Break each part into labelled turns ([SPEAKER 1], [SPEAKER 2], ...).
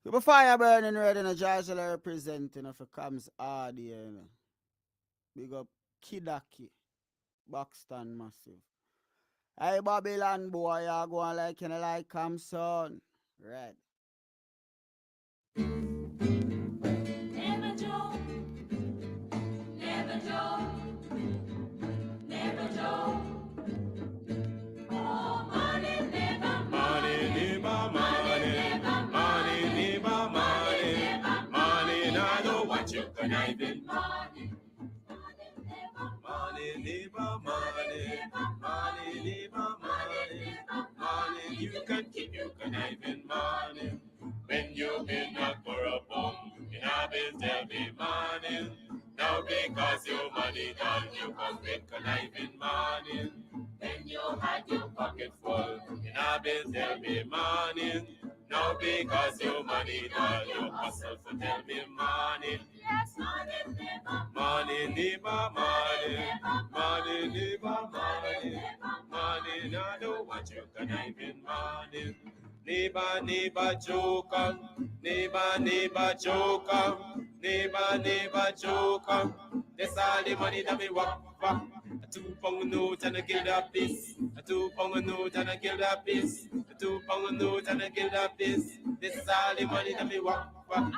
[SPEAKER 1] Keep a fire burning red in a Georgia representing of a comes hard here, you know. Big up Kidaki, Buxton Massive. Hey Babylon boy, you go on like you know, like come son. Red.
[SPEAKER 2] Never Joe, never Joe, never Joe. Oh, money never, money never, money never, money never, money never, money. Now know what you conniving, money. Money never, money, money, money. You can keep you conniving money. When you been a corrupt, in a business be money. Now because you money done, you come with conniving money. When you had your pocket full, in a business be money. Now because you money done, you hustle for tell me money. Yes, money never, money never, money, money never, money, money. Now know what you conniving money. Neighbor joker, neighbor joker, neighbor joker. That's all the money that me walk for. A 2 pound note and a guilder piece. A 2 pound note and a guilder piece. A 2 pound note and a guilder piece. This is all the money that me walk for. I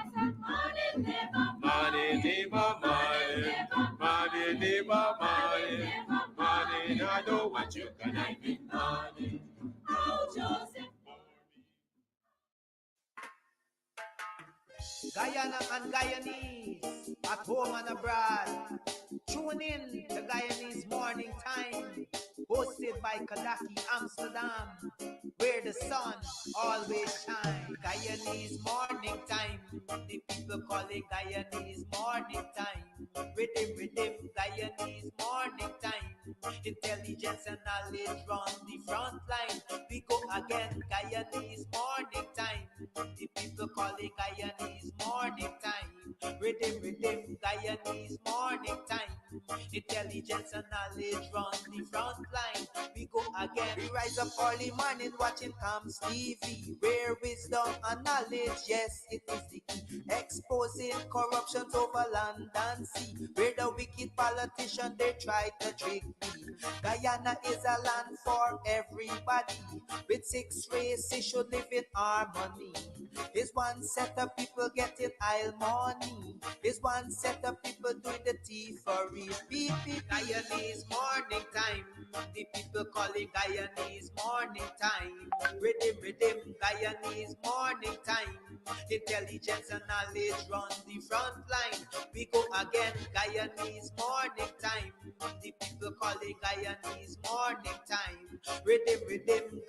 [SPEAKER 2] said money neighbor, money, money neighbor, money. I know what you can I be money. Oh Joseph.
[SPEAKER 3] Guyana and Guyanese, at home and abroad. Tune in to Guyanese Morning Time, hosted by Kadaki Amsterdam, where the sun always shines. Guyanese Morning Time, the people call it Guyanese Morning Time. Rhythm, Guyanese Morning Time. Intelligence and knowledge run the front line. We go again, Guyanese Morning Time. The people call it Guyanese Morning Time. Rhythm, Guyanese Morning Time. Intelligence and knowledge run the front line. We go again. We rise up early morning watching Comes TV, where wisdom and knowledge, yes, it is the key. Exposing corruption over land and sea, where the wicked politician they try to trick me. Guyana is a land for everybody. With 6 races should live in harmony. Is one set of people getting aisle money. Is one set of people doing the thievery. Guyanese morning time. The people calling Guyanese morning time. Rhythm, Guyanese morning time. Intelligence and knowledge run the front line. We go again, Guyanese morning time. The people calling Guyanese morning time. Rhythm,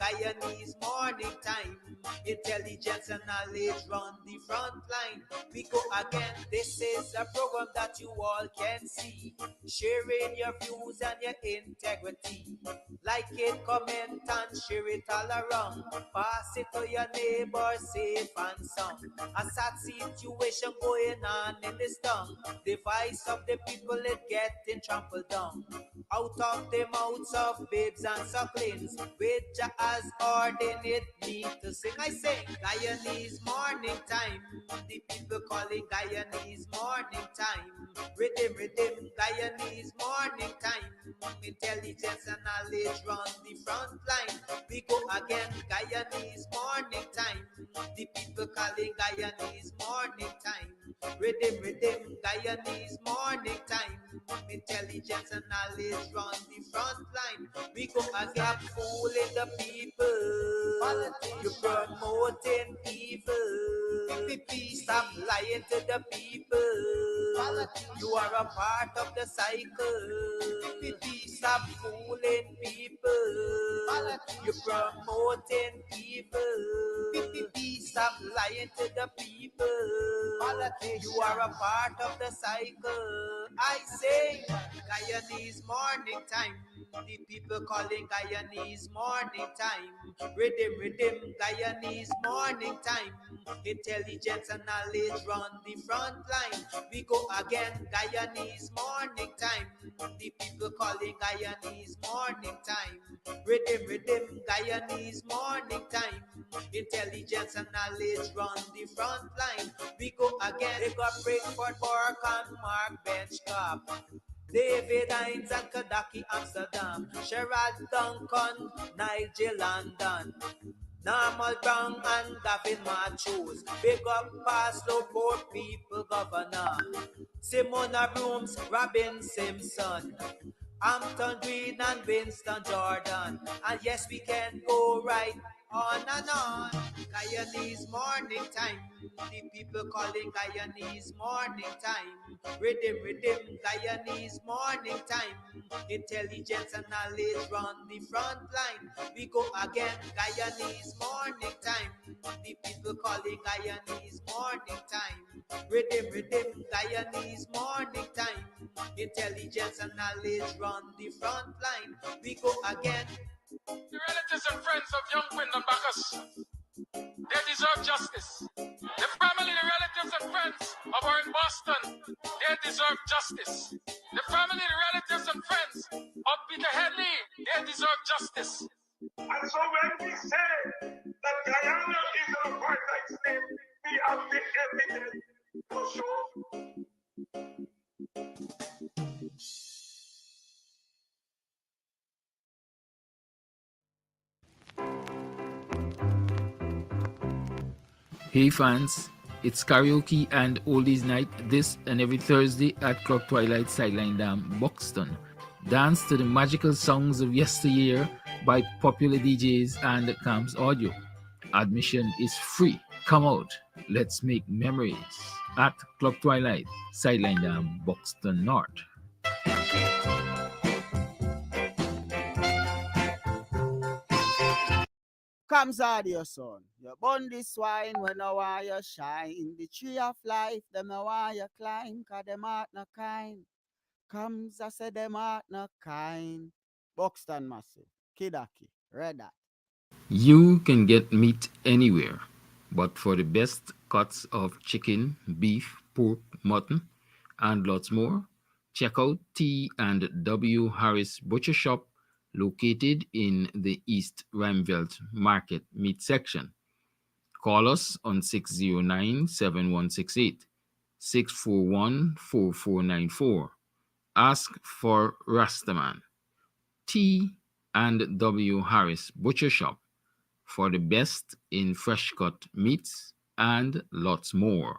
[SPEAKER 3] Guyanese morning time. Intelligence and knowledge run the front line. We go again. This is a program that you all can see. Sharing your views and your integrity. Like it, comment and share it all around. Pass it to your neighbor, safe and sound. A sad situation going on in this town. The voice of the people is getting trampled down. Out of the mouths of babes and sucklings, which has ordained me to sing. I sing Guyanese morning time. The people calling Guyanese morning time. Rhythm, Guyanese morning time. Intelligence and knowledge run the front line. We go again, Guyanese morning time. The people calling Guyanese morning time. Rhythm, Guyanese morning time. Intelligence and knowledge run the front line. We go again, fooling the people. You're promoting evil. Stop lying to the people. You are a part of the cycle. Stop fooling people. You're promoting evil. Stop lying to the people. You are a part of the cycle. I say Guyanese morning time. The people calling Guyanese morning time. Rhythm, Guyanese morning time. Intelligence and knowledge run the front line. We go again, Guyanese morning time. The people calling Guyanese morning time. Rhythm, Guyanese morning time. Intelligence and knowledge run the front line. We go again. They got Breakford, Bork and Mark Benchcop. David Hines and Kadaki Amsterdam. Sherrod Duncan, Nigel London. Normal Brown and Gavin Matthews. Big up Paslow, Poor People Governor. Simona Brooms, Robin Simpson. Hampton Green and Winston Jordan. And yes, we can go right on and on. Guyanese morning time. The people calling Guyanese morning time. Rhythm, rhythm, Guyanese morning time. Intelligence and knowledge run the front line. We go again, Guyanese morning time. The people calling Guyanese morning time. Rhythm, rhythm, Guyanese morning time. Intelligence and knowledge run the front line. We go again.
[SPEAKER 4] The relatives and friends of young Wyndham Bacchus, they deserve justice. The family, the relatives and friends of our in Boston, they deserve justice. The family, the relatives and friends of Peter Headley, they deserve justice.
[SPEAKER 5] And so when we say that Guyana is an apartheid state, we have the evidence to show.
[SPEAKER 6] Hey fans, it's karaoke and oldies night this and every Thursday at Club Twilight Sideline Dam, Buxton. Dance to the magical songs of yesteryear by popular DJs and Camps Audio. Admission is free. Come out, let's make memories at Club Twilight Sideline Dam, Buxton North.
[SPEAKER 1] Comes audio son. You burn this wine when I want you shine. The tree of life, them I want you climb, cause them heart no kind. Comes I say them heart no kind. Buxton Massive, Kidaki, Red Hat.
[SPEAKER 6] You can get meat anywhere, but for the best cuts of chicken, beef, pork, mutton, and lots more, check out T&W Harris Butcher Shop located in the East Ramvelt Market Meat Section. Call us on 609-7168, 641-4494. Ask for Rastaman. T&W Harris Butcher Shop for the best in fresh cut meats and lots more.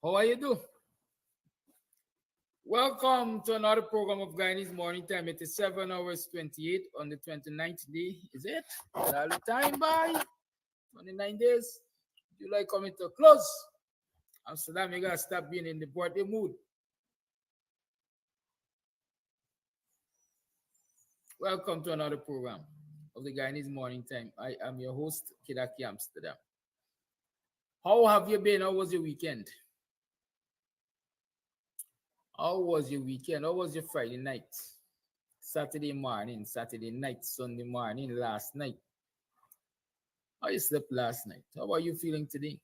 [SPEAKER 6] How are you do? Welcome to another program of Guyanese Morning Time. It is 7 hours 28 on the 29th day. Is it? All the time by 29 days. July coming to a close. Amsterdam, you gotta stop being in the birthday mood. Welcome to another program of the Guyanese Morning Time. I am your host, Kidaki Amsterdam. How have you been? How was your weekend? How was your weekend? How was your Friday night? Saturday morning, Saturday night, Sunday morning, last night? How you slept last night? How are you feeling today?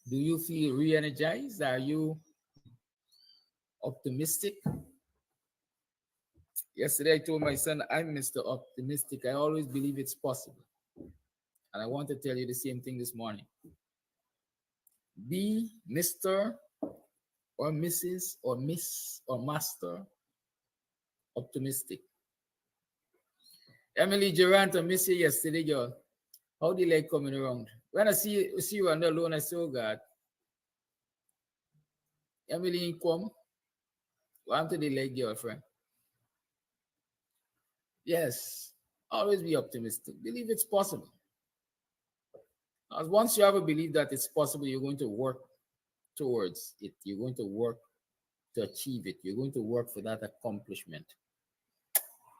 [SPEAKER 6] Do you feel re-energized? Are you optimistic? Yesterday I told my son, I'm Mr. Optimistic. I always believe it's possible. And I want to tell you the same thing this morning. Be Mr. or Mrs. or Miss or Master optimistic. Emily Durant, I miss you yesterday, girl. How the leg coming around? When I see you on the alone, I say, oh God. Emily, come. Want to the leg, girlfriend. Yes, always be optimistic. Believe it's possible. As once you have a belief that it's possible, you're going to work towards it. You're going to work to achieve it. You're going to work for that accomplishment.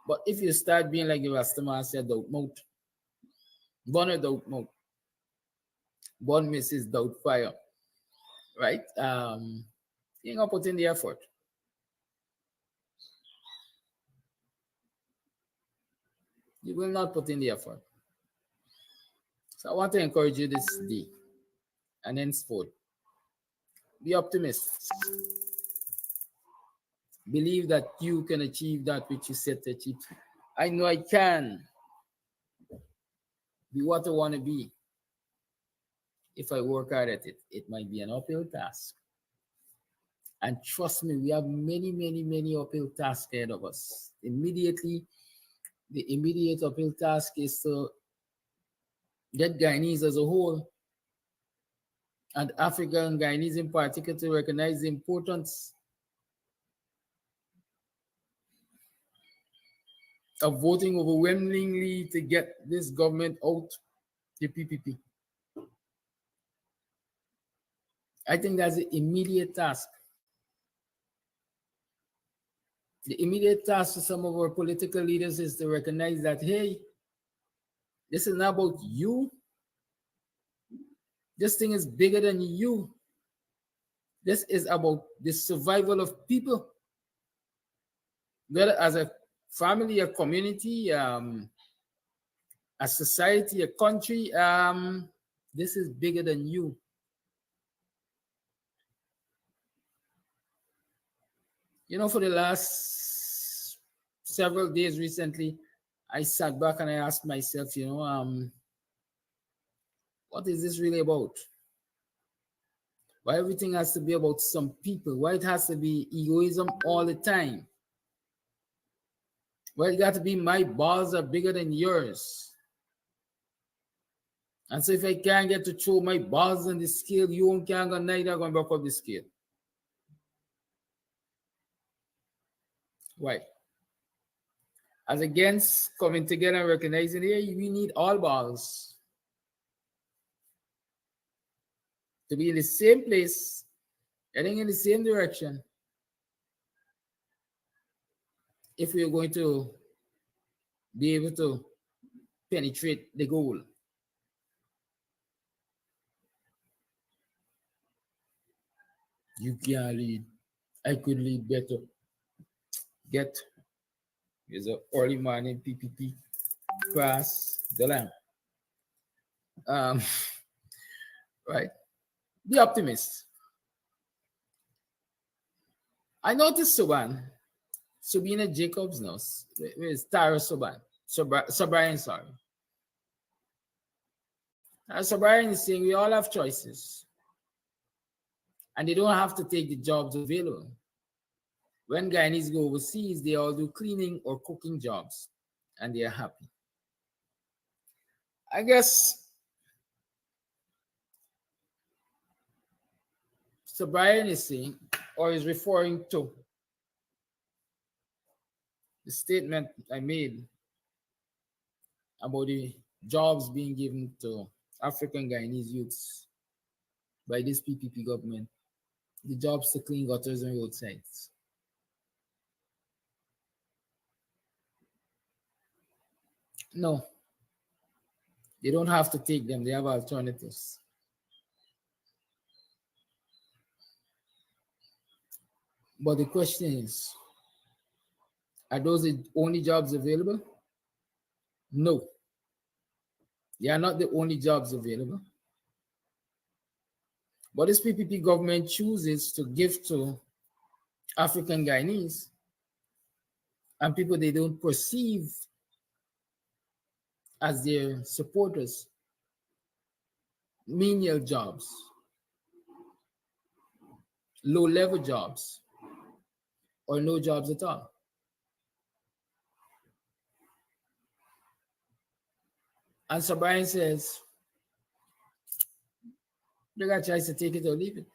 [SPEAKER 6] But if you start being like the Rastaman said, doubt mouth, born a doubt mouth, born Mrs. Doubtfire, right? You're not putting the effort. You will not put in the effort. So I want to encourage you this day and henceforth. Be optimists. Believe that you can achieve that which you set to achieve. I know I can be what I want to be. If I work hard at it, it might be an uphill task. And trust me, we have many, many, many uphill tasks ahead of us. The immediate uphill task is to get Guyanese as a whole, and African Guyanese in particular, to recognize the importance of voting overwhelmingly to get this government out the PPP. I think that's the immediate task. The immediate task for some of our political leaders is to recognize that, hey, this is not about you. This thing is bigger than you. This is about the survival of people, whether as a family, a community, a society, a country. This is bigger than you. You know, for the last several days recently, I sat back and I asked myself, what is this really about? Why everything has to be about some people? Why it has to be egoism all the time? Why it got to be my balls are bigger than yours? And so if I can't get to throw my balls on the scale, you can't go neither going to back up the scale. Why? As against coming together and recognizing, hey, we need all balls to be in the same place, heading in the same direction, if we're going to be able to penetrate the goal. You can't lead. I could lead better. Get. Here's an early morning PPP class. The lamp. Right. Be optimist. I noticed Sabina Jacobs knows. Where's Tara Sobrian, sorry. Sobrian is saying we all have choices. And they don't have to take the jobs available. When Guyanese go overseas, they all do cleaning or cooking jobs, and they are happy. I guess So Brian is saying, or is referring to the statement I made about the jobs being given to African Guyanese youths by this PPP government, the jobs to clean gutters and roadsides. No, they don't have to take them, they have alternatives. But the question is, are those the only jobs available? No, they are not the only jobs available. But this PPP government chooses to give to African Guyanese and people they don't perceive as their supporters menial jobs, low-level jobs, or no jobs at all. And so Brian says, they got a choice to take it or leave it.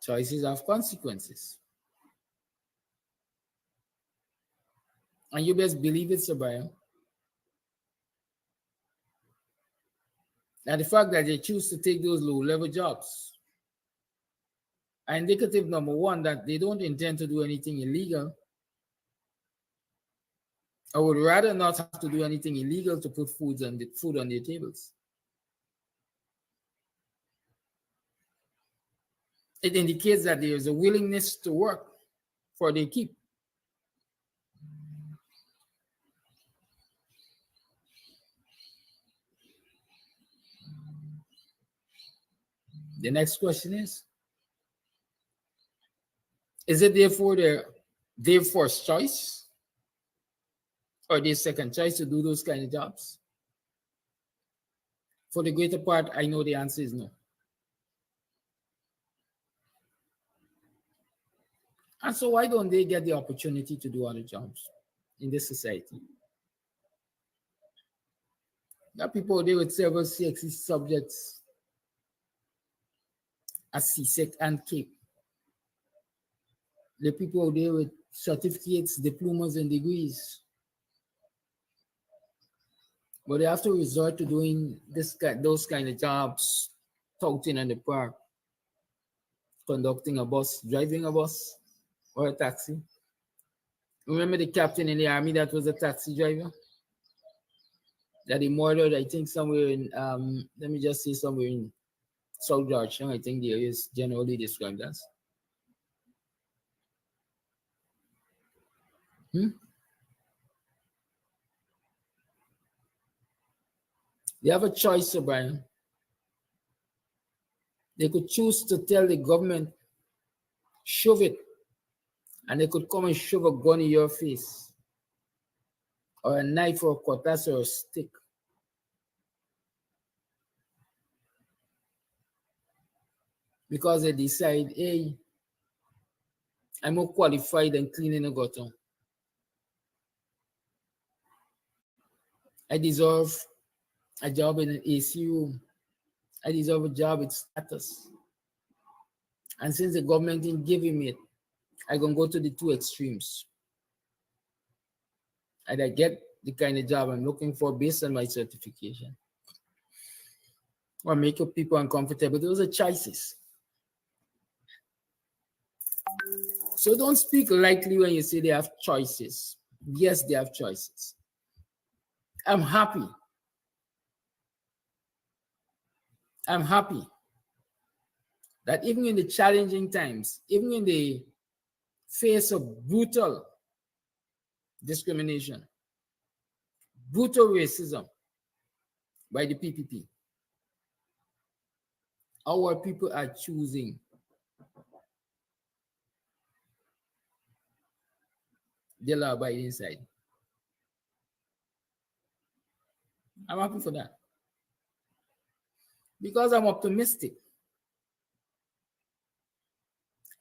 [SPEAKER 6] Choices have consequences. And you best believe it, Sir Brian, that the fact that they choose to take those low-level jobs are indicative, number one, that they don't intend to do anything illegal. I would rather not have to do anything illegal to put food on their tables. It indicates that there is a willingness to work for their keep. The next question is it therefore their first choice or their second choice to do those kind of jobs? For the greater part, I know the answer is no. And so why don't they get the opportunity to do other jobs in this society? There are people there with several CXC subjects as CSEC and CAPE. The people there with certificates, diplomas, and degrees. But they have to resort to doing those kind of jobs, touting in the park, conducting a bus, driving a bus or a taxi. Remember the captain in the army that was a taxi driver? That he murdered, I think, somewhere in, let me just say somewhere in South Georgia, I think there is generally described as. They have a choice, Sir Brian. They could choose to tell the government, shove it, and they could come and shove a gun in your face, or a knife or a cutlass or a stick. Because they decide, hey, I'm more qualified than cleaning a gutter. I deserve a job in an AC room. I deserve a job with status. And since the government didn't give him it, I can go to the two extremes. And I get the kind of job I'm looking for based on my certification. Or make up people uncomfortable. Those are choices. So don't speak lightly when you say they have choices. Yes, they have choices. I'm happy. I'm happy that even in the challenging times, even in the face of brutal discrimination, brutal racism by the PPP, our people are choosing the law-abiding side. I'm happy for that. Because I'm optimistic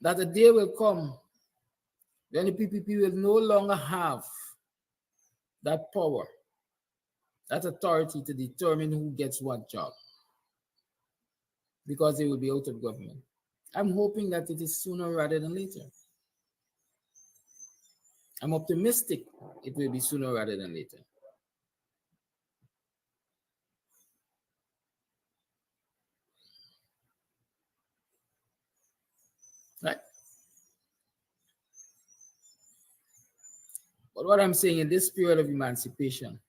[SPEAKER 6] that a day will come when the PPP will no longer have that power, that authority to determine who gets what job. because they will be out of government. I'm hoping that it is sooner rather than later. I'm optimistic it will be sooner rather than later. Right? But what I'm saying, in this period of emancipation,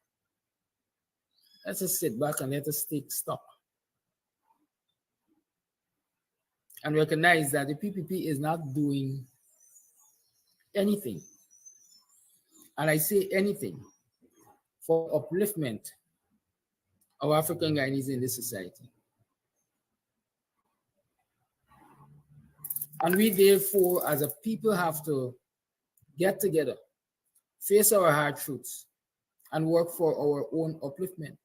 [SPEAKER 6] let us sit back and let us take stock and recognize that the PPP is not doing anything, and I say anything, for upliftment of African Guyanese in this society. And we therefore, as a people, have to get together, face our hard truths, and work for our own upliftment.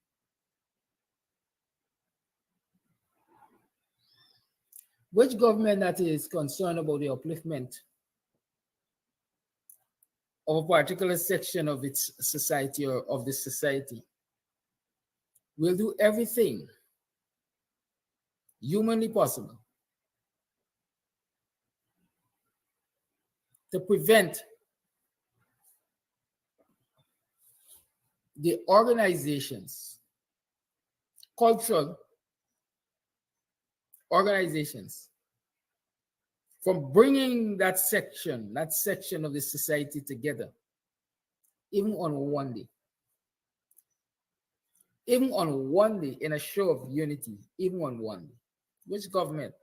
[SPEAKER 6] Which government that is concerned about the upliftment of a particular section of its society or of the society will do everything humanly possible to prevent the organizations, cultural organizations, from bringing that section of the society together, even on one day. Even on one day, in a show of unity, even on one day. Which government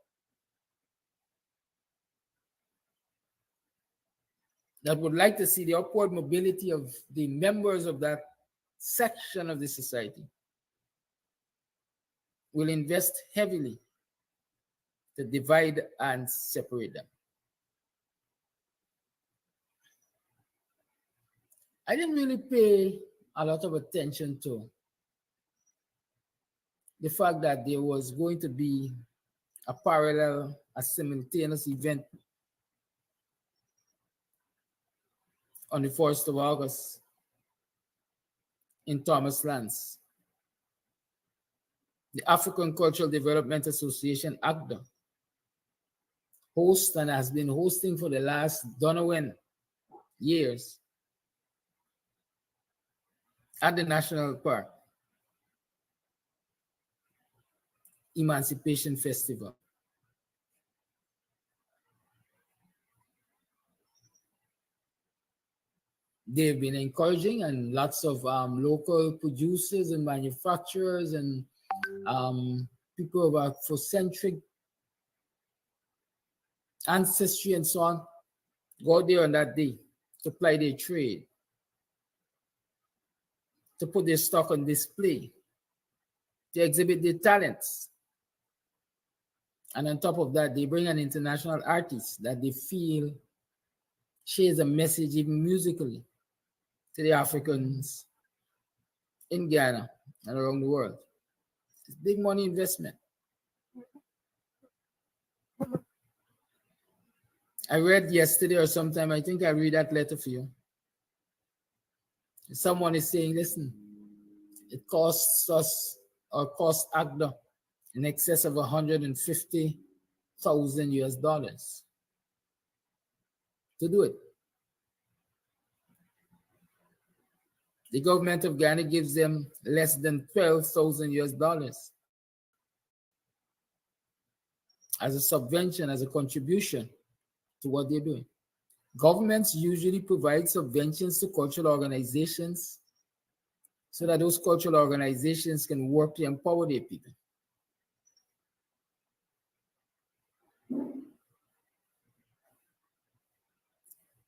[SPEAKER 6] that would like to see the upward mobility of the members of that section of the society will invest heavily to divide and separate them? I didn't really pay a lot of attention to the fact that there was going to be a parallel, a simultaneous event on the 1st of August in Thomas Lands. The African Cultural Development Association, ACDA, hosts and has been hosting for the last don't know when years at the National Park Emancipation Festival. They've been encouraging, and lots of local producers and manufacturers and people of Afrocentric ancestry and so on go out there on that day to ply their trade, to put their stock on display, to exhibit their talents. And on top of that, they bring an international artist that they feel shares a message, even musically, to the Africans in Ghana and around the world. It's big money investment. I read yesterday or sometime, I think I read that letter for you. Someone is saying, listen, it costs us, or cost ACDA, in excess of 150,000 US dollars to do it. The government of Ghana gives them less than 12,000 US dollars as a subvention, as a contribution to what they're doing. Governments usually provide subventions to cultural organizations so that those cultural organizations can work to empower their people.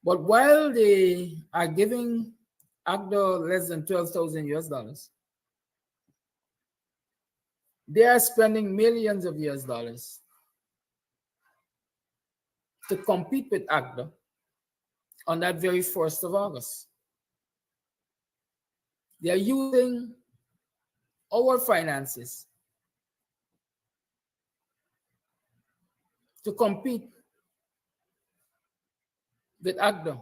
[SPEAKER 6] But while they are giving ACDA less than 12,000 US dollars, they are spending millions of US dollars to compete with ACDA on that very 1st of August. They are using our finances to compete with ACDA.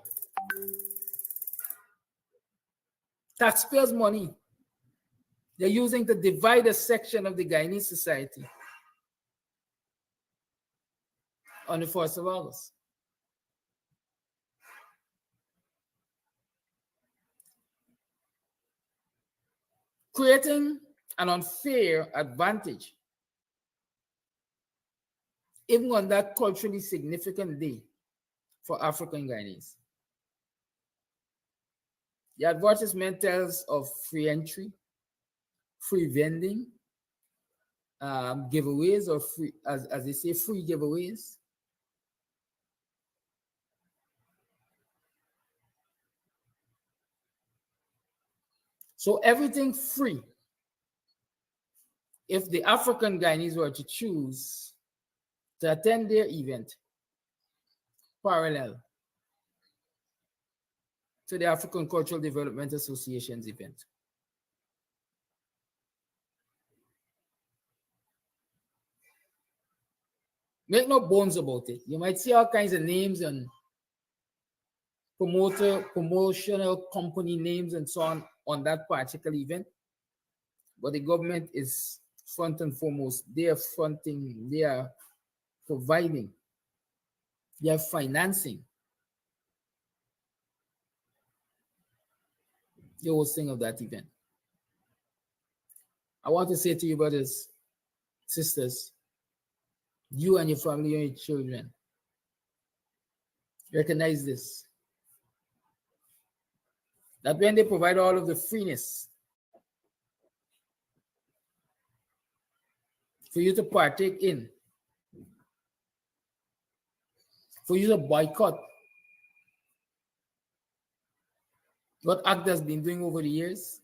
[SPEAKER 6] Taxpayers' money they're using to divide a section of the Guyanese society on the 1st of August. Creating an unfair advantage, even on that culturally significant day for African Guyanese. The advertisement tells of free entry, free vending, giveaways, or free, as they say, free giveaways. So everything free. If the African Guyanese were to choose to attend their event parallel to the African Cultural Development Association's event. Make no bones about it. You might see all kinds of names and promotional company names and so on that particular event. But the government is front and foremost. They are fronting, they are providing, they are financing the hosting of that event. I want to say to you, brothers, sisters, you and your family and your children, recognize this. That when they provide all of the freeness for you to partake in, for you to boycott what ACT has been doing over the years,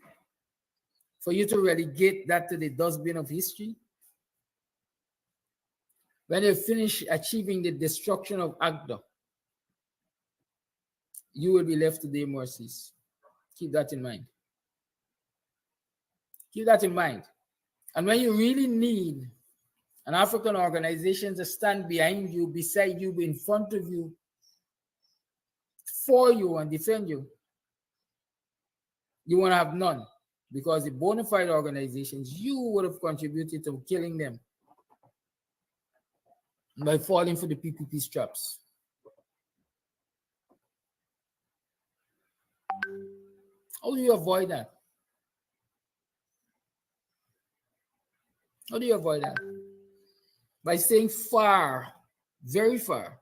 [SPEAKER 6] for you to relegate that to the dustbin of history, when you finish achieving the destruction of ACTA, you will be left to their mercies. Keep that in mind. Keep that in mind. And when you really need an African organization to stand behind you, beside you, in front of you, for you, and defend you, you won't have none. Because the bona fide organizations, you would have contributed to killing them by falling for the PPP's traps. How do you avoid that? How do you avoid that? By staying far, very far.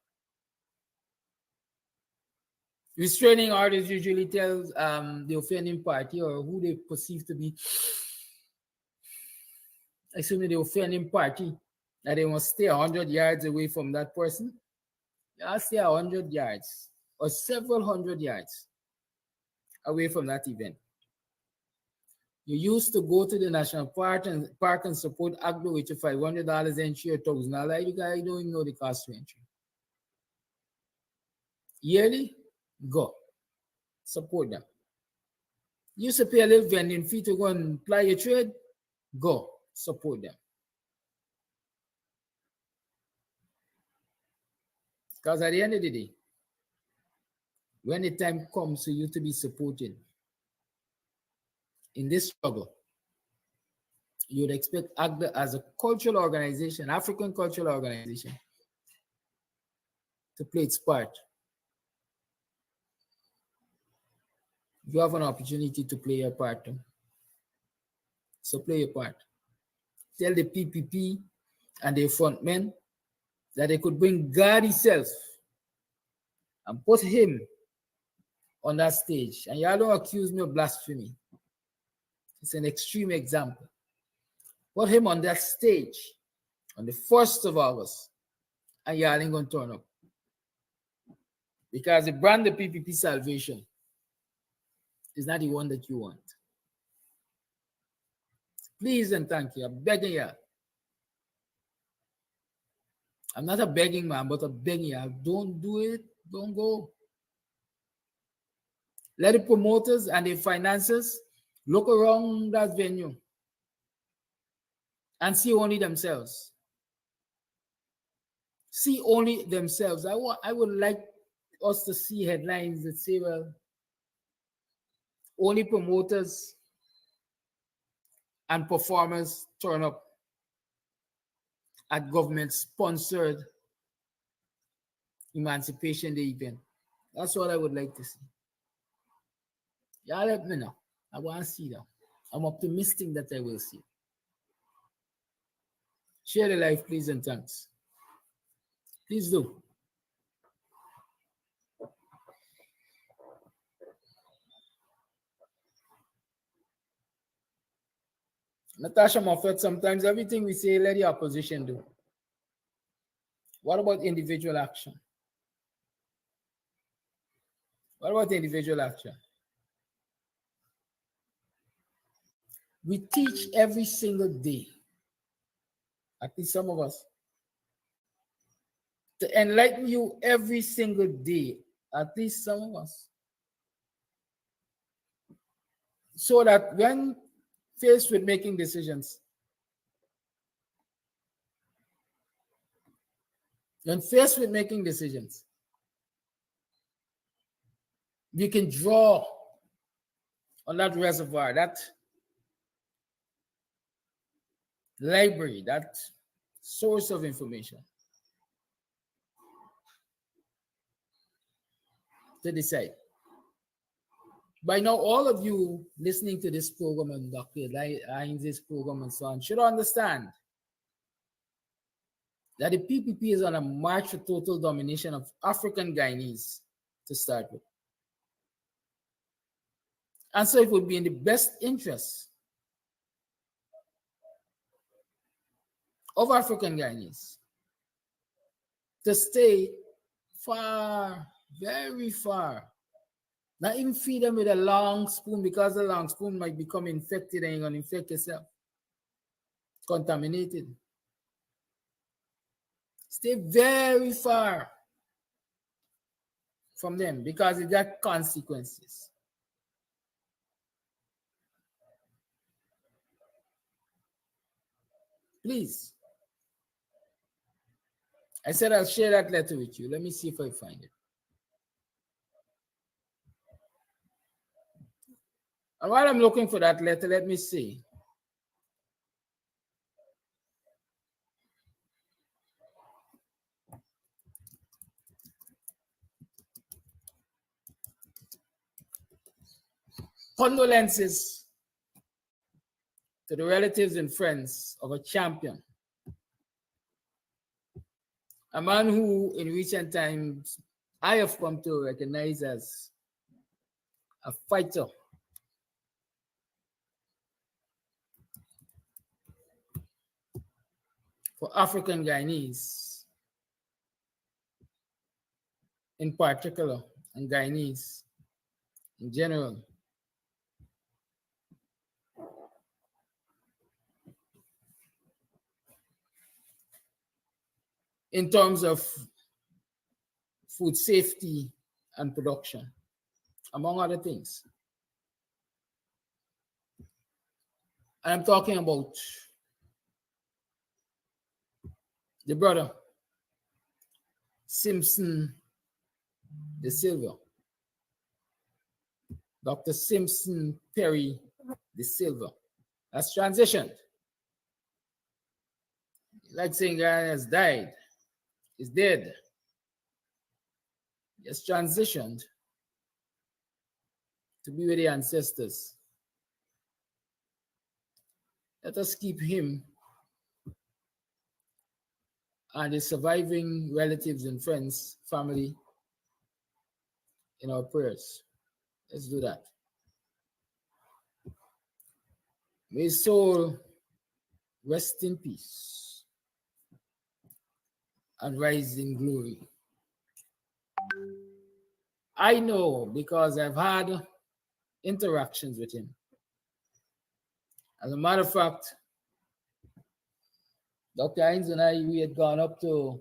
[SPEAKER 6] Restraining orders usually tells the offending party or who they perceive to be, assuming the offending party, that they must stay 100 yards away from that person. I'll stay 100 yards or several hundred yards away from that event. You used to go to the national park and support ACTA with your $500 entry or $1,000. You guys don't even know the cost of entry. Yearly, go support them. You used to pay a little vending fee to go and ply your trade, go support them. Because at the end of the day, when the time comes for you to be supported in this struggle, you'd expect ACTA as a cultural organization, African cultural organization, to play its part. You have an opportunity to play your part. So play your part. Tell the PPP and their frontmen that they could bring God himself and put him on that stage. And y'all don't accuse me of blasphemy. It's an extreme example. Put him on that stage on the 1st of August, and y'all ain't gonna turn up. Because the brand of PPP salvation is not the one that you want. Please and thank you. I'm begging you. I'm not a begging man, but I'm begging you. Don't do it. Don't go. Let the promoters and the financiers look around that venue and see only themselves. See only themselves. I would like us to see headlines that say, well, only promoters and performers turn up at government-sponsored Emancipation Day event. That's what I would like to see. Y'all let me know. I want to see that. I'm optimistic that I will see. Share the life, please, and thanks. Please do. Natasha Moffat, sometimes everything we say, let the opposition do. What about individual action? What about individual action? We teach every single day, at least some of us, to enlighten you every single day, at least some of us, so that when faced with making decisions, you can draw on that reservoir, that library, that source of information to decide. By now, all of you listening to this program and Dr. Hines' program and so on should understand that the PPP is on a march for total domination of African Guyanese to start with. And so it would be in the best interest of African Guyanese to stay far, very far. Not even feed them with a long spoon, because the long spoon might become infected and you're going to infect yourself. Contaminated. Stay very far from them because it got consequences. Please. I said I'll share that letter with you. Let me see if I find it. And while I'm looking for that letter, let me see. Condolences to the relatives and friends of a champion. A man who in recent times I have come to recognize as a fighter. For African Guyanese in particular, and Guyanese in general. In terms of food safety and production, among other things. And I'm talking about the brother, Simpson De Silva, Dr. Simpson Perry De Silva. That's transitioned. Like saying guy has died, is dead. He has transitioned to be with the ancestors. Let us keep him and his surviving relatives and friends, family, in our prayers. Let's do that. May his soul rest in peace and rise in glory. I know because I've had interactions with him. As a matter of fact, Dr. Hines and I, we had gone up to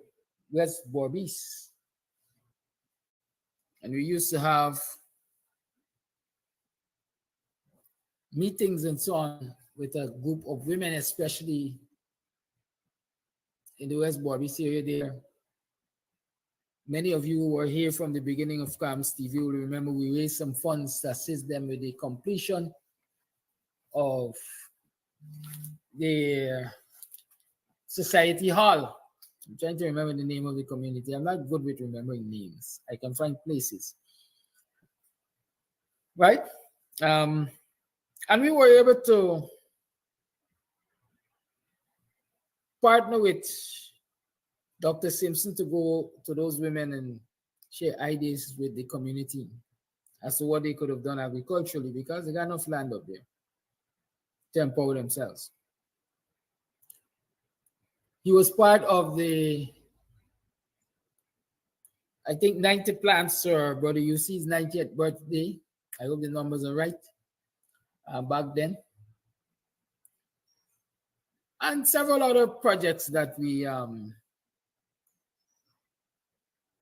[SPEAKER 6] West Berbice, and we used to have meetings and so on with a group of women, especially in the West Berbice area there. Many of you who were here from the beginning of Camps TV will remember we raised some funds to assist them with the completion of the Society Hall I'm trying to remember the name of the community. I'm not good with remembering names. I can find places. Right? And we were able to partner with Dr. Simpson to go to those women and share ideas with the community as to what they could have done agriculturally because they got enough land up there to empower themselves. He was part of the, I think, 90 plants, Brother UC's 90th birthday. I hope the numbers are right back then. And several other projects that we,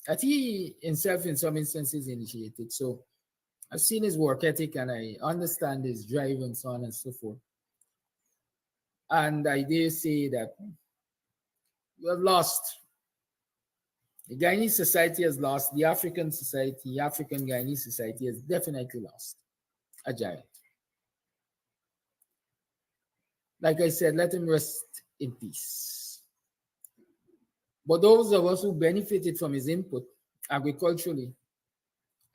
[SPEAKER 6] that he himself in some instances initiated. So I've seen his work ethic and I understand his drive and so on and so forth. And I dare say that we have lost. The Guyanese society has lost. The African society, African Guyanese society has definitely lost a giant. Like I said, let him rest in peace. But those of us who benefited from his input agriculturally,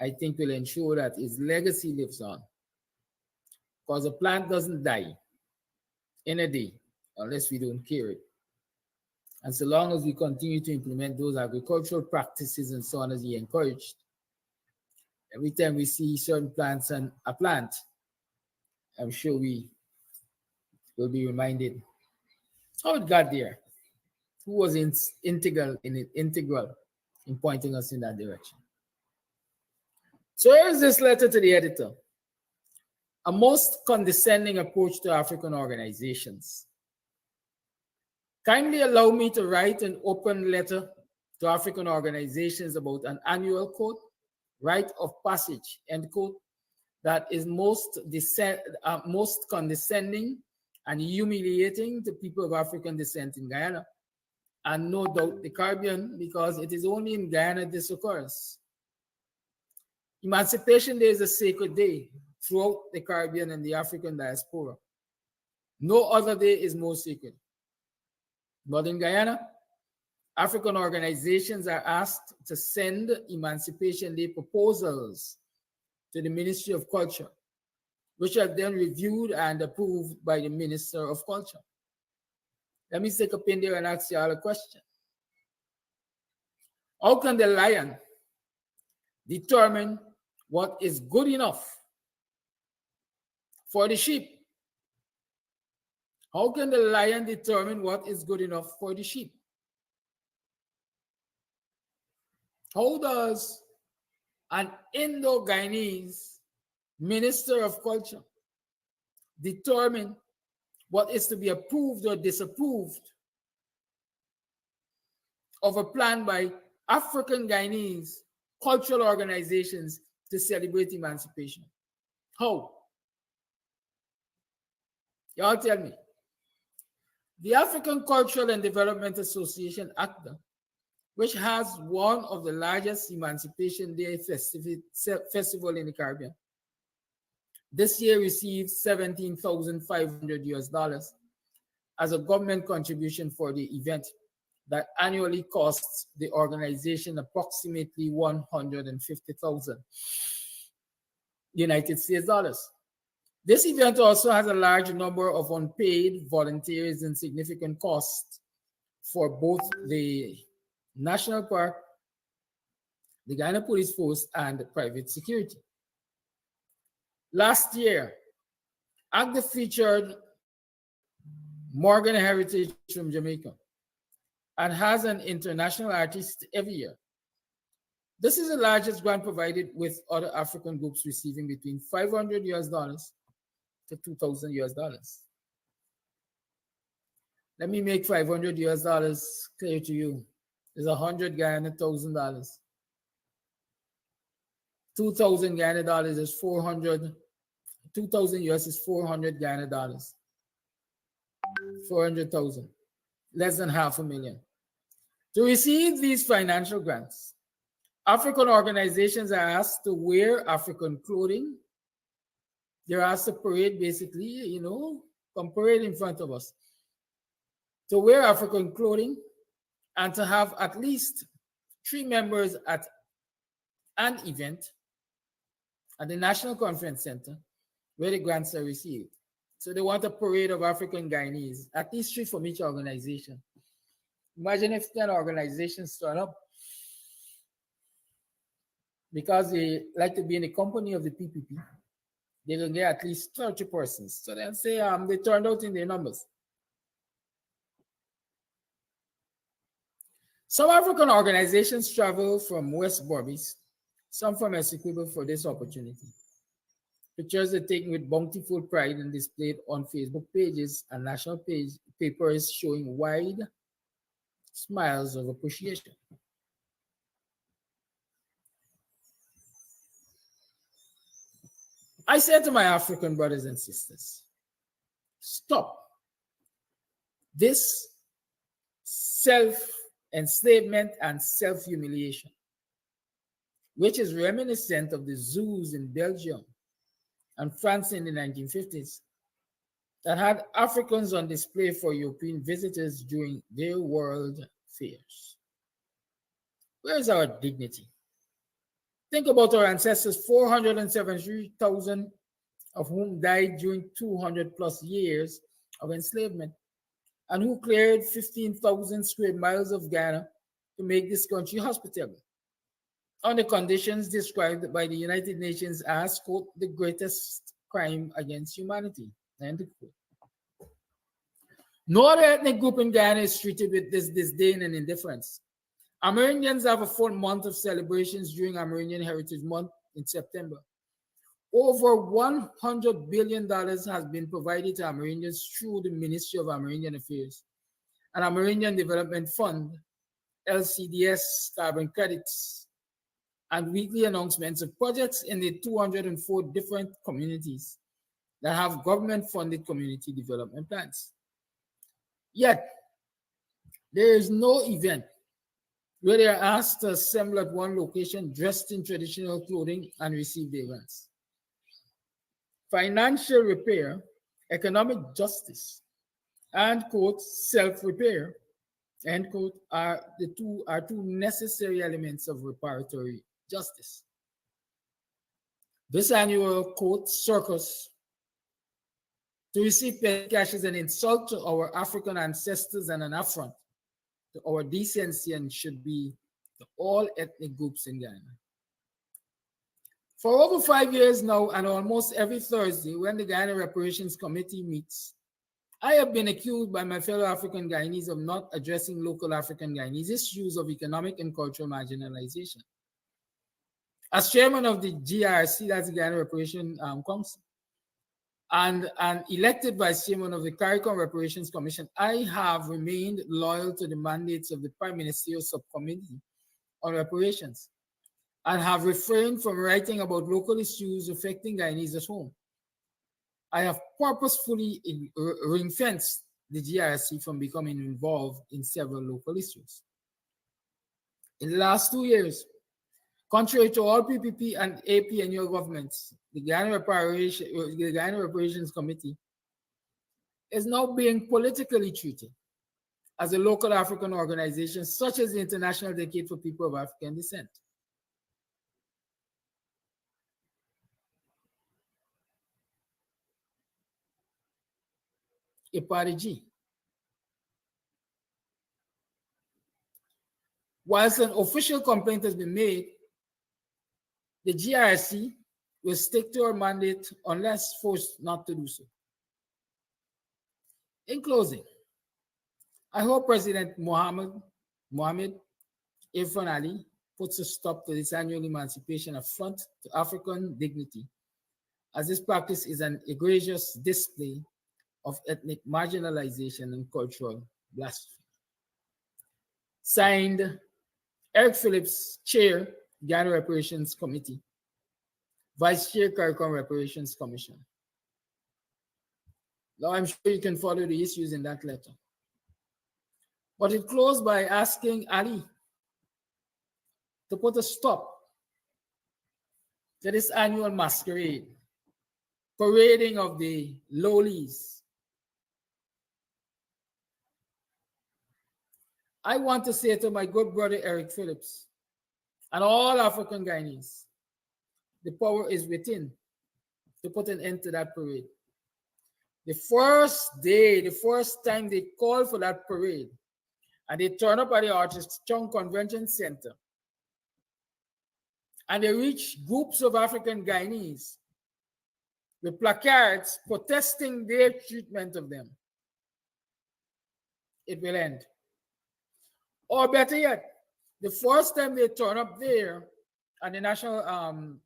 [SPEAKER 6] I think will ensure that his legacy lives on. Because a plant doesn't die in a day unless we don't care it. And so long as we continue to implement those agricultural practices and so on as he encouraged, every time we see certain plants and a plant, I'm sure we will be reminded how it got there, who was integral in pointing us in that direction. So here's this letter to the editor. A most condescending approach to African organizations. Kindly allow me to write an open letter to African organizations about an annual quote, rite of passage, end quote, that is most condescending and humiliating to people of African descent in Guyana, and no doubt the Caribbean, because it is only in Guyana this occurs. Emancipation Day is a sacred day throughout the Caribbean and the African diaspora. No other day is more sacred. But in Guyana, African organizations are asked to send Emancipation Day proposals to the Ministry of Culture, which are then reviewed and approved by the Minister of Culture. Let me take up in there and ask you all a question. How can the lion determine what is good enough for the sheep? How can the lion determine what is good enough for the sheep? How does an Indo-Guyanese Minister of Culture determine what is to be approved or disapproved of a plan by African Guyanese cultural organizations to celebrate emancipation? How? Y'all tell me. The African Cultural and Development Association, ACDA, which has one of the largest Emancipation Day festival in the Caribbean, this year received $17,500 as a government contribution for the event that annually costs the organization approximately $150,000 United States dollars. This event also has a large number of unpaid volunteers and significant costs for both the National Park, the Guyana Police Force, and private security. Last year, ACDA featured Morgan Heritage from Jamaica and has an international artist every year. This is the largest grant provided, with other African groups receiving between $500 to $2,000. Let me make $500 clear to you. It's 100 Guyana, $1,000. 2,000 Guyana dollars is 400. 2,000 US is 400 Guyana dollars. 400,000, less than $500,000. To receive these financial grants, African organizations are asked to wear African clothing. They're asked to parade, basically, come parade in front of us. To wear African clothing and to have at least 3 members at an event at the National Conference Center where the grants are received. So they want a parade of African Guyanese, at least 3 from each organization. Imagine if 10 organizations turn up because they like to be in the company of the PPP. They will get at least 30 persons. So they'll say they turned out in their numbers. Some African organizations travel from West Berbice, some from Essequibo for this opportunity. Pictures are taken with bountiful pride and displayed on Facebook pages and national papers showing wide smiles of appreciation. I said to my African brothers and sisters, stop this self-enslavement and self-humiliation, which is reminiscent of the zoos in Belgium and France in the 1950s that had Africans on display for European visitors during their world fairs. Where is our dignity? Think about our ancestors, 473,000 of whom died during 200 plus years of enslavement, and who cleared 15,000 square miles of Ghana to make this country hospitable, on the conditions described by the United Nations as, quote, the greatest crime against humanity, end quote. No other ethnic group in Ghana is treated with this disdain and indifference. Amerindians have a full month of celebrations during Amerindian Heritage Month in September. Over $100 billion has been provided to Amerindians through the Ministry of Amerindian Affairs and Amerindian Development Fund, LCDS carbon credits, and weekly announcements of projects in the 204 different communities that have government-funded community development plans. Yet, there is no event where they are asked to assemble at one location dressed in traditional clothing and receive their grants. Financial repair, economic justice, and, quote, self-repair, end quote, are two necessary elements of reparatory justice. This annual, quote, circus to receive petty cash is an insult to our African ancestors and an affront to our decency and should be to all ethnic groups in Ghana. For over 5 years now, and almost every Thursday when the Ghana Reparations Committee meets, I have been accused by my fellow African Guyanese of not addressing local African Guyanese issues of economic and cultural marginalization. As chairman of the GRC, that's the Ghana Reparation Council, and elected vice chairman of the CARICOM Reparations Commission, I have remained loyal to the mandates of the Prime Ministerial Subcommittee on Reparations and have refrained from writing about local issues affecting Guyanese at home. I have purposefully ring-fenced the GRC from becoming involved in several local issues. In the last 2 years, contrary to all PPP and APNU governments, the Ghana Reparations Committee is now being politically treated as a local African organization, such as the International Decade for People of African Descent. IPADG. Whilst an official complaint has been made, the GRC will stick to our mandate unless forced not to do so. In closing, I hope President Mohammed Irfan Ali puts a stop to this annual emancipation affront to African dignity, as this practice is an egregious display of ethnic marginalization and cultural blasphemy. Signed, Eric Phillips, Chair, Ghana Reparations Committee, Vice Chair, CARICOM Reparations Commission. Now, I'm sure you can follow the issues in that letter. But it closed by asking Ali to put a stop to this annual masquerade, parading of the lowlies, I want to say to my good brother Eric Phillips and all African Guyanese, the power is within to put an end to that parade. The first day, the first time they called for that parade, and they turned up at the Architecture Convention Center, and they reached groups of African Guyanese with placards protesting their treatment of them, it will end. Or better yet, the first time they turn up there at the National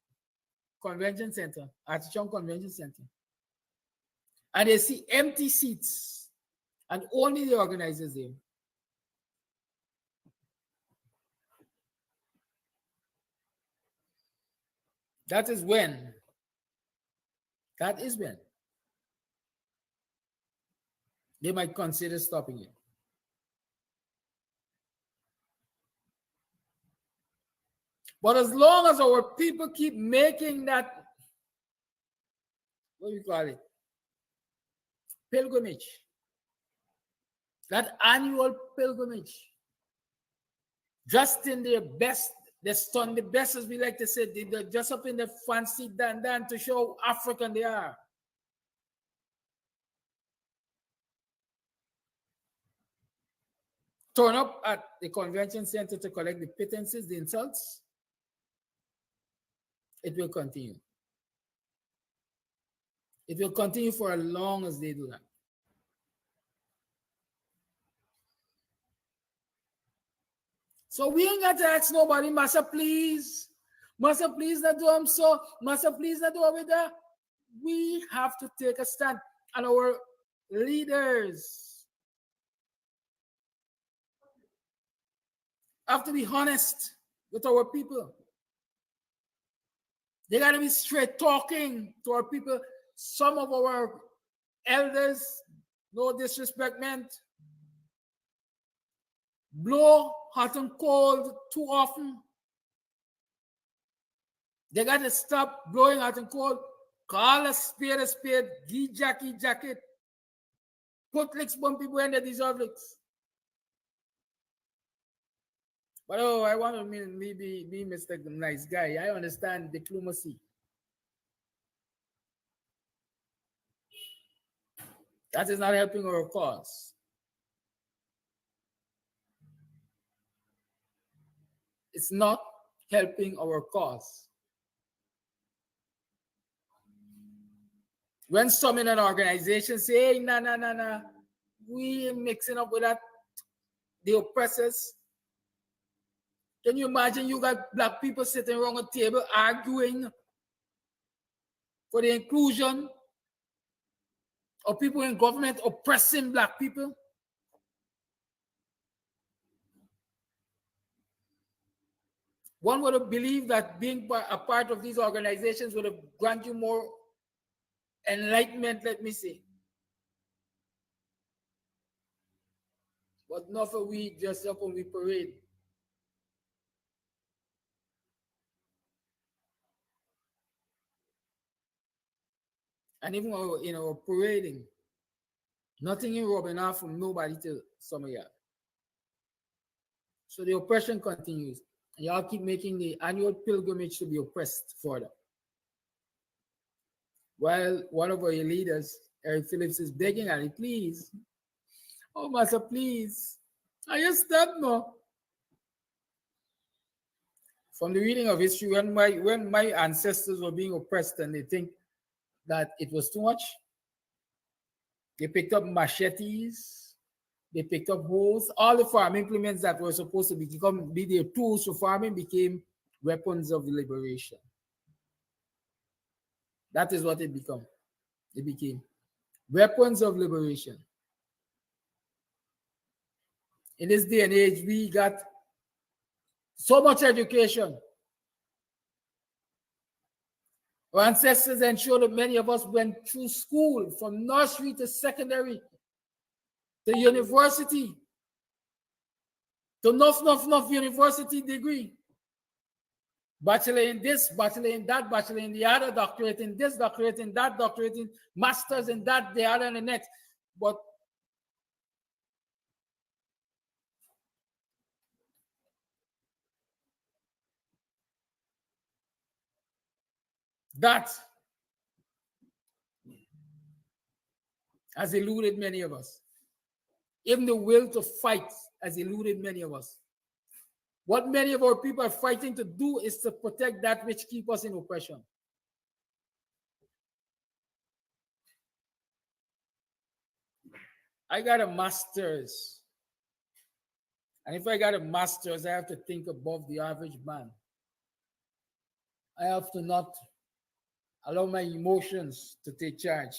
[SPEAKER 6] Convention Center, Architecture Convention Center, and they see empty seats and only the organizers there. That is when they might consider stopping it. But as long as our people keep making that, what do you call it, pilgrimage, that annual pilgrimage, dressed in their best, they stun the best, as we like to say, they're just up in the fancy dandan to show how African they are. Turn up at the convention center to collect the pittances, the insults. It will continue. It will continue for as long as they do that. So we ain't got to ask nobody, Massa, please. Massa, please, not do them so. Massa, please, not do it that. We have to take a stand. And our leaders have to be honest with our people. They got to be straight talking to our people. Some of our elders, no disrespect meant, blow hot and cold too often. They got to stop blowing hot and cold. Call a spade, give jacket. Put licks on people when they deserve licks. But I want to be Mr. Nice Guy. I understand diplomacy. That is not helping our cause. It's not helping our cause. When some in an organization say, hey, nah, we ain't mixing up with that, the oppressors. Can you imagine you got black people sitting around a table arguing for the inclusion of people in government oppressing black people? One would have believed that being a part of these organizations would have granted you more enlightenment, let me say. But not for we dress up when we parade. And even in our parading, nothing in robbing off from nobody till some of y'all. So the oppression continues. Y'all keep making the annual pilgrimage to be oppressed further. While one of our leaders, Eric Phillips, is begging at it, please. Oh, Master, please. I just stop now. From the reading of history, when my ancestors were being oppressed and they think that it was too much, they picked up machetes, they picked up hoes, all the farm implements that were supposed to be their tools for farming became weapons of liberation. That is what it became. It became weapons of liberation. In this day and age, we got so much education. Our ancestors ensured that many of us went through school from nursery to secondary to university to enough university degree. Bachelor in this, bachelor in that, bachelor in the other, doctorate in this, doctorate in that, doctorate in masters in that, the other and the next. But That has eluded many of us. Even the will to fight has eluded many of us. What many of our people are fighting to do is to protect that which keeps us in oppression. I got a master's. And if I got a master's, I have to think above the average man. I have to not allow my emotions to take charge.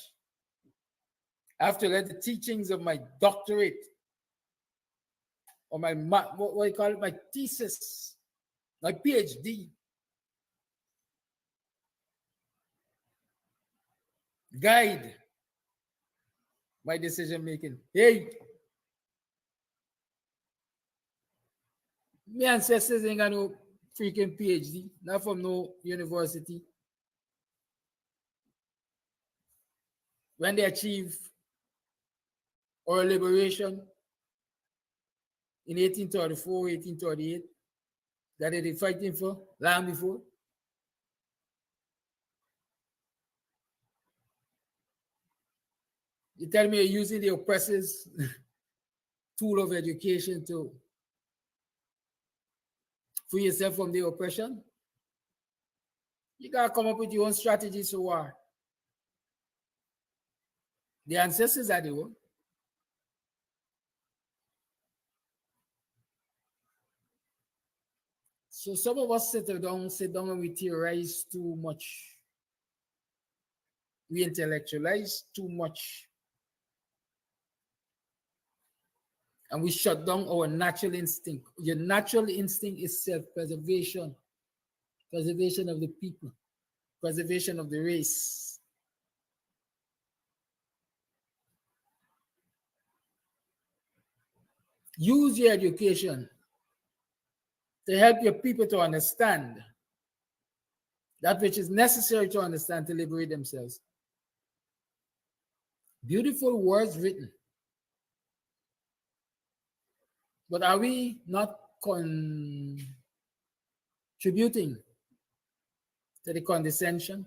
[SPEAKER 6] I have to let the teachings of my doctorate or my, what I call it, my thesis, my PhD, guide my decision making. Hey, my ancestors ain't got no freaking PhD, not from no university. When they achieve our liberation in 1834, 1838, that they fighting for long before. You tell me you're using the oppressor's tool of education to free yourself from the oppression? You gotta come up with your own strategies for war. The ancestors are the one. So some of us sit down and we theorize too much. We intellectualize too much. And we shut down our natural instinct. Your natural instinct is self-preservation, preservation of the people, preservation of the race. Use your education to help your people to understand that which is necessary to understand to liberate themselves. Beautiful words written. But are we not contributing to the condescension?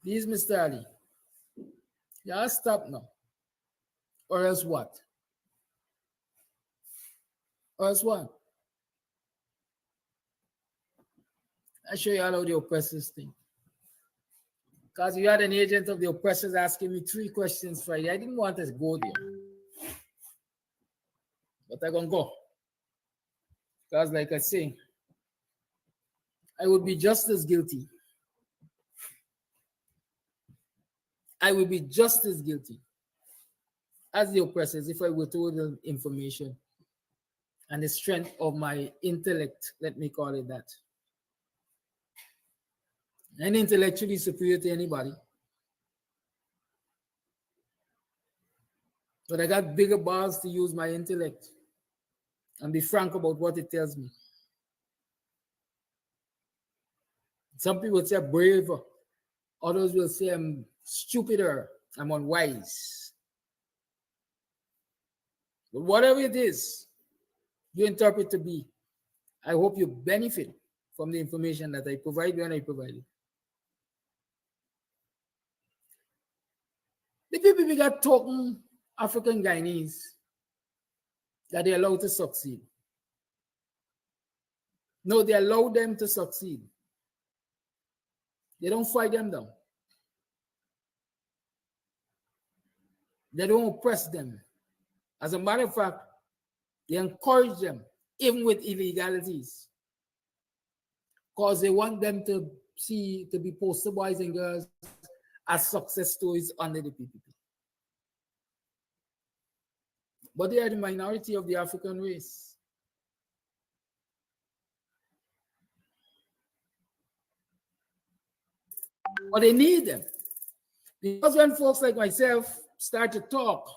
[SPEAKER 6] Please, Mr. Ali, yeah, stop now. Or else what? Or else what? I show you how the oppressors think. Because you had an agent of the oppressors asking me 3 questions Friday. I didn't want to go there. But I'm going to go. Because like I say, I would be just as guilty. I would be just as guilty as the oppressors if I were told the information and the strength of my intellect, let me call it that. I'm intellectually superior to anybody. But I got bigger balls to use my intellect and be frank about what it tells me. Some people say I'm brave, others will say I'm stupider, I'm unwise. But whatever it is you interpret to be, I hope you benefit from the information that I provide when I provide it. The people we got talking African Guyanese that they allow to succeed. No, they allow them to succeed. They don't fight them down. They don't oppress them. As a matter of fact, they encourage them, even with illegalities, because they want them to be poster boys and girls as success stories under the PPP. But they are the minority of the African race. But they need them. Because when folks like myself start to talk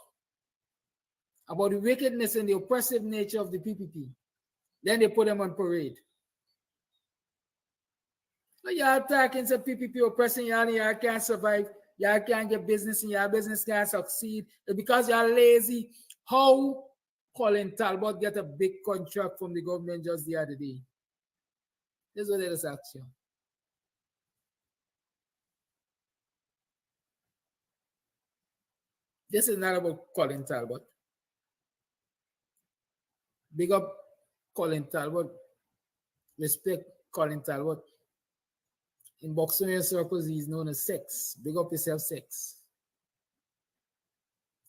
[SPEAKER 6] about the wickedness and the oppressive nature of the PPP, then they put them on parade. So y'all attacking some PPP oppressing y'all and y'all can't survive, y'all can't get business and y'all business can't succeed. And because y'all lazy, how Colin Talbot get a big contract from the government just the other day? This is what they just ask you. This is not about Colin Talbot. Big up Colin Talbot. Respect Colin Talbot. In Boxonian circles, he's known as Sex. Big up yourself, Sex.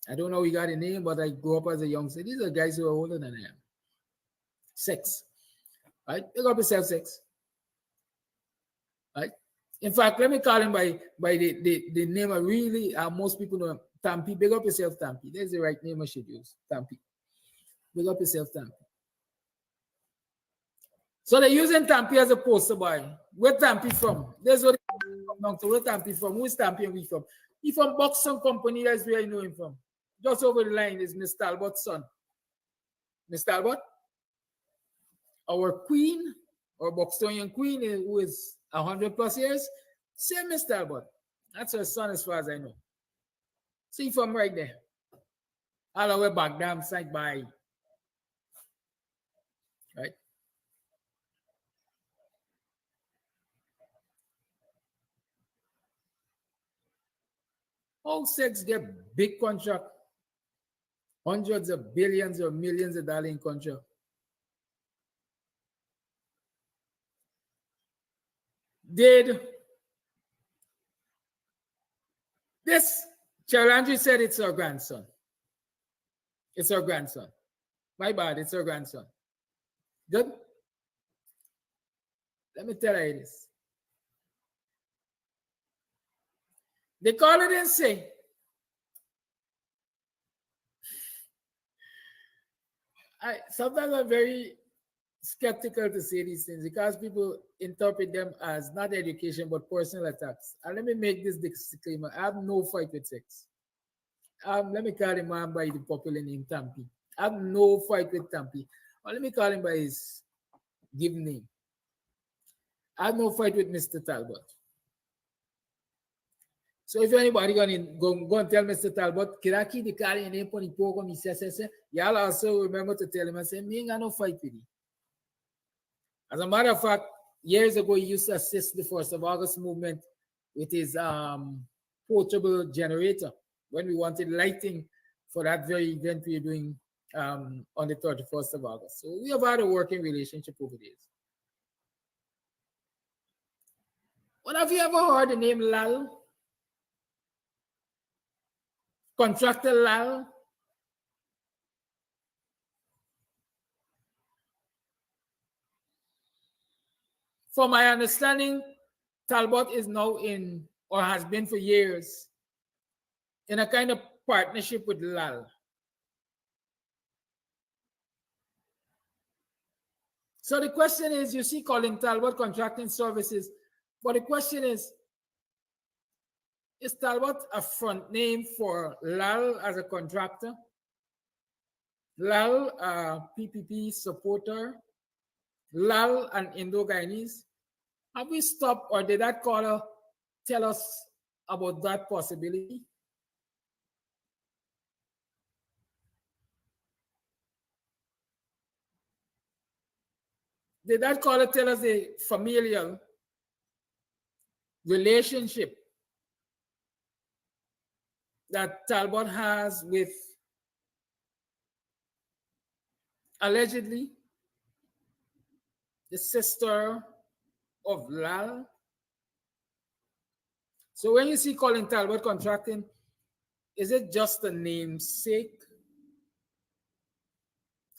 [SPEAKER 6] I don't know how he got a name, but I grew up as a youngster. These are guys who are older than I am. Sex. Right? Big up yourself, Sex. Right? In fact, let me call him by the name I really most people know him. Tampi. Big up yourself, Tampi. There's the right name I should use. Tampi. Big up yourself, Tampi. So they're using Tampi as a poster boy. Where Tampi from? There's what come down to. Where Tampi from? Who is Tampi and we from? He from Buxton Company. That's where I know him from. Just over the line is Mr. Talbot's son. Mr. Talbot, our queen, our Buxtonian queen, who is 100 plus years, same Mr. Talbot. That's her son as far as I know. See from right there. All the way back down side by. Right? All Sex get big contract. Hundreds of billions or millions of dollars in contract. Did this? Chalandri said it's her grandson. It's her grandson. My bad, it's her grandson. Good? Let me tell you this. They call it and say, sometimes I'm very skeptical to say these things because people interpret them as not education but personal attacks. And let me make this disclaimer. I have no fight with Sex. Let me call him man by the popular name Tampi. I have no fight with Tampi. Or let me call him by his given name. I have no fight with Mr. Talbot. So if anybody go and tell Mr. Talbot, Kiraki the carry name for the program, he says, y'all also remember to tell him and say, me ain't got no fight with him. As a matter of fact, years ago, he used to assist the 1st of August movement with his portable generator when we wanted lighting for that very event we were doing on the 31st of August. So we have had a working relationship over the years. What have you ever heard the name Lal? Contractor Lal? From my understanding, Talbot is now in, or has been for years, in a kind of partnership with Lal. So the question is, you see Colin Talbot Contracting Services, but the question is Talbot a front name for Lal as a contractor? Lal, a PPP supporter? Lal and Indo-Guyanese? Have we stopped, or did that caller tell us about that possibility? Did that caller tell us a familial relationship that Talbot has with, allegedly, the sister of Lal? So when you see Colin Talbot Contracting, is it just a namesake?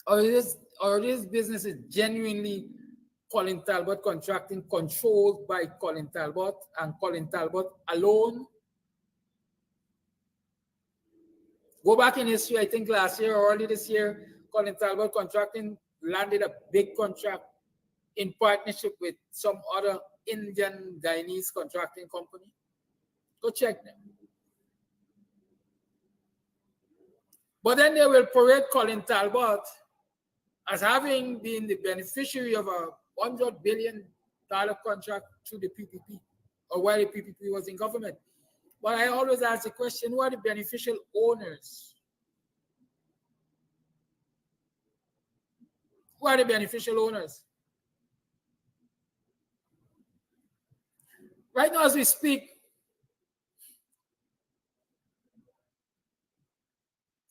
[SPEAKER 6] Or this business is genuinely Colin Talbot Contracting, controlled by Colin Talbot and Colin Talbot alone? Go back in history, I think last year or early this year, Colin Talbot Contracting landed a big contract in partnership with some other Indian Guyanese contracting company. Go check them. But then they will parade Colin Talbot as having been the beneficiary of a $100 billion contract through the PPP, or while the PPP was in government. But I always ask the question, who are the beneficial owners? Who are the beneficial owners? Right now, as we speak,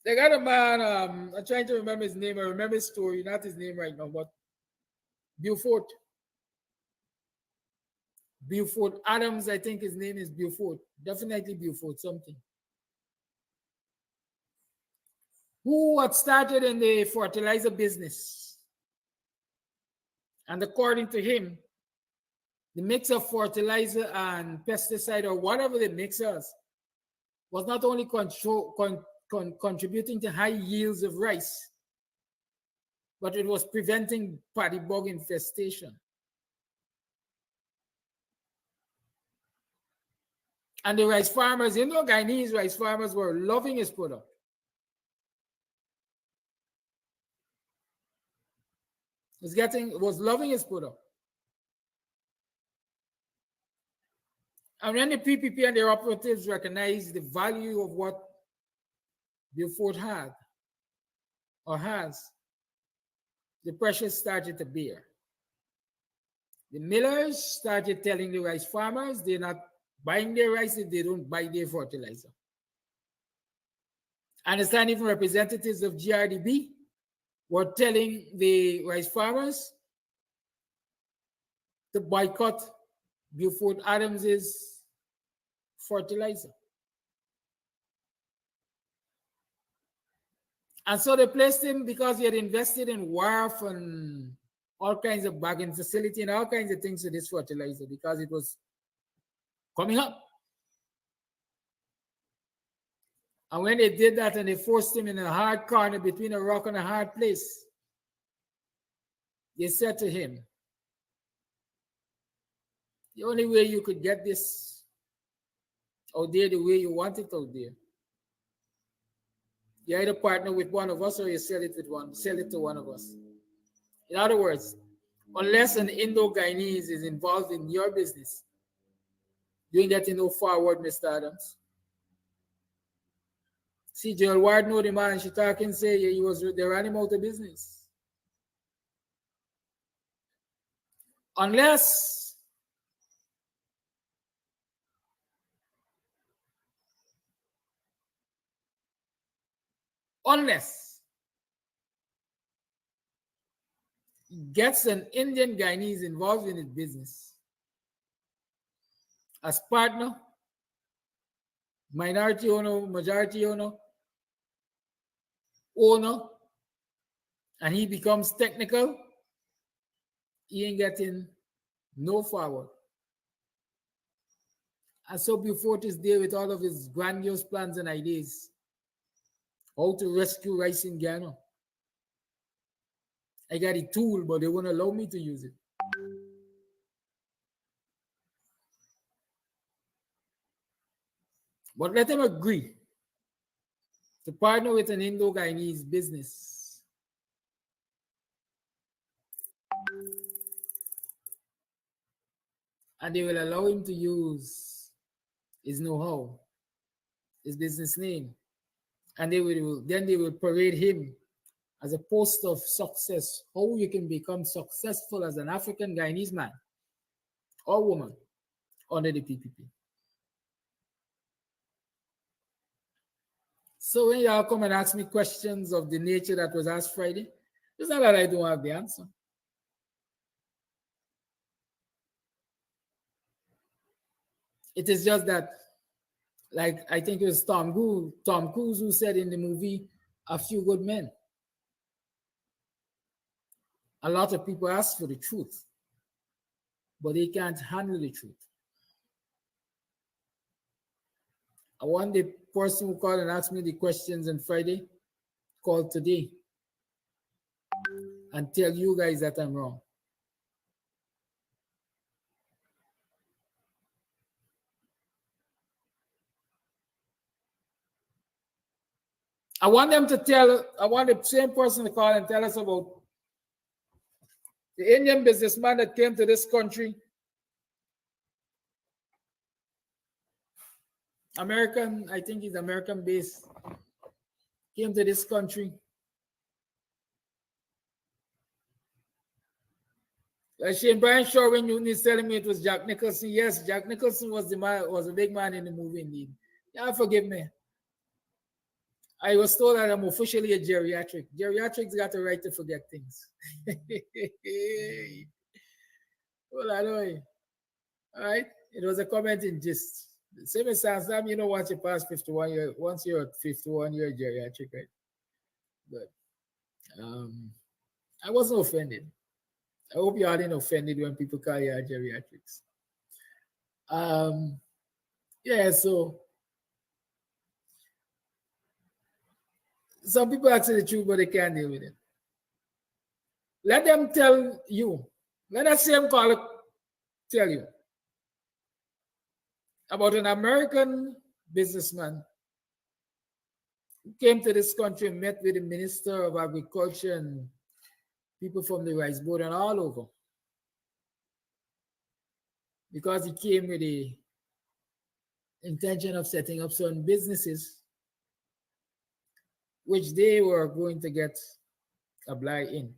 [SPEAKER 6] they got a man. I'm trying to remember his name. I remember his story, not his name right now, but Beaufort. Beaufort Adams, I think his name is Beaufort. Definitely Beaufort something. Who had started in the fertilizer business. And according to him, the mix of fertilizer and pesticide or whatever the mix is was not only contributing to high yields of rice, but it was preventing paddy bug infestation. And the rice farmers, Guyanese rice farmers were loving his product. Was loving his product. And when the PPP and their operatives recognized the value of what Beaufort had or has, the pressure started to bear. The millers started telling the rice farmers they're not buying their rice if they don't buy their fertilizer. I understand even representatives of GRDB were telling the rice farmers to boycott Beaufort Adams's fertilizer. And so they placed him because he had invested in wharf and all kinds of bagging facility and all kinds of things with this fertilizer because it was coming up. And when they did that and they forced him in a hard corner between a rock and a hard place, they said to him, the only way you could get this out there the way you want it out there, you either partner with one of us or you sell it to one of us. In other words, unless an Indo-Guyanese is involved in your business, you ain't getting no forward, Mr. Adams. See, Joel Ward know the man, she talking say they ran him out of business. Unless he gets an Indian Guyanese involved in his business as partner, minority owner, majority owner, and he becomes technical, he ain't getting no forward. And so Beaufort is there with all of his grandiose plans and ideas, how to rescue rice in Ghana. I got a tool, but they won't allow me to use it. But let him agree to partner with an Indo-Guyanese business. And they will allow him to use his know-how, his business name. And they will parade him as a poster of success, how you can become successful as an African Guyanese man or woman under the PPP. So when y'all come and ask me questions of the nature that was asked Friday, it's not that I don't have the answer. It is just that, like I think it was Tom Cruise who said in the movie A Few Good Men, a lot of people ask for the truth, but they can't handle the truth. I want the person who called and asked me the questions on Friday call today and tell you guys that I'm wrong. I want the same person to call and tell us about the Indian businessman that came to this country, American, I think he's American based, came to this country. Shane Brian Sherwin Newton is telling me it was Jack Nicholson. Yes, Jack Nicholson was the man, was a big man in the movie indeed. Yeah, forgive me. I was told that I'm officially a geriatric. Geriatrics got the right to forget things. Well, I know. All right. It was a comment in gist. Same as Sam, you know, once you pass 51 years, once you're 51, you're geriatric, right? But I wasn't offended. I hope you aren't offended when people call you geriatrics. Yeah, so some people ask the truth, but they can't deal with it. Let them tell you. Let that same caller tell you about an American businessman who came to this country and met with the Minister of Agriculture and people from the Rice Board and all over. Because he came with the intention of setting up some businesses which they were going to get a blight in.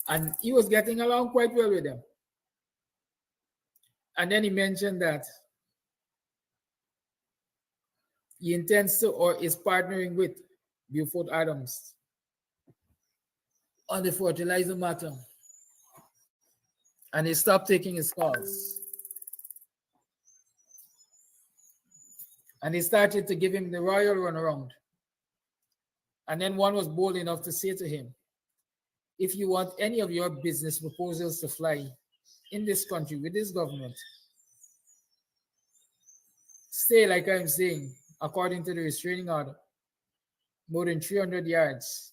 [SPEAKER 6] And he was getting along quite well with them. And then he mentioned that he intends to or is partnering with Buford Adams on the fertilizer matter. And he stopped taking his calls. And he started to give him the royal runaround. And then one was bold enough to say to him, if you want any of your business proposals to fly in this country with this government, stay, like I'm saying, according to the restraining order, more than 300 yards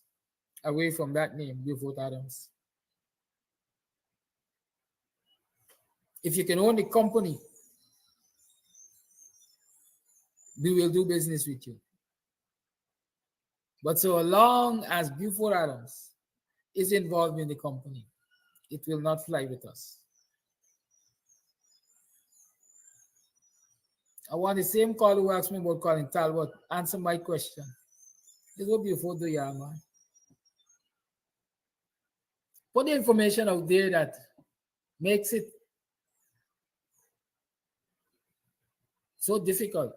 [SPEAKER 6] away from that name, Buford Adams. If you can own the company, we will do business with you. But so long as Buford Adams is involved in the company, it will not fly with us. I want the same caller who asked me about Colin Talbot answer my question. This will be before the year, man. Put the information out there that makes it so difficult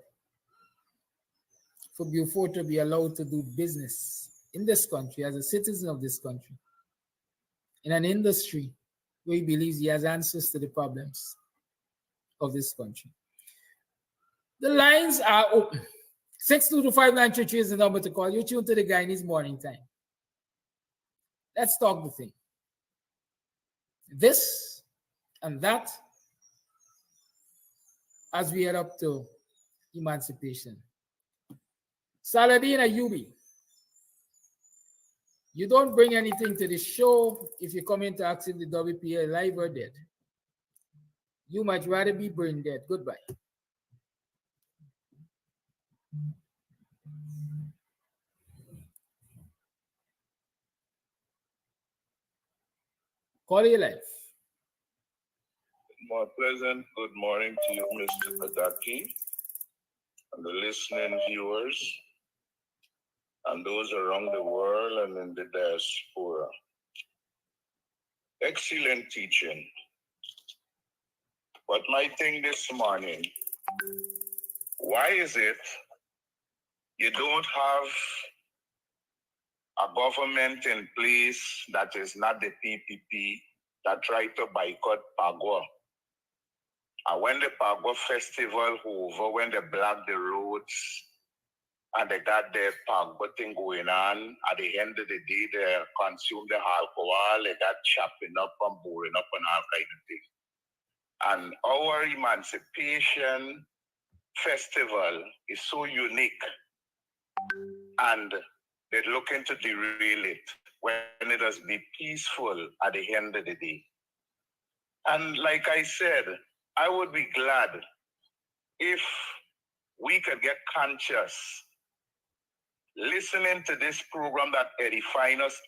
[SPEAKER 6] for Buford to be allowed to do business in this country as a citizen of this country, in an industry where he believes he has answers to the problems of this country. The lines are open. 6225933 is the number to call. You tune to the Guyanese Morning Time. Let's talk the thing. This and that as we head up to Emancipation. Saladin Ayubi, you don't bring anything to the show if you come in to ask if the WPA live or dead. You might rather be brain dead. Goodbye. Call your life.
[SPEAKER 5] More pleasant good morning to you, Mr. Duttty, and the listening viewers, and those around the world and in the diaspora. Excellent teaching. But my thing this morning, why is it you don't have a government in place that is not the PPP that try to boycott Pagua? And when the Pagua festival over, when they block the roads and they got their Pagua thing going on, at the end of the day, they consume the alcohol, they got chopping up and boring up and all kind of things. And our Emancipation Festival is so unique, and they're looking to derail it when it has be peaceful at the end of the day. And like I said, I would be glad if we could get conscious, listening to this program that edifies us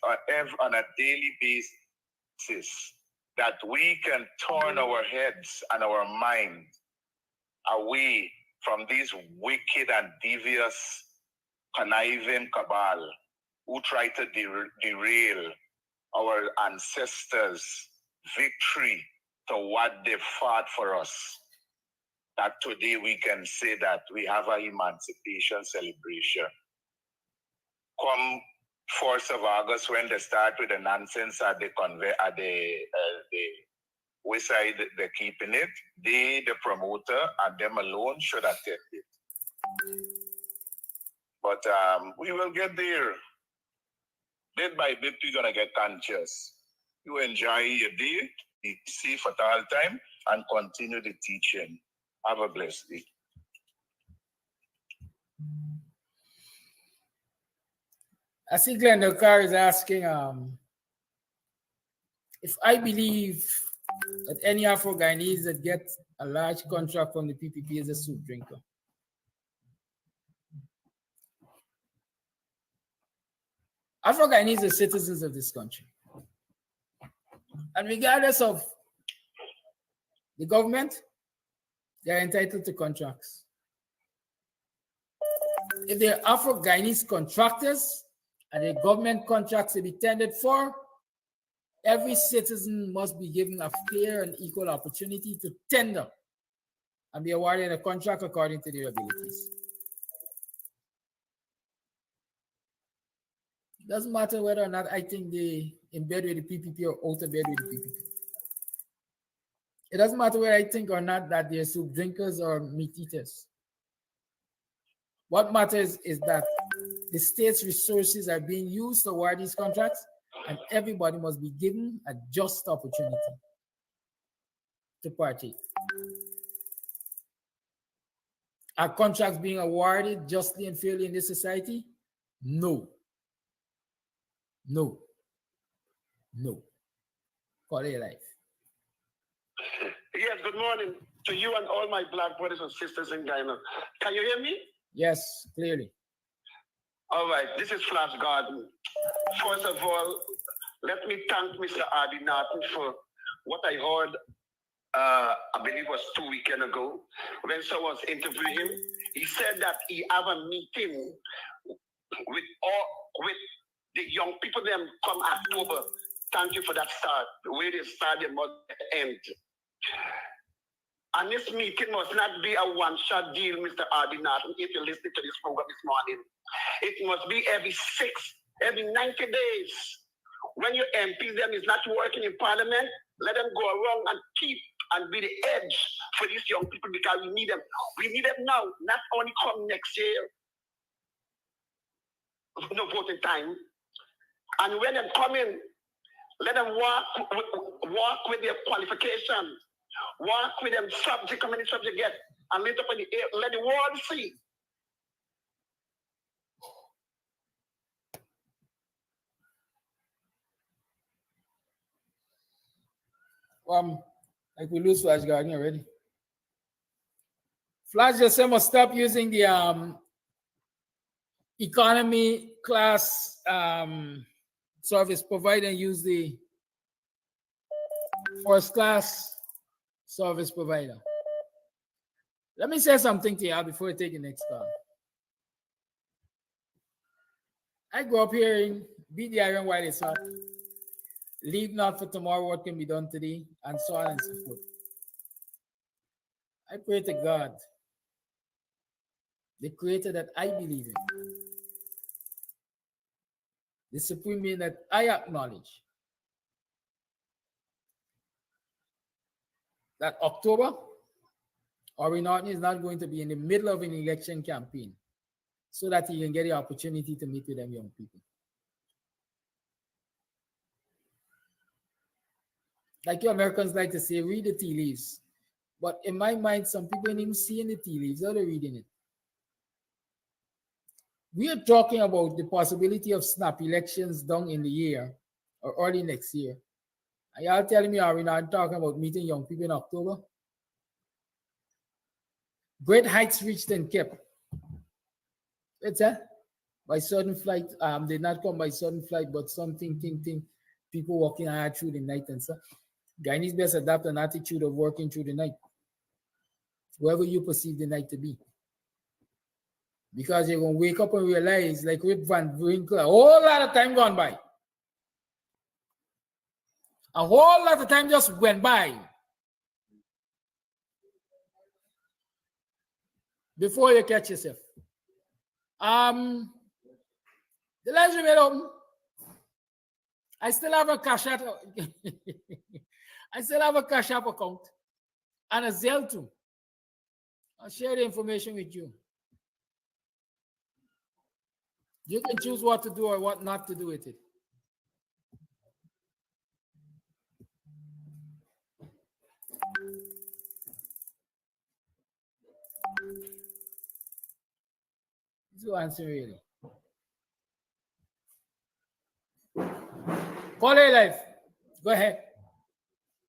[SPEAKER 5] on a daily basis, that we can turn our heads and our mind away from these wicked and devious conniving cabal who try to derail our ancestors' victory to what they fought for us, that today we can say that we have an emancipation celebration. Come 4th of August, when they start with the nonsense at the which side they're keeping it, they, the promoter, and them alone should attend it. But we will get there. Bit by bit, we're going to get conscious. You enjoy your day, be safe at all time, and continue the teaching. Have a blessed day.
[SPEAKER 6] I see Glenn Delcar is asking if I believe that any Afro-Guyanese that gets a large contract from the PPP is a soup drinker. Afro-Guyanese are citizens of this country. And regardless of the government, they are entitled to contracts. If they are Afro-Guyanese contractors and the government contracts to be tendered for, every citizen must be given a fair and equal opportunity to tender and be awarded a contract according to their abilities. It doesn't matter whether or not I think they in bed with the PPP or out of bed with the PPP. It doesn't matter whether I think or not that they're soup drinkers or meat eaters. What matters is that the state's resources are being used to award these contracts, and everybody must be given a just opportunity to partake. Are contracts being awarded justly and fairly in this society? No. No. No. Call it life.
[SPEAKER 7] Yes, good morning to you and all my black brothers and sisters in Guyana. Can you hear me?
[SPEAKER 6] Yes, clearly.
[SPEAKER 7] All right, this is Flash Garden. First of all, let me thank Mr. Adi Nathan for what I heard, I believe it was 2 weekends ago, when someone was interviewing him. He said that he have a meeting with the young people them come October. Thank you for that start. The way they start, they must end. And this meeting must not be a one-shot deal, Mr. Adi Nathan, if you're listening to this program this morning. It must be every 90 days. When your MP them is not working in Parliament, let them go around and keep and be the edge for these young people, because we need them. We need them now, not only come next year. No voting time. And when they come in, let them walk with their qualifications, walk with them subject, how many subject get, and lift up in the air, let the world see.
[SPEAKER 6] Like we lose Flash Garden already. Flash just said must stop using the economy class service provider and use the first class service provider. Let me say something to you before I take the next call. I grew up hearing beat the iron while it's hot, leave not for tomorrow what can be done today, and so on and so forth. I pray to God, the creator that I believe in, the supreme being that I acknowledge, that October, Ori Norton is not going to be in the middle of an election campaign so that he can get the opportunity to meet with them young people. Like you Americans like to say, read the tea leaves. But in my mind, some people ain't even seeing the tea leaves, they're reading it. We are talking about the possibility of snap elections down in the year or early next year. And y'all telling me, are we not talking about meeting young people in October? Great heights reached and kept. It's by certain flight, they not come by certain flight, but something, people walking hard through the night and stuff. Guyanese best adapt an attitude of working through the night, wherever you perceive the night to be. Because you're going to wake up and realize, like with Van Winkle, a whole lot of time gone by. A whole lot of time just went by before you catch yourself. The last made open. I still have a cash app. I still have a cash app account and a Zelle too. I'll share the information with you. You can choose what to do or what not to do with it. This will answer really. Call it life. Go ahead.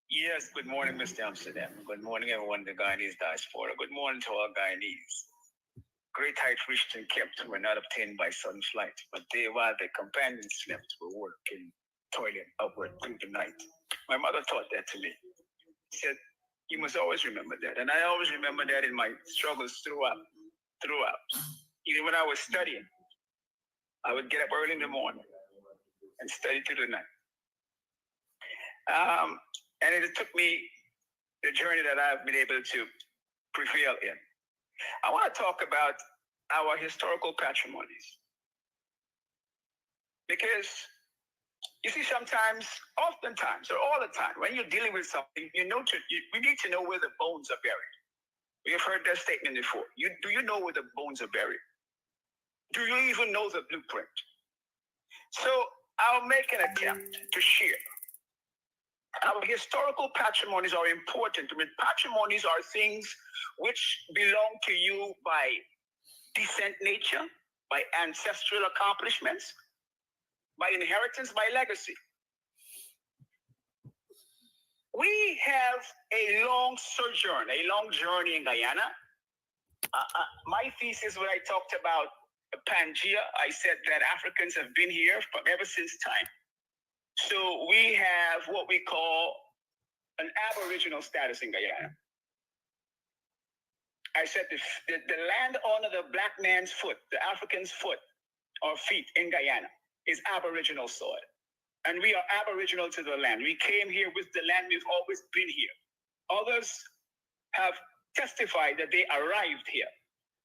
[SPEAKER 8] Yes, good morning, Mr. Amsterdam. Good morning, everyone in the Guyanese diaspora. Good morning to all Guyanese. Great height reached and kept were not obtained by sudden flight, but they, while their companions slept, were working, toiling upward through the night. My mother taught that to me. She said, you must always remember that. And I always remember that in my struggles throughout. Even when I was studying, I would get up early in the morning and study through the night. And it took me the journey that I've been able to prevail in. I want to talk about our historical patrimonies. Because you see, oftentimes, or all the time, when you're dealing with something, we need to know where the bones are buried. We have heard that statement before. Do you know where the bones are buried? Do you even know the blueprint? So I'll make an attempt to share. Our historical patrimonies are important. I mean, patrimonies are things which belong to you by descent nature, by ancestral accomplishments, by inheritance, by legacy. We have a long sojourn, a long journey in Guyana. My thesis, when I talked about Pangea, I said that Africans have been here from ever since time. So we have what we call an aboriginal status in Guyana. I said the land under the black man's foot, the African's foot or feet in Guyana is aboriginal soil. And we are aboriginal to the land. We came here with the land. We've always been here. Others have testified that they arrived here.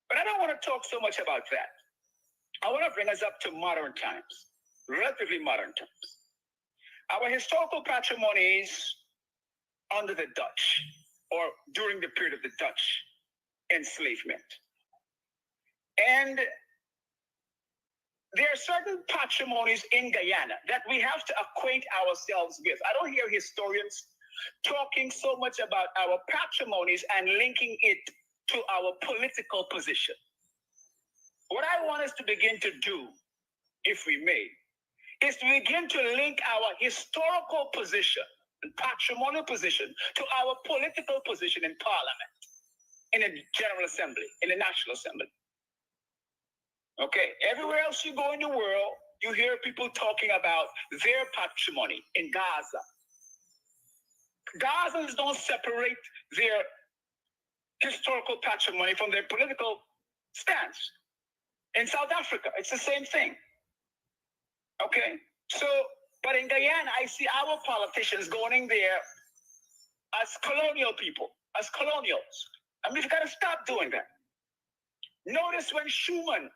[SPEAKER 8] But I don't want to talk so much about that. I want to bring us up to modern times, relatively modern times. Our historical patrimonies under the Dutch, or during the period of the Dutch enslavement. And there are certain patrimonies in Guyana that we have to acquaint ourselves with. I don't hear historians talking so much about our patrimonies and linking it to our political position. What I want us to begin to do, if we may, is to begin to link our historical position and patrimonial position to our political position in Parliament, in the General Assembly, in the National Assembly. Okay, everywhere else you go in the world, you hear people talking about their patrimony in Gaza. Gazans don't separate their historical patrimony from their political stance. In South Africa, it's the same thing. Okay, so, but in Guyana, I see our politicians going in there as colonial people, as colonials. I mean, we've got to stop doing that. Notice when Schuman,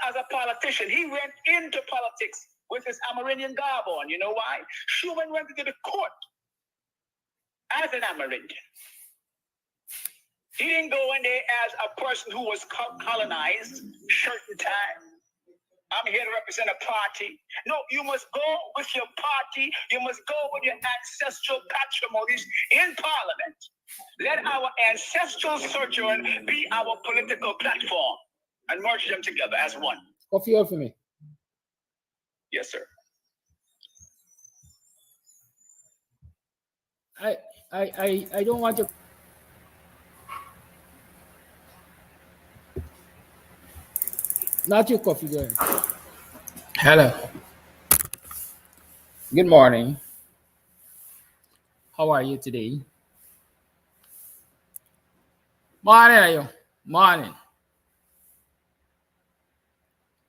[SPEAKER 8] as a politician, he went into politics with his Amerindian garb on. You know why? Schuman went into the court as an Amerindian. He didn't go in there as a person who was colonized, shirt and tie. I'm here to represent a party. No, you must go with your party. You must go with your ancestral patrimonies in Parliament. Let our ancestral sojourn be our political platform and merge them together as one.
[SPEAKER 6] Coffee out for me.
[SPEAKER 8] Yes, sir.
[SPEAKER 6] I don't want to. Not your coffee, go ahead. Hello. Good morning. How are you today? Morning, are you? Morning.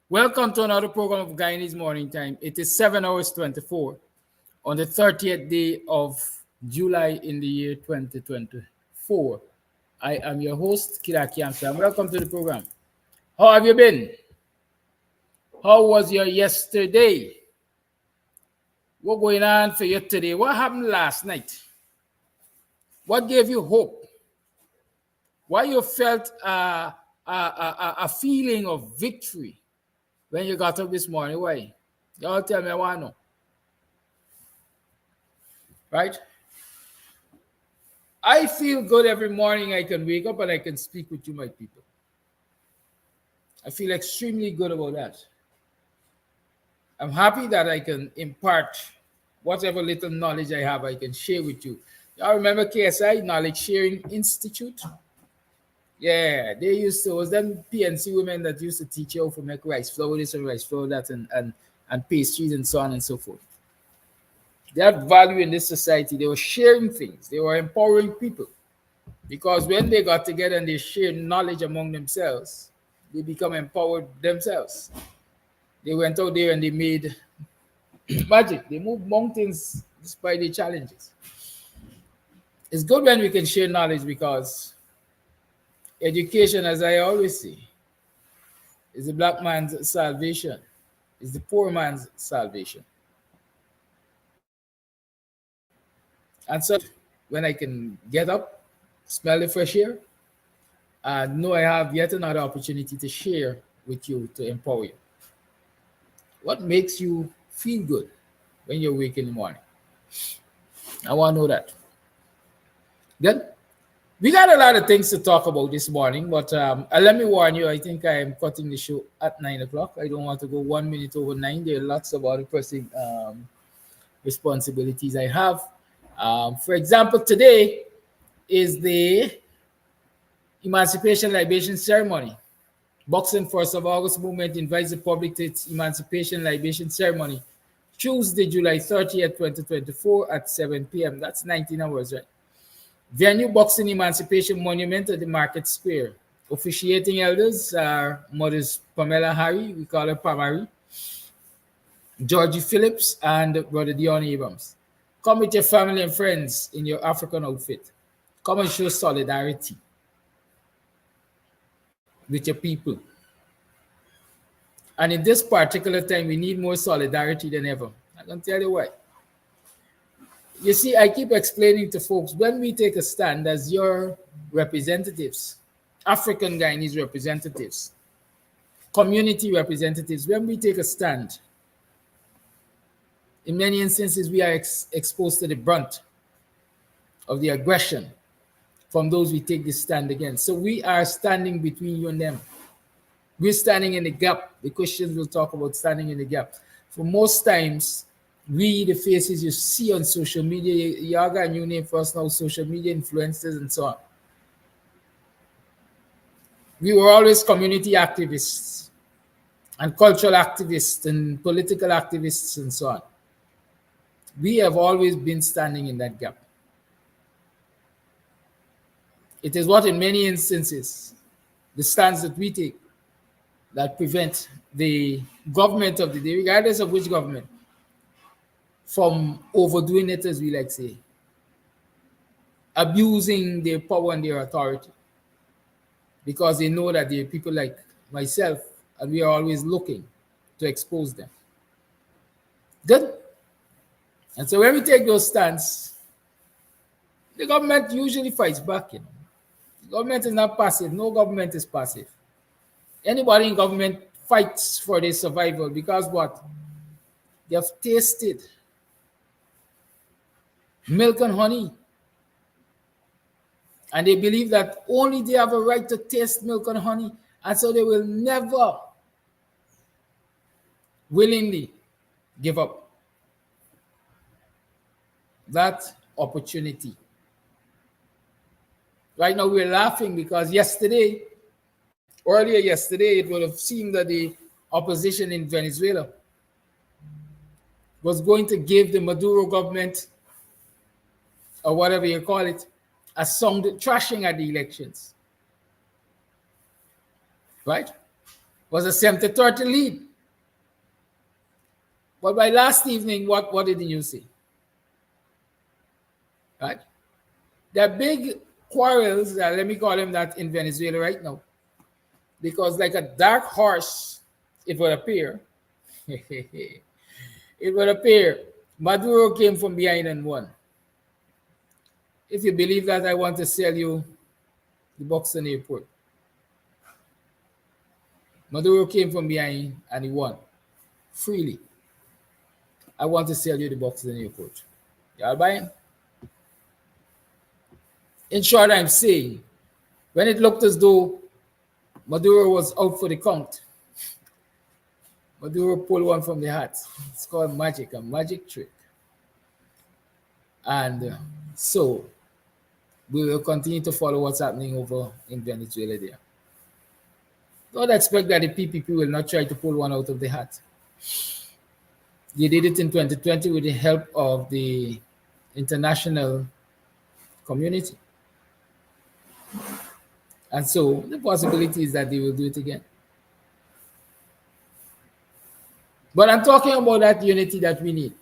[SPEAKER 6] Welcome to another program of Guyanese Morning Time. It is 7 hours 24 on the 30th day of July in the year 2024. I am your host, Kiraki Amsterdam. Welcome to the program. How have you been? How was your yesterday? What going on for you today? What happened last night? What gave you hope? Why you felt a feeling of victory when you got up this morning? Why? Y'all tell me, I want to know. Right? I feel good every morning I can wake up and I can speak with you, my people. I feel extremely good about that. I'm happy that I can impart whatever little knowledge I have, I can share with you. Y'all remember KSI, Knowledge Sharing Institute? Yeah, they used to, it was them PNC women that used to teach you how to make rice flour this and rice flour that and pastries and so on and so forth. They had value in this society. They were sharing things. They were empowering people. Because when they got together and they shared knowledge among themselves, they become empowered themselves. They went out there and they made magic. They moved mountains despite the challenges. It's good when we can share knowledge because education, as I always say, is the black man's salvation, is the poor man's salvation. And so when I can get up, smell the fresh air, and know I have yet another opportunity to share with you to empower you. What makes you feel good when you wake in the morning? I want to know that. Then we got a lot of things to talk about this morning, but let me warn you, I think I am cutting the show at 9 o'clock. I don't want to go 1 minute over 9. There are lots of other pressing responsibilities I have. For example, today is the Emancipation Libation Ceremony. Boxing 1st of August movement invites the public to its Emancipation Libation Ceremony, Tuesday, July 30th, 2024 at 7 p.m. That's 19 hours, right? Venue Boxing Emancipation Monument at the Market Square. Officiating elders are Mothers Pamela Harry, we call her Pamari, Georgie Phillips, and Brother Dion Abrams. Come with your family and friends in your African outfit. Come and show solidarity with your people. And in this particular time, we need more solidarity than ever. I can tell you why. You see, I keep explaining to folks, when we take a stand as your representatives, African Guyanese representatives, community representatives, when we take a stand, in many instances, we are exposed to the brunt of the aggression from those we take this stand against. So we are standing between you and them. We're standing in the gap. The Christians will talk about standing in the gap. For most times, we, the faces you see on social media, y'all got a new name for us now, social media influencers and so on. We were always community activists and cultural activists and political activists and so on. We have always been standing in that gap. It is what in many instances, the stands that we take that prevent the government of the day, regardless of which government, from overdoing it, as we like to say, abusing their power and their authority, because they know that there are people like myself, and we are always looking to expose them. Good. And so when we take those stands, the government usually fights back. The government is not passive. No government is passive. Anybody in government fights for their survival because what? They have tasted milk and honey. And they believe that only they have a right to taste milk and honey. And so they will never willingly give up that opportunity. Right now we're laughing because earlier yesterday, it would have seemed that the opposition in Venezuela was going to give the Maduro government, or whatever you call it, a sound thrashing at the elections. Right? Was a 70-30 lead. But by last evening, what did you see? Right? There are big quarrels, let me call them that, in Venezuela right now. Because like a dark horse, it would appear, Maduro came from behind and won. If you believe that, I want to sell you the Buxton Airport. Maduro came from behind and he won freely. I want to sell you the Buxton Airport. Y'all buying? In short, I'm saying, when it looked as though Maduro was out for the count, Maduro pulled one from the hat. It's called magic, a magic trick. And so we will continue to follow what's happening over in Venezuela there. Don't expect that the PPP will not try to pull one out of the hat. They did it in 2020 with the help of the international community. And so the possibility is that they will do it again. But I'm talking about that unity that we need.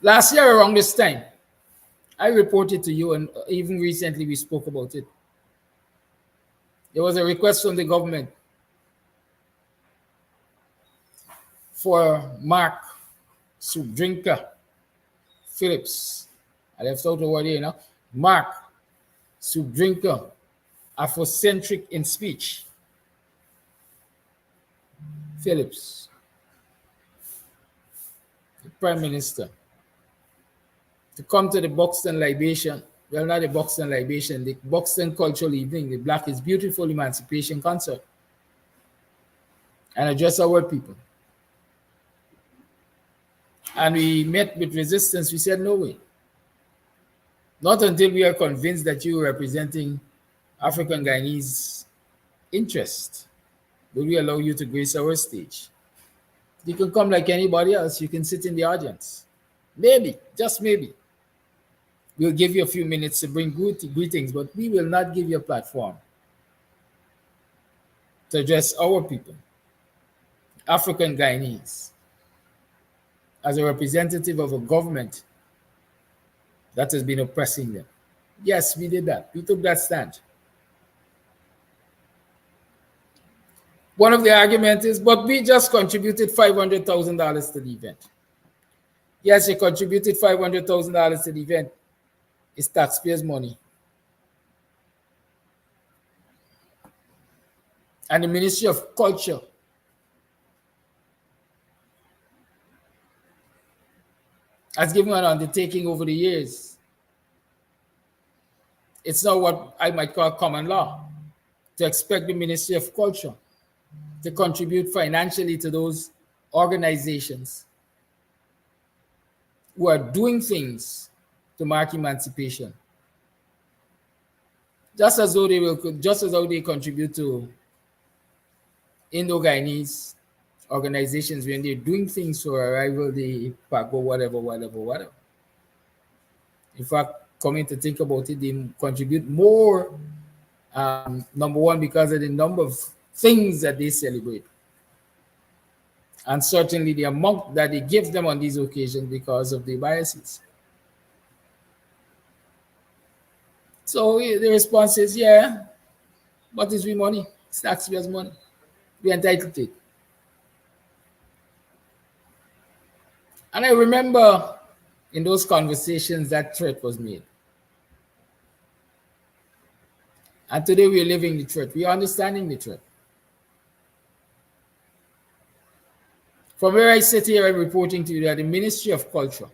[SPEAKER 6] Last year around this time, I reported to you, and even recently we spoke about it. There was a request from the government for Mark Subdrinka Phillips. I left out the word here now. Mark Subdrinka, Afrocentric in speech. Phillips, the Prime Minister, to come to the Buxton Libation. Well, not the Buxton Libation, the Buxton Cultural Evening, the Black is Beautiful Emancipation Concert, and address our people. And we met with resistance. We said, no way. Not until we are convinced that you are representing African Guyanese interest will we allow you to grace our stage. You can come like anybody else. You can sit in the audience. Maybe, just maybe, we'll give you a few minutes to bring greetings, but we will not give you a platform to address our people, African Guyanese, as a representative of a government that has been oppressing them. Yes, we did that. We took that stand. One of the arguments is, but we just contributed $500,000 to the event. Yes, you contributed $500,000 to the event. It's taxpayers' money. And the Ministry of Culture has given an undertaking over the years. It's not what I might call common law to expect the Ministry of Culture to contribute financially to those organizations who are doing things to mark emancipation. Just as though they contribute to Indo-Guyanese organizations when they're doing things for Arrival Day, Pago, whatever. In fact, coming to think about it, they contribute more, number one, because of the number of things that they celebrate. And certainly the amount that they give them on these occasions because of the biases. So the response is, yeah, but it's we money. It's taxpayers' money. We're entitled to it. And I remember in those conversations that threat was made. And today we're living the threat. We are understanding the threat. From where I sit here, I'm reporting to you that the Ministry of Culture,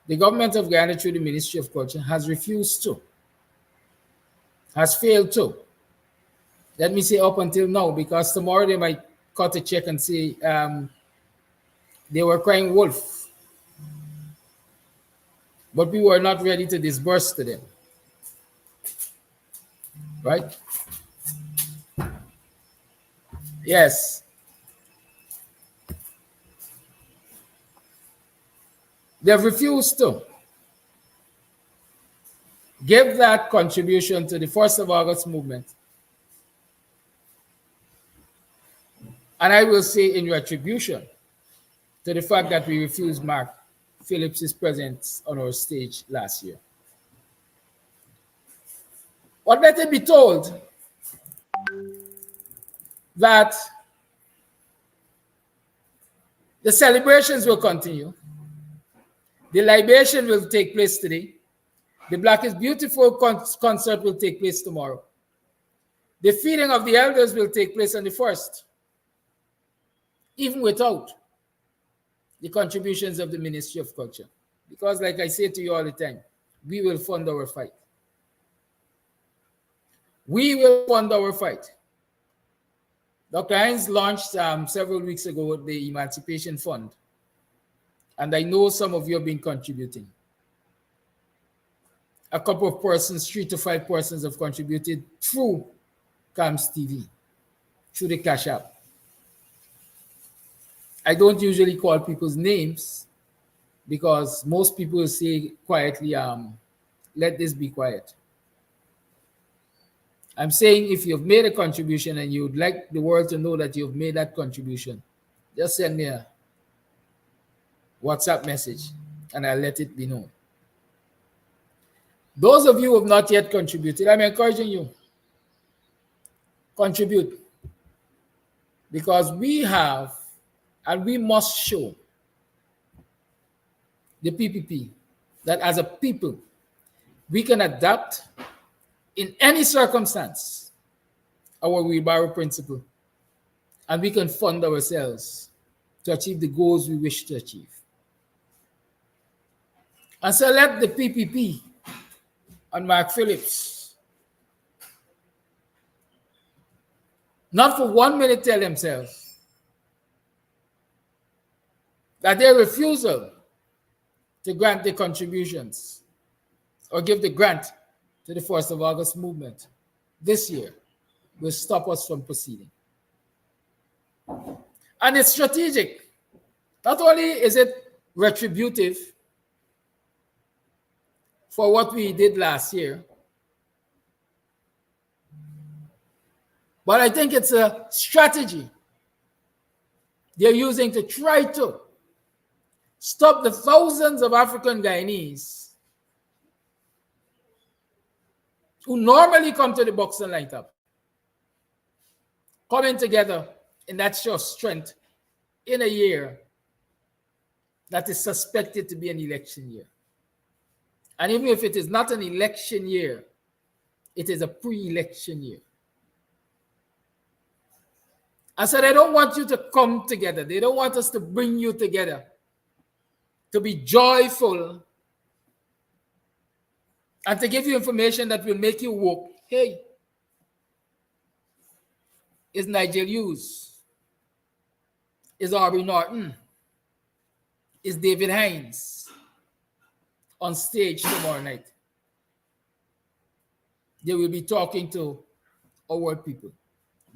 [SPEAKER 6] the government of Guyana through the Ministry of Culture has refused to, has failed to. Let me say up until now, because tomorrow they might cut a check and say they were crying wolf. But we were not ready to disburse to them. Right? Yes. They've refused to give that contribution to the 1st of August movement And I will say in retribution to the fact that we refused Mark Phillips' presence on our stage last year. But let it be told that the celebrations will continue. The libation will take place today. The Black is Beautiful concert will take place tomorrow. The feeding of the elders will take place on the 1st, even without the contributions of the Ministry of Culture. Because like I say to you all the time, we will fund our fight. We will fund our fight. Dr. Hines launched several weeks ago the Emancipation Fund. And I know some of you have been contributing. A couple of persons, 3 to 5 persons have contributed through CAMS TV, through the Cash App. I don't usually call people's names because most people say quietly, let this be quiet. I'm saying if you've made a contribution and you'd like the world to know that you've made that contribution, just send me a WhatsApp message and I'll let it be known. Those of you who have not yet contributed, I'm encouraging you, contribute. Because we have and we must show the PPP that as a people, we can adapt in any circumstance our wheelbarrow principle, and we can fund ourselves to achieve the goals we wish to achieve. And so let the PPP and Mark Phillips not for 1 minute tell themselves that their refusal to grant the contributions or give the grant to the 1st of August movement this year will stop us from proceeding. And it's strategic. Not only is it retributive for what we did last year, but I think it's a strategy they're using to try to stop the thousands of African Guyanese who normally come to the Buxton lineup, coming together in that show of strength in a year that is suspected to be an election year. And even if it is not an election year, it is a pre-election year. And so they don't want you to come together. They don't want us to bring you together to be joyful and to give you information that will make you woke. Hey, is Nigel Hughes? Is Aubrey Norton? Is David Hines on stage tomorrow night? They will be talking to our people.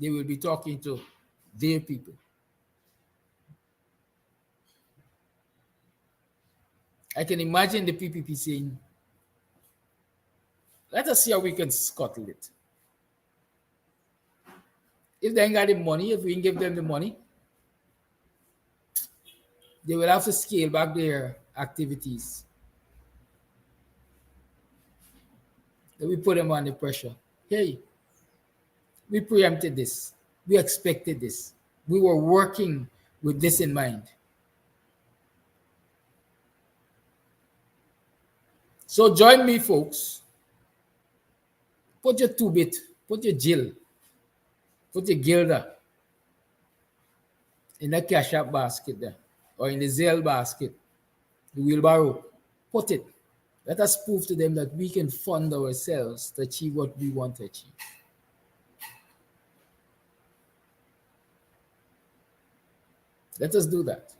[SPEAKER 6] They will be talking to their people. I can imagine the PPP saying, let us see how we can scuttle it. If they ain't got the money, if we can give them the money, they will have to scale back their activities. Then we put them under pressure. Hey, we preempted this. We expected this. We were working with this in mind. So join me, folks. Put your 2-bit, put your Jill, put your Gilda in the Cash App basket there, or in the Zelle basket, the wheelbarrow. Put it. Let us prove to them that we can fund ourselves to achieve what we want to achieve. Let us do that.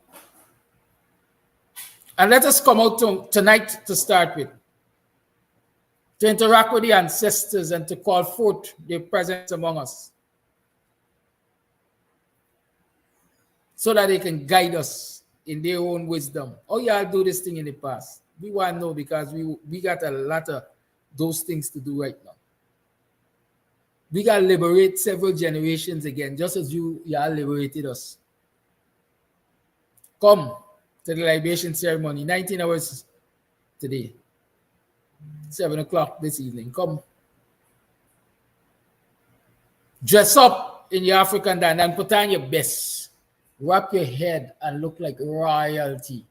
[SPEAKER 6] And let us come out tonight to start with, to interact with the ancestors and to call forth their presence among us so that they can guide us in their own wisdom. Oh, yeah, I'll do this thing in the past. We want to know because we got a lot of those things to do right now. We got to liberate several generations again, just as y'all liberated us. Come to the libation ceremony, 19 hours today, 7 o'clock this evening. Come. Dress up in your African dance and put on your best. Wrap your head and look like royalty.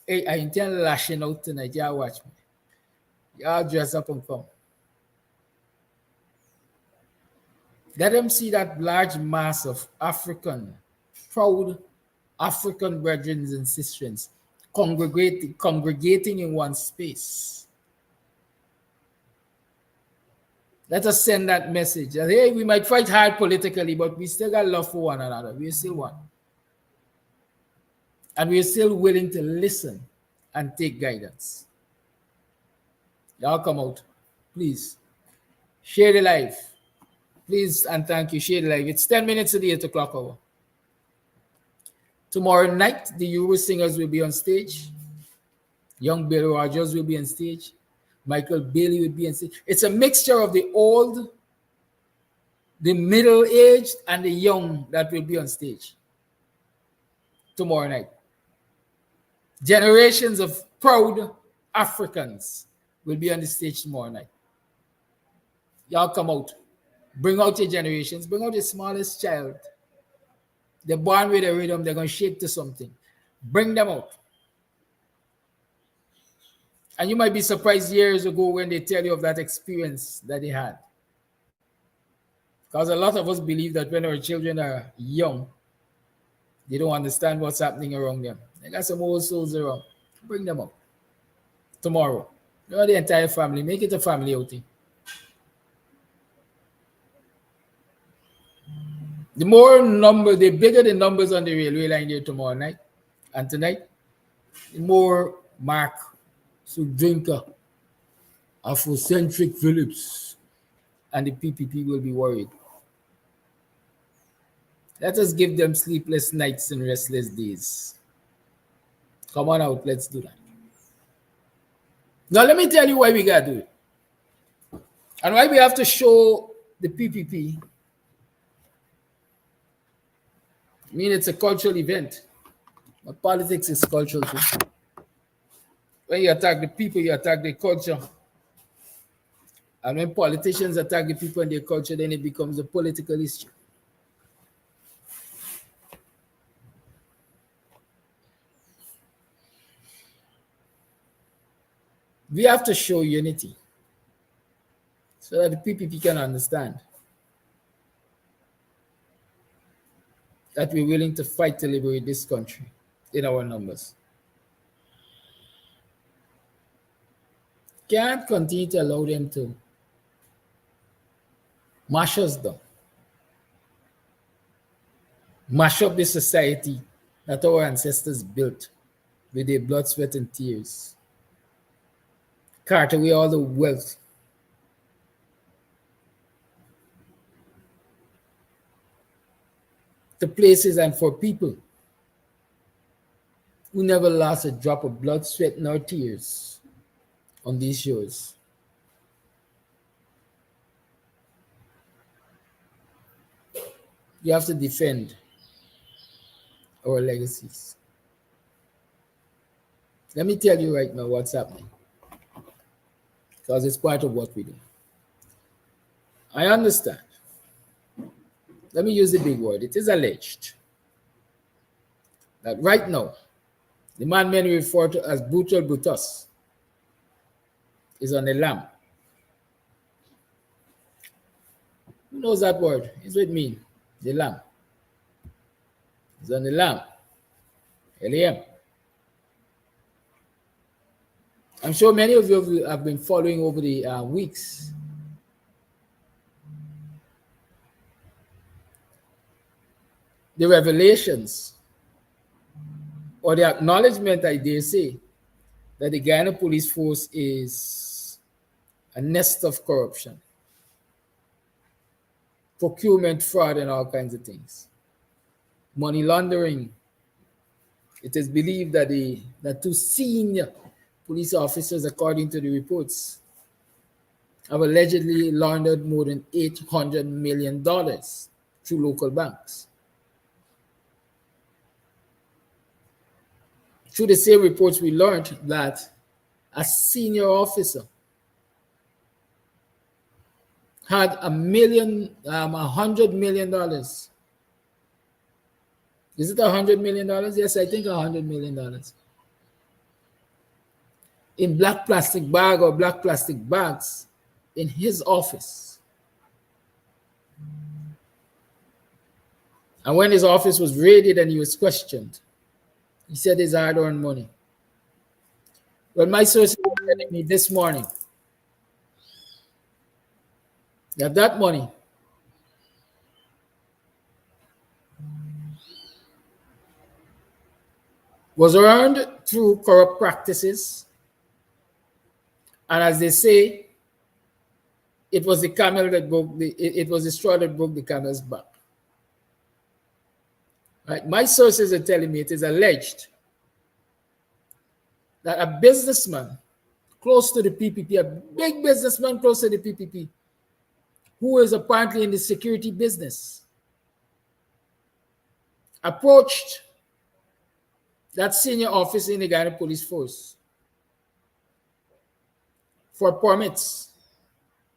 [SPEAKER 6] Hey, I intend lashing out tonight. Y'all watch me. Y'all dress up and come. Let them see that large mass of proud African brethren and sisters congregating in one space. Let us send that message. That, hey, we might fight hard politically, but we still got love for one another. We're still one. And we're still willing to listen and take guidance. Y'all come out. Please. Share the live. Please and thank you. Share the live. It's 10 minutes to the 8 o'clock hour. Tomorrow night, the Euro singers will be on stage. Young Bill Rogers will be on stage. Michael Bailey will be on stage. It's a mixture of the old, the middle-aged, and the young that will be on stage tomorrow night. Generations of proud Africans will be on the stage tomorrow night. Y'all come out. Bring out your generations. Bring out the smallest child. They're born with a rhythm. They're going to shake to something. Bring them out. And you might be surprised years ago when they tell you of that experience that they had. Because a lot of us believe that when our children are young, they don't understand what's happening around them. They got some old souls around. Bring them out. Tomorrow. You know, the entire family. Make it a family outing. The bigger the numbers on the railway line here tomorrow night and tonight, the more Mark Sudrinka, Afrocentric Phillips, and the PPP will be worried. Let us give them sleepless nights and restless days. Come on out, let's do that. Now, let me tell you why we got to do it. And why we have to show the PPP. I mean, it's a cultural event, but politics is cultural too. When you attack the people, you attack the culture. And when politicians attack the people and their culture, then it becomes a political issue. We have to show unity so that the PPP can understand that we're willing to fight to liberate this country in our numbers. Can't continue to allow them to mash us down, mash up the society that our ancestors built with their blood, sweat, and tears, cart away all the wealth, to places and for people who never lost a drop of blood, sweat, nor tears on these shores. You have to defend our legacies. Let me tell you right now what's happening, because it's part of what we do. I understand. Let me use the big word. It is alleged that right now, the man many refer to as brutal Brutus is on the lam. Who knows that word? It's what it means. The lamb. It's on the lamb. L-A-M. I'm sure many of you have been following over the weeks. The revelations or the acknowledgement, I dare say, that the Guyana police force is a nest of corruption, procurement fraud, and all kinds of things. Money laundering. It is believed that the two senior police officers, according to the reports, have allegedly laundered more than $800 million through local banks. Through the same reports, we learned that a senior officer had $100 million. Is it $100 million? Yes, I think $100 million. In black plastic bag or black plastic bags in his office. And when his office was raided and he was questioned, he said his hard-earned money. Well, my sources were telling me this morning that that money was earned through corrupt practices. And as they say, it was the camel that broke it was the straw that broke the camel's back. Right? My sources are telling me it is alleged that a businessman close to the PPP, a big businessman close to the PPP, who is apparently in the security business, approached that senior officer in the Guyana Police Force for permits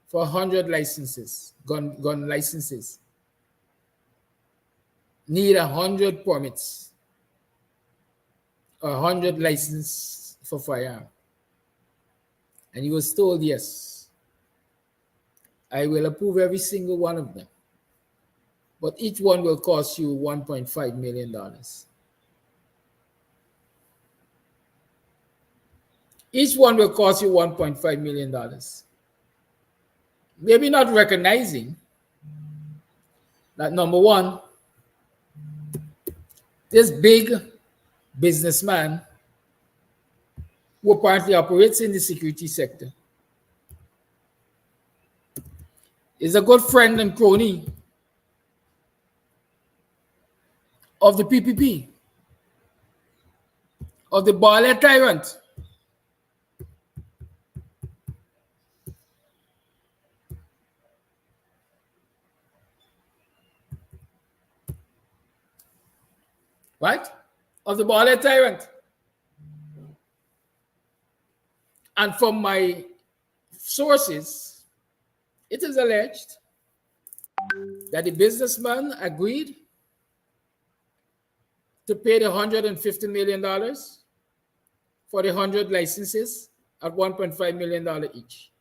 [SPEAKER 6] for 100 licenses, gun licenses. Need 100 permits or 100 licenses for firearm. And he was told, yes, I will approve every single one of them. But each one will cost you $1.5 million. Each one will cost you $1.5 million. Maybe not recognizing that, number one, this big businessman who apparently operates in the security sector is a good friend and crony of the PPP, of the Barlet tyrant. Right? Of the Barlet tyrant. And from my sources, it is alleged that the businessman agreed to pay the $150 million for the 100 licenses at $1.5 million each.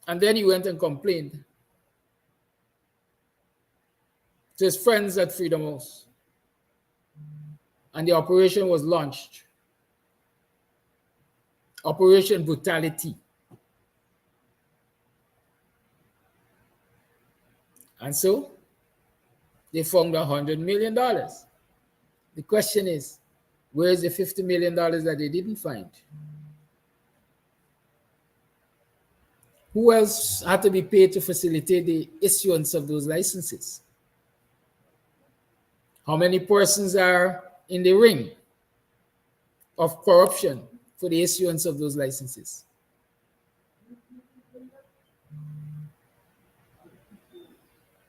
[SPEAKER 6] And then he went and complained to his friends at Freedom House. And the operation was launched. Operation Brutality. And so they found $100 million. The question is, where is the $50 million that they didn't find? Who else had to be paid to facilitate the issuance of those licenses? How many persons are in the ring of corruption for the issuance of those licenses?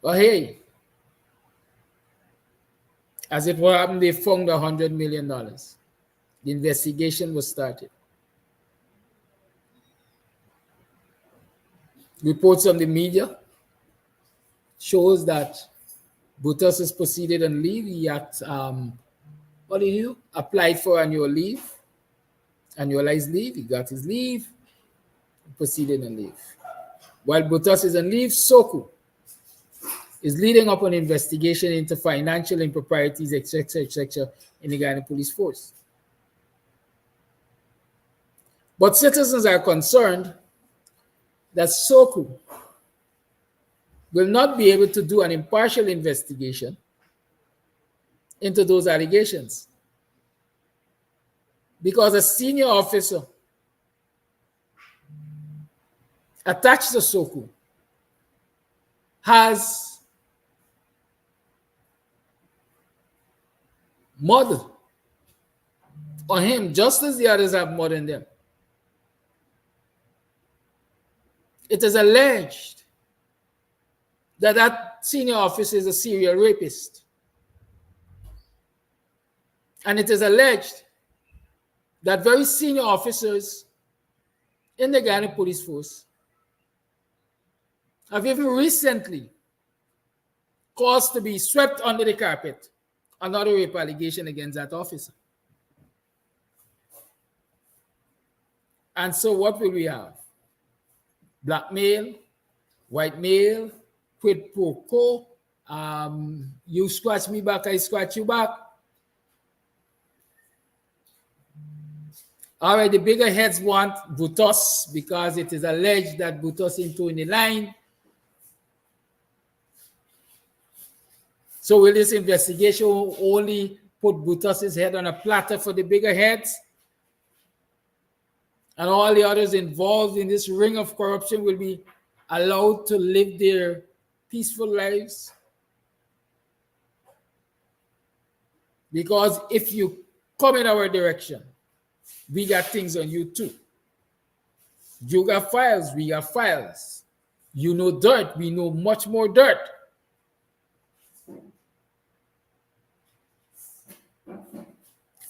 [SPEAKER 6] But hey, as it happened, they found $100 million. The investigation was started. Reports on the media shows that Butas is proceeded on leave. He had, what did he do? Applied for annual leave, annualized leave. He got his leave, proceeded on leave. While Butas is on leave, Soku is leading up an investigation into financial improprieties, etc., in the Guyana Police Force. But citizens are concerned that Soku will not be able to do an impartial investigation into those allegations because a senior officer attached to Soku has mud on him, just as the others have more than them. It is alleged that that senior officer is a serial rapist. And it is alleged that very senior officers in the Guyana Police Force have even recently caused to be swept under the carpet another rape allegation against that officer. And so what will we have? Blackmail, white male, quid pro quo, you scratch me back, I scratch you back. All right, the bigger heads want Butos because it is alleged that Butos into in the line. So will this investigation only put Butos's head on a platter for the bigger heads? And all the others involved in this ring of corruption will be allowed to live their peaceful lives? Because if you come in our direction, we got things on you too. You got files, we got files. You know dirt, we know much more dirt.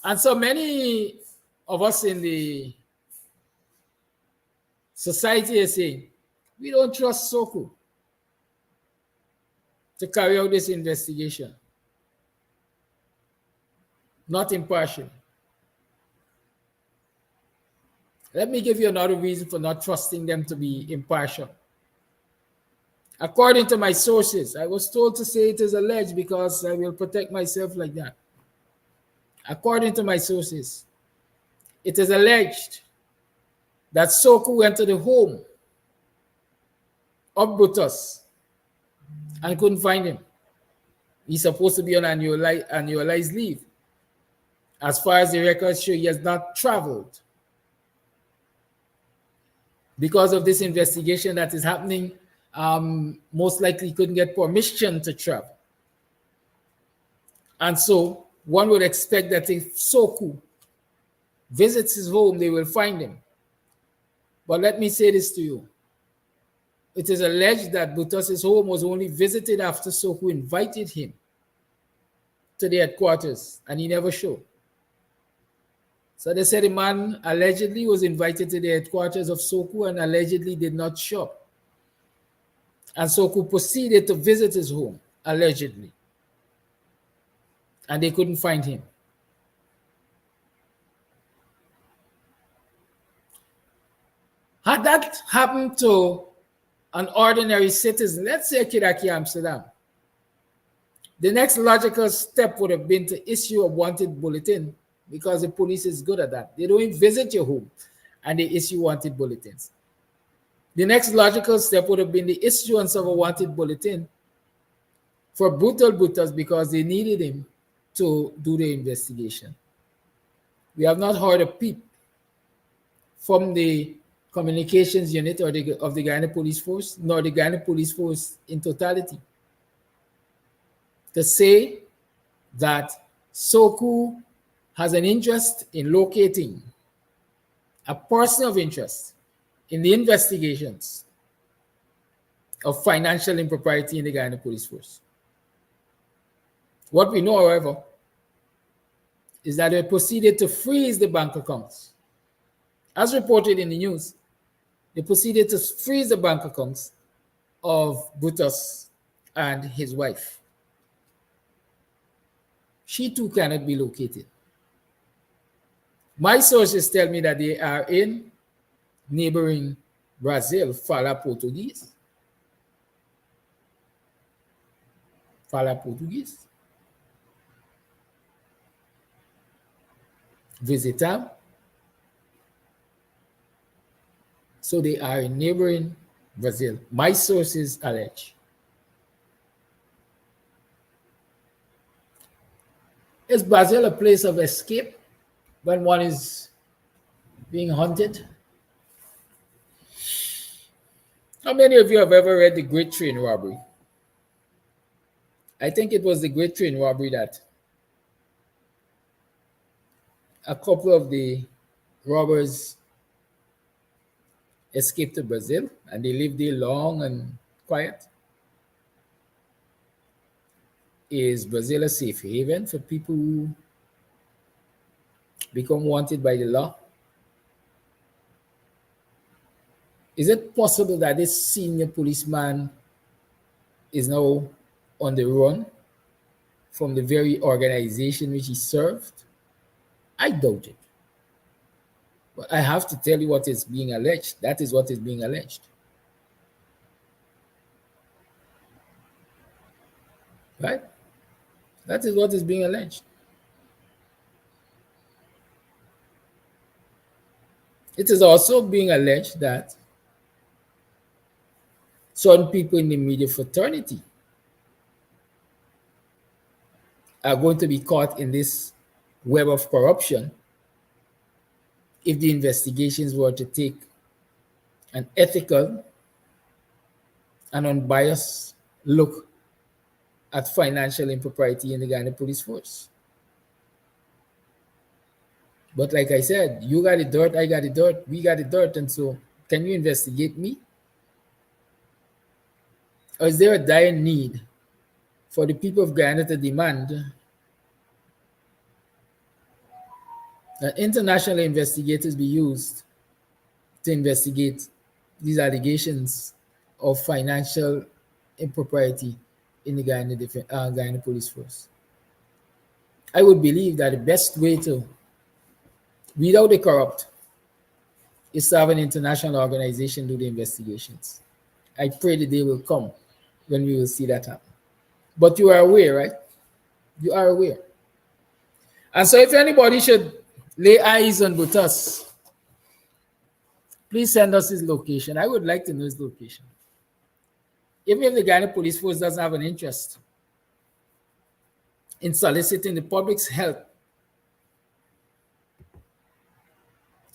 [SPEAKER 6] And so many of us in the society are saying, we don't trust Soko to carry out this investigation. Not impartial. Let me give you another reason for not trusting them to be impartial. According to my sources, I was told to say it is alleged because I will protect myself like that. According to my sources, it is alleged that Soko went to the home of Butos and couldn't find him. He's supposed to be on annualized leave. As far as the records show, he has not traveled. Because of this investigation that is happening, most likely couldn't get permission to travel. And so one would expect that if Soko visits his home, they will find him. But let me say this to you. It is alleged that Butos' home was only visited after Soko invited him to the headquarters, and he never showed. So they said the man allegedly was invited to the headquarters of Soko and allegedly did not show up. And Soko proceeded to visit his home, allegedly. And they couldn't find him. Had that happened to an ordinary citizen, let's say Kidaki, Amsterdam, the next logical step would have been to issue a wanted bulletin, because the police is good at that. They don't visit your home and they issue wanted bulletins. The next logical step would have been the issuance of a wanted bulletin for brutal Butos because they needed him to do the investigation. We have not heard a peep from the communications unit or of the Guyana Police Force, nor the Guyana Police Force in totality, to say that Soko has an interest in locating a person of interest in the investigations of financial impropriety in the Guyana Police Force. What we know, however, is that they proceeded to freeze the bank accounts. As reported in the news, they proceeded to freeze the bank accounts of Butos and his wife. She too cannot be located. My sources tell me that they are in neighboring Brazil, Fala Portuguese. Fala Portuguese. Visitam. So they are in neighboring Brazil. My sources allege. Is Brazil a place of escape when one is being hunted? How many of you have ever read The Great Train Robbery? I think it was The Great Train Robbery that a couple of the robbers escaped to Brazil and they lived there long and quiet. Is Brazil a safe haven for people who become wanted by the law? Is it possible that this senior policeman is now on the run from the very organization which he served? I doubt it. But I have to tell you what is being alleged. That is what is being alleged. Right? That is what is being alleged. It is also being alleged that certain people in the media fraternity are going to be caught in this web of corruption if the investigations were to take an ethical and unbiased look at financial impropriety in the Ghana police force. But like I said, you got the dirt, I got the dirt, we got the dirt, and so can you investigate me? Or is there a dire need for the people of Guyana to demand that international investigators be used to investigate these allegations of financial impropriety in the Guyana police force? I would believe that the best way to weed out the corrupt is to have an international organization do the investigations. I pray the day will come when we will see that happen. But you are aware, right? You are aware. And so if anybody should lay eyes on Butas, please send us his location. I would like to know his location. Even if the Ghana Police Force doesn't have an interest in soliciting the public's help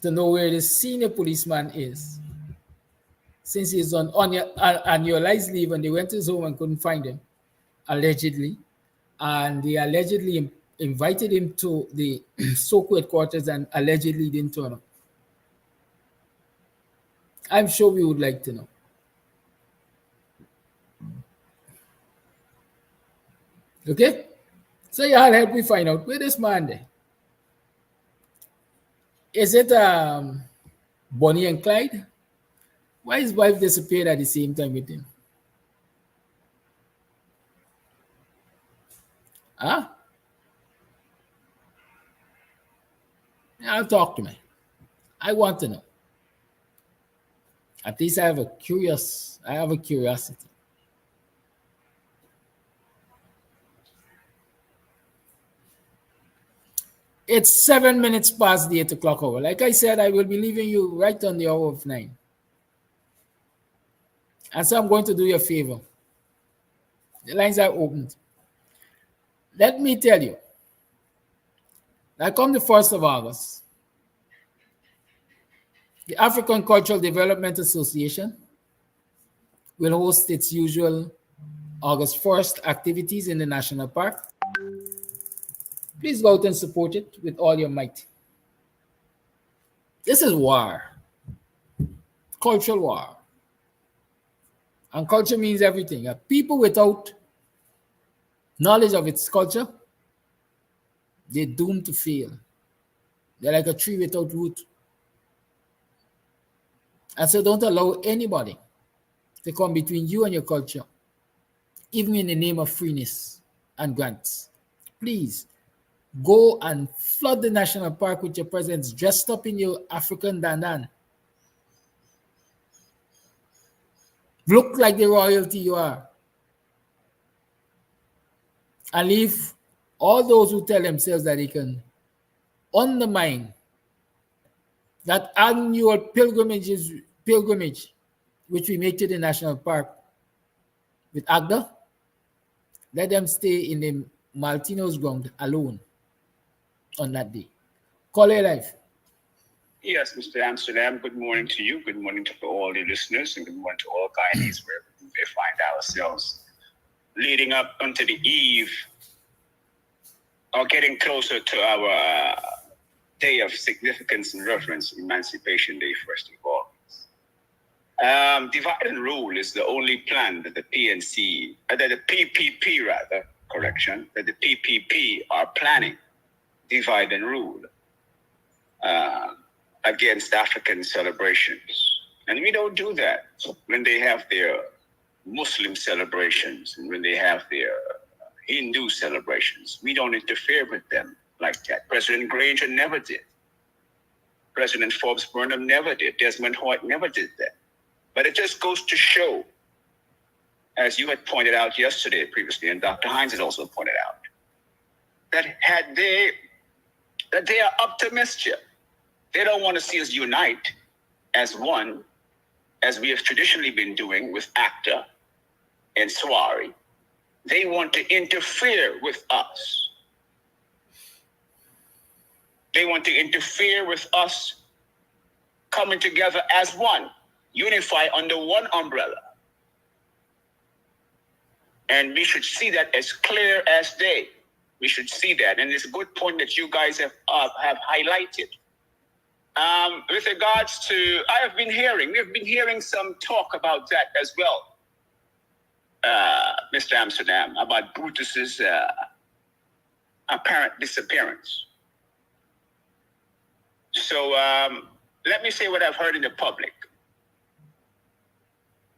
[SPEAKER 6] to know where the senior policeman is, since he's on annualized leave and they went to his home and couldn't find him, allegedly, and they allegedly invited him to the SOCO headquarters and allegedly didn't turn up. I'm sure we would like to know. Okay? So y'all help me find out where this man there. Is it Bonnie and Clyde? Why his wife disappeared at the same time with him? Huh? I'll talk to me. I want to know. At least I have a curiosity. It's 7 minutes past the 8 o'clock hour. Like I said, I will be leaving you right on the hour of 9. And so I'm going to do you a favor. The lines are opened. Let me tell you that come the 1st of August, the African Cultural Development Association will host its usual August 1st activities in the National Park. Please go out and support it with all your might. This is war. Cultural war. And culture means everything. A people without knowledge of its culture, they're doomed to fail. They're like a tree without root. And so don't allow anybody to come between you and your culture, even in the name of freeness and grants. Please go and flood the national park with your presence, dressed up in your African dandan. Look like the royalty you are. And leave all those who tell themselves that they can undermine that annual pilgrimage which we make to the national park with Agda. Let them stay in the Maltino's ground alone on that day. Call it life.
[SPEAKER 8] Yes, Mr. Amsterdam, good morning to you. Good morning to all the listeners, and good morning to all Guyanese wherever we may find ourselves. Leading up unto the eve, or getting closer to our day of significance and reference, Emancipation Day, first of all. Divide and rule is the only plan that the PNC, that the PPP rather, correction, that the PPP are planning, divide and rule against African celebrations. And we don't do that when they have their Muslim celebrations and when they have their Hindu celebrations. We don't interfere with them like that. President Granger never did. President Forbes Burnham never did. Desmond Hoyt never did that. But it just goes to show, as you had pointed out yesterday previously, and Dr. Hines had also pointed out, that they are up to mischief. They don't want to see us unite as one, as we have traditionally been doing with ACTA and SWARI. They want to interfere with us. They want to interfere with us coming together as one, unify under one umbrella. And we should see that as clear as day. We should see that. And it's a good point that you guys have highlighted. With regards to, we have been hearing some talk about that as well, Mr. Amsterdam, about Brutus's apparent disappearance. So let me say what I've heard in the public.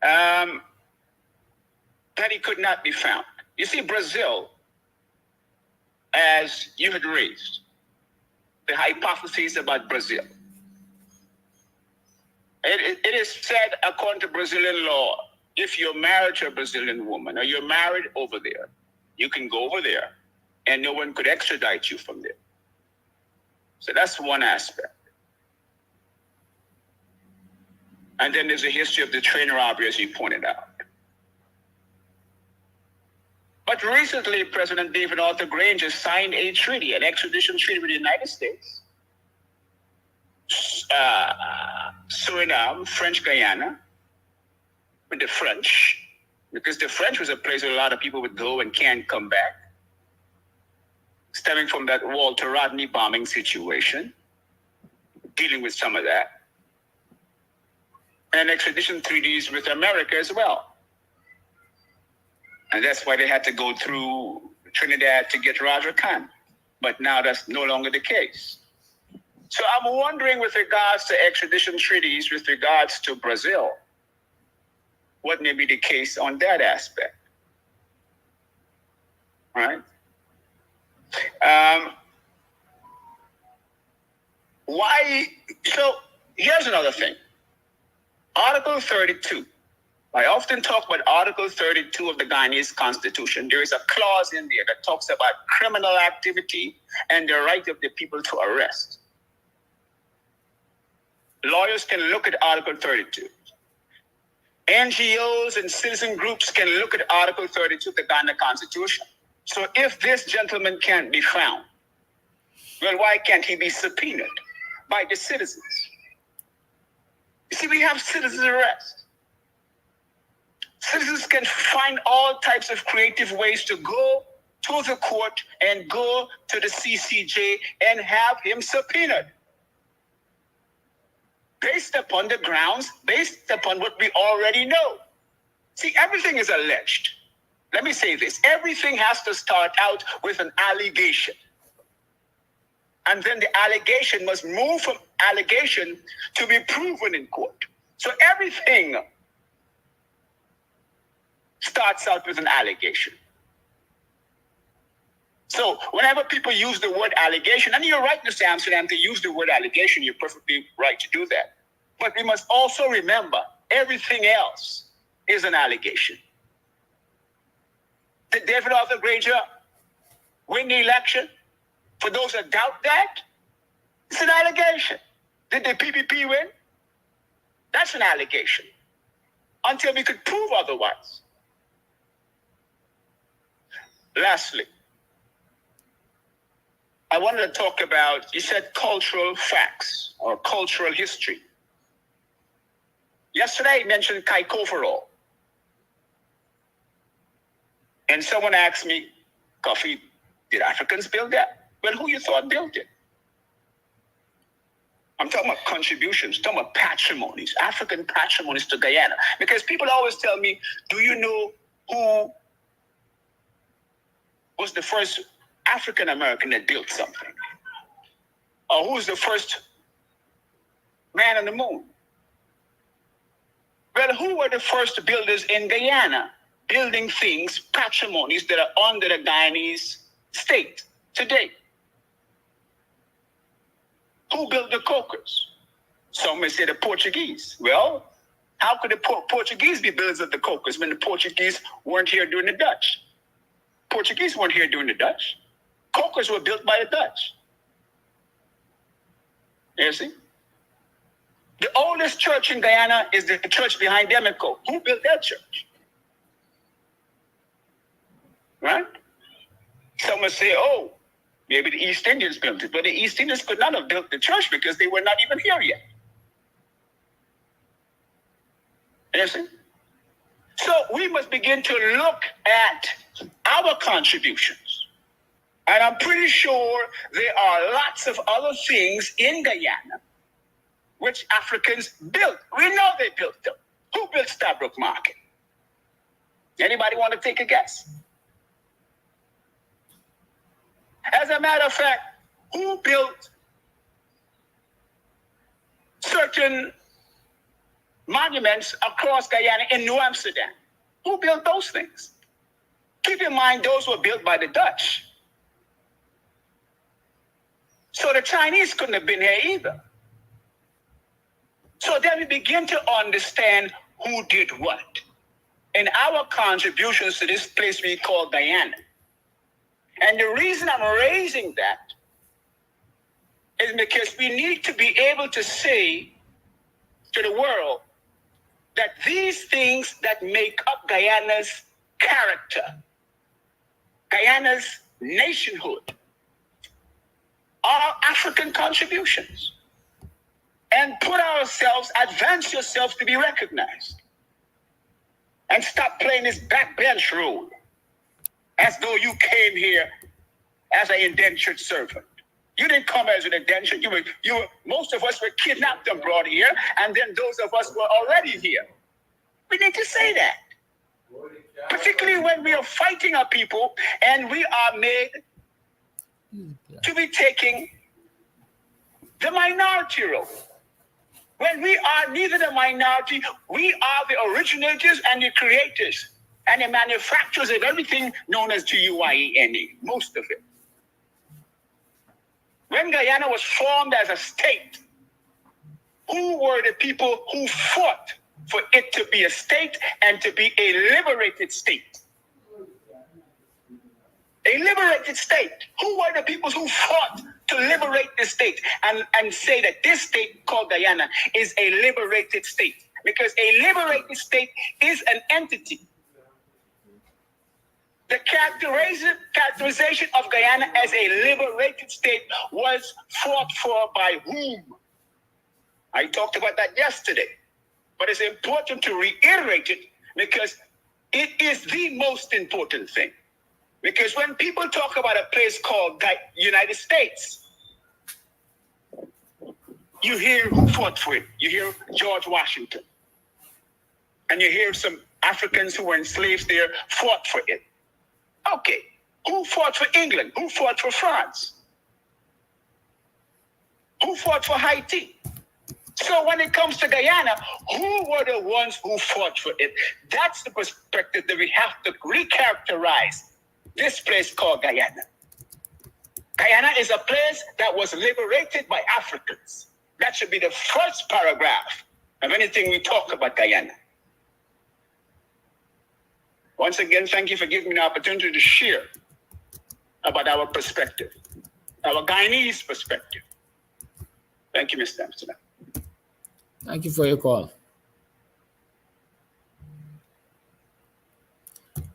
[SPEAKER 8] That he could not be found. You see, Brazil, as you had raised, the hypotheses about Brazil. It is said, according to Brazilian law, if you're married to a Brazilian woman or you're married over there, you can go over there and no one could extradite you from there. So that's one aspect. And then there's a history of the train robbery, as you pointed out. But recently, President David Arthur Granger signed a treaty, an extradition treaty with the United States, Suriname, French Guyana, with the French, because the French was a place where a lot of people would go and can't come back, stemming from that Walter Rodney bombing situation, dealing with some of that, and extradition treaties with America as well. And that's why they had to go through Trinidad to get Roger Khan. But now that's no longer the case. So I'm wondering, with regards to extradition treaties, with regards to Brazil, what may be the case on that aspect? All right? Why? So here's another thing. Article 32. I often talk about Article 32 of the Guyanese Constitution. There is a clause in there that talks about criminal activity and the right of the people to arrest. Lawyers can look at Article 32. NGOs and citizen groups can look at Article 32 of the Ghana Constitution. So if this gentleman can't be found, well, why can't he be subpoenaed by the citizens? You see, we have citizens arrest. Citizens can find all types of creative ways to go to the court and go to the CCJ and have him subpoenaed. Based upon the grounds, based upon what we already know. See, everything is alleged. Let me say this. Everything has to start out with an allegation. And then the allegation must move from allegation to be proven in court. So everything starts out with an allegation. So whenever people use the word allegation, and you're right, Mr. Amsterdam, to use the word allegation, you're perfectly right to do that. But we must also remember everything else is an allegation. Did David Arthur Granger win the election? For those that doubt that, it's an allegation. Did the PPP win? That's an allegation. Until we could prove otherwise. Lastly, I wanted to talk about, you said cultural facts or cultural history. Yesterday I mentioned Kaikoforol. And someone asked me, Coffee, did Africans build that? Well, who you thought built it? I'm talking about contributions, I'm talking about patrimonies, African patrimonies to Guyana. Because people always tell me, do you know who was the first African American that built something? Or who was the first man on the moon? Well, who were the first builders in Guyana, building things, patrimonies that are under the Guyanese state today? Who built the cokers? Some may say the Portuguese. Well, how could the Portuguese be builders of the cokers when the Portuguese weren't here during the Dutch? Portuguese weren't here during the Dutch. Cokers were built by the Dutch. You see? The oldest church in Guyana is the church behind Demico. Who built that church? Right? Some will say, oh, maybe the East Indians built it. But the East Indians could not have built the church because they were not even here yet. You see? So we must begin to look at our contributions. And I'm pretty sure there are lots of other things in Guyana which Africans built. We know they built them. Who built Stabroek Market? Anybody want to take a guess? As a matter of fact, who built certain monuments across Guyana in New Amsterdam? Who built those things? Keep in mind, those were built by the Dutch. So the Chinese couldn't have been here either. So then we begin to understand who did what in our contributions to this place we call Guyana. And the reason I'm raising that is because we need to be able to say to the world that these things that make up Guyana's character, Guyana's nationhood, are African contributions. And put ourselves, advance yourself to be recognized. And stop playing this backbench role as though you came here as an indentured servant. You didn't come as an indentured. Most of us were kidnapped and brought here, and then those of us were already here. We need to say that. Particularly when we are fighting our people and we are made to be taking the minority role. When we are neither the minority, we are the originators and the creators and the manufacturers of everything known as GUYENE, most of it. When Guyana was formed as a state, who were the people who fought for it to be a state and to be a liberated state? A liberated state. Who were the people who fought to liberate the state and say that this state called Guyana is a liberated state? Because a liberated state is an entity. The characterization of Guyana as a liberated state was fought for by whom? I talked about that yesterday. But it's important to reiterate it because it is the most important thing. Because when people talk about a place called United States, you hear who fought for it. You hear George Washington. And you hear some Africans who were enslaved there fought for it. Okay, who fought for England? Who fought for France? Who fought for Haiti? So when it comes to Guyana, who were the ones who fought for it? That's the perspective that we have to recharacterize this place called Guyana. Guyana is a place that was liberated by Africans. That should be the first paragraph of anything we talk about Guyana. Once again, thank you for giving me the opportunity to share about our perspective, our Guyanese perspective. Thank you, Mr. Amsterdam.
[SPEAKER 6] Thank you for your call.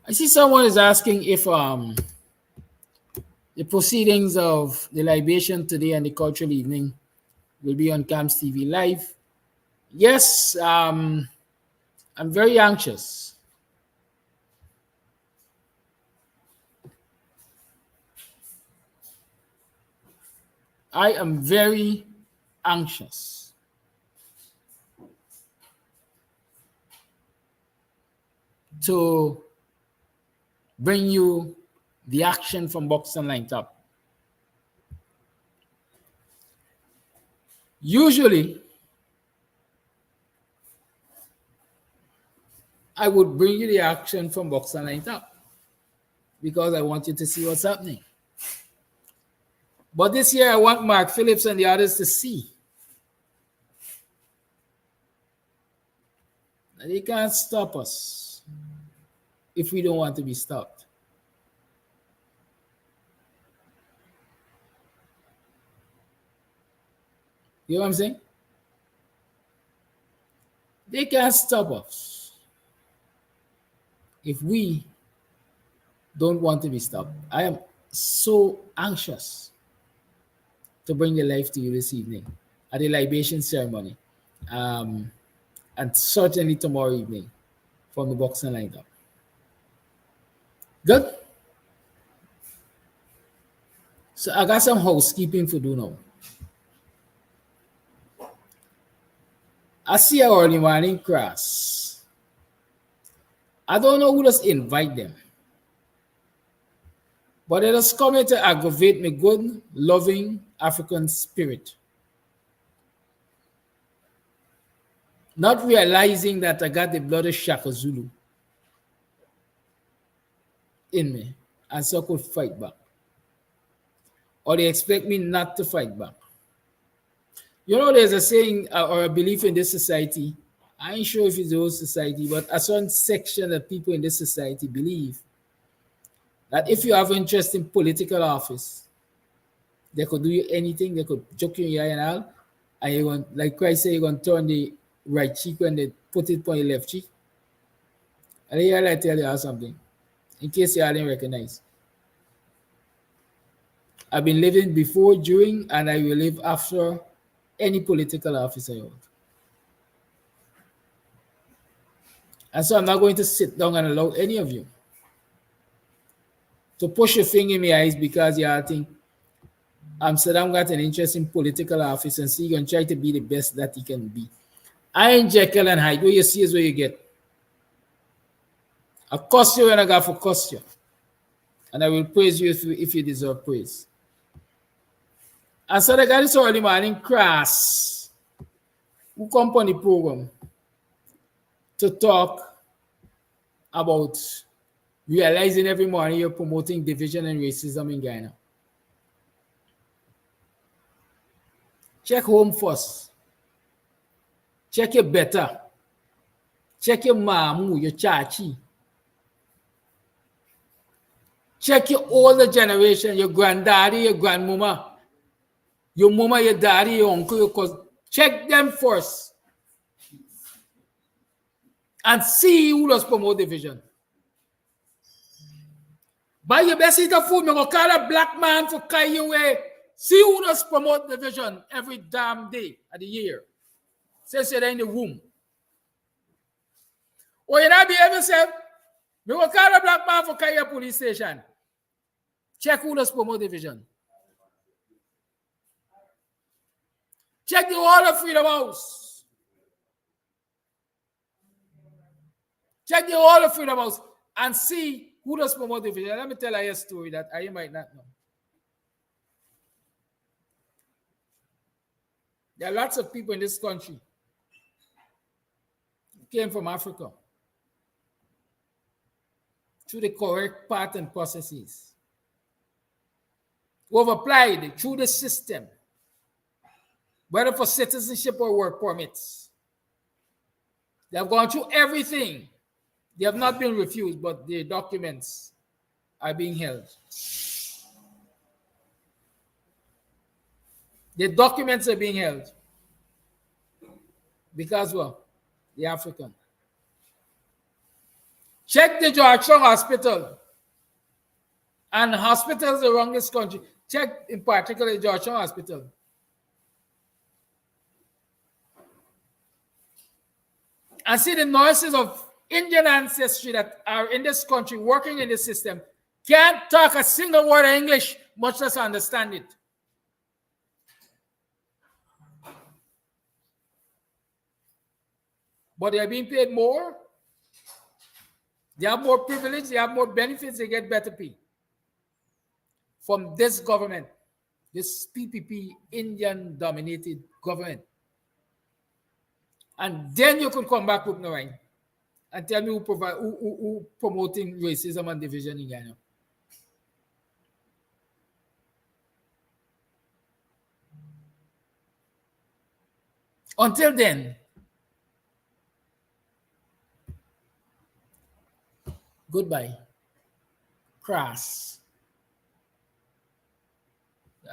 [SPEAKER 6] I see someone is asking if the proceedings of the libation today and the cultural evening will be on CAMS TV Live. Yes, I'm very anxious. I am very anxious to bring you the action from Buxton Lined Up. Usually, I would bring you the action from Buxton Lined Up because I want you to see what's happening. But this year, I want Mark Phillips and the others to see that they can't stop us if we don't want to be stopped. You know what I'm saying? They can't stop us if we don't want to be stopped. I am so anxious to bring the life to you this evening at the libation ceremony, and certainly tomorrow evening from the Buxton Lined Up. Good? So I got some housekeeping to do now. I see our early morning class. I don't know who just invite them, but it has come here to aggravate my good, loving African spirit. Not realizing that I got the blood of Shaka Zulu in me, and so I could fight back. Or they expect me not to fight back. You know, there's a saying or a belief in this society. I ain't sure if it's the whole society, but a certain section of people in this society believe that if you have interest in political office, they could do you anything. They could joke you in your eye and all. And you're going, like Christ said, you're going to turn the right cheek when they put it on your left cheek. And here I tell you something, in case you didn't recognize. I've been living before, during, and I will live after any political office I hold. And so I'm not going to sit down and allow any of you to push your finger in my eyes because you all think Amsterdam got an interest in political office and so you're going to try to be the best that he can be. I ain't Jekyll and Hyde. What you see is what you get. I curse you when I got for curse you. And I will praise you if you deserve praise. And so the guy this early morning class who come on the program to talk about realizing every morning you're promoting division and racism in Guyana. Check home first. Check your better. Check your mamu, your chachi. Check your older generation, your granddaddy, your grandmama. Your mama, your daddy, your uncle, your cousin. Check them first. And see who does promote division. Buy your best eat of food, me go call a black man for carry you away. See who does promote division every damn day of the year. Since you're in the womb. Or you not be able to say, me go call a black man for carry a police station. Check who does promote division. Check the whole of Freedom House. Check the whole of Freedom House and see who does promote division. Let me tell you a story that I might not know. There are lots of people in this country who came from Africa through the correct path and processes, who have applied through the system, whether for citizenship or work permits. They have gone through everything. They have not been refused, but their documents are being held. The documents are being held. Because, well, the African. Check the Georgetown Hospital and hospitals around this country. Check in particular the Georgetown Hospital. And see the nurses of Indian ancestry that are in this country working in this system can't talk a single word of English, much less understand it. but they're being paid more. They have more privilege, they have more benefits, they get better pay from this government, this PPP Indian-dominated government. And then you could come back with no wine and tell me who promoting racism and division in Ghana. Until then, goodbye. Crass.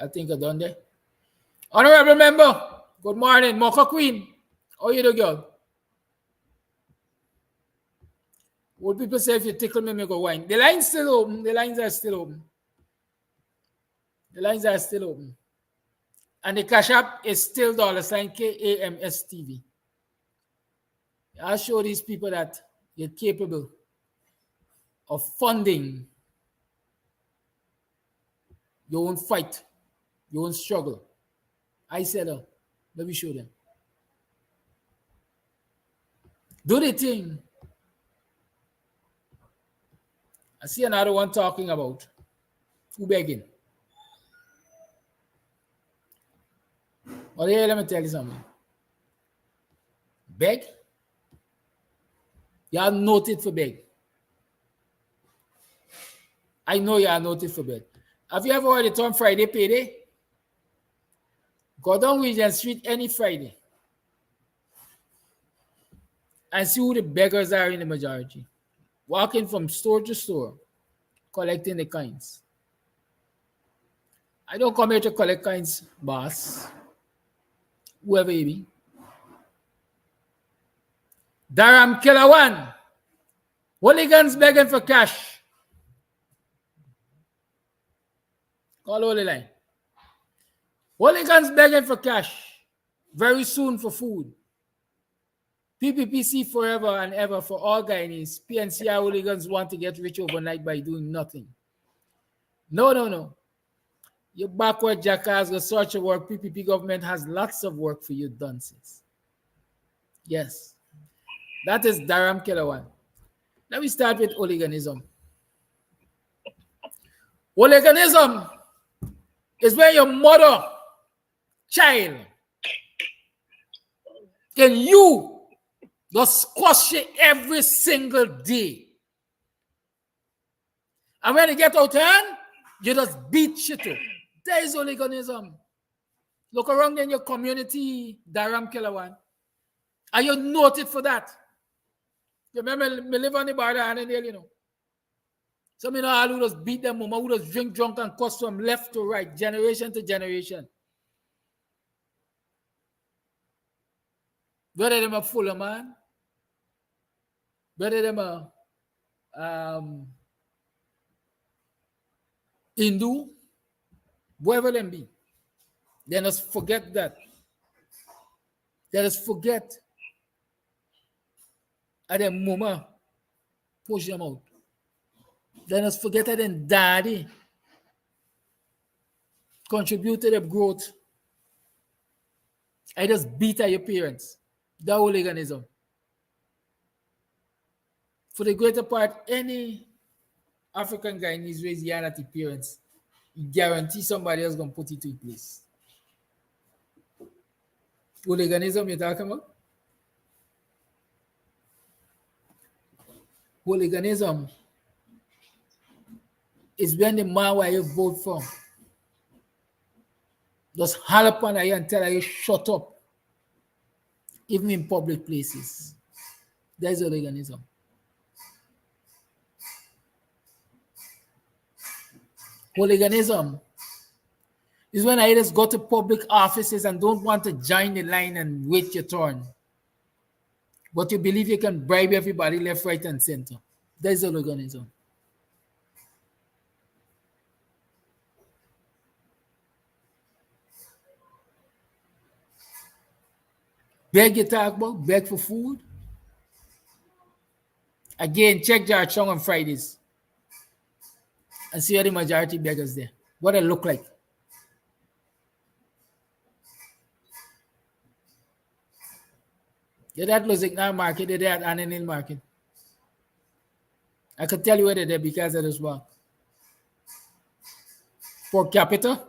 [SPEAKER 6] I think I'm done there. Honorable member, good morning. Mocha Queen, how you doing, girl? What people say if you tickle me, go wine. The lines still open. The lines are still open. The lines are still open. And the cash app is still $ KAMSTV. I'll show these people that you're capable of funding your own fight, your own struggle. I said, let me show them. Do the thing. I see another one talking about who begging. Well, here, let me tell you something. Beg? You are noted for beg. I know you are noted for beg. Have you ever heard the term Friday payday? Go down Regent Street any Friday and see who the beggars are in the majority. Walking from store to store, collecting the coins. I don't come here to collect coins, boss. Whoever you be. Durham Killer One. Hooligans begging for cash. Call Holy Line. Hooligans begging for cash. Very soon for food. PPPC forever and ever for all Guyanese. PNCR hooligans want to get rich overnight by doing nothing. No. You backward jackass, go search your work. PPP government has lots of work for you, dunces. Yes. That is Durham Killer One. Let me start with hooliganism. Hooliganism is when your mother, child, and you just squash it every single day. And when you get out hand, you just beat shit up. There is hooliganism. Look around in your community, Durham Killer One. Are you noted for that? You remember me live on the border and you know. Some you know all who just beat them mama, who just drink drunk and cuss from left to right, generation to generation. Whether them a fuller man, whether them a Hindu, whoever them be, they just forget that. They just forget at their mama push them out. They just forget that their daddy contribute to their growth. I just beat at your parents. That hooliganism. For the greater part, any African Guyanese raised young at the parents, you guarantee somebody else going to put it in place. Hooliganism you're talking about? Hooliganism is when the man where you vote for just holler upon you and tell you shut up, even in public places. That's hooliganism. Hooliganism is when I just go to public offices and don't want to join the line and wait your turn. But you believe you can bribe everybody left, right, and center. That's hooliganism. Beg you talk about, beg for food. Again, check Jar Chung on Fridays and see how the majority beggars there. What they look like. Get that Lusignan market, they at Ananil market. I could tell you where they're there because of this work. Per capita,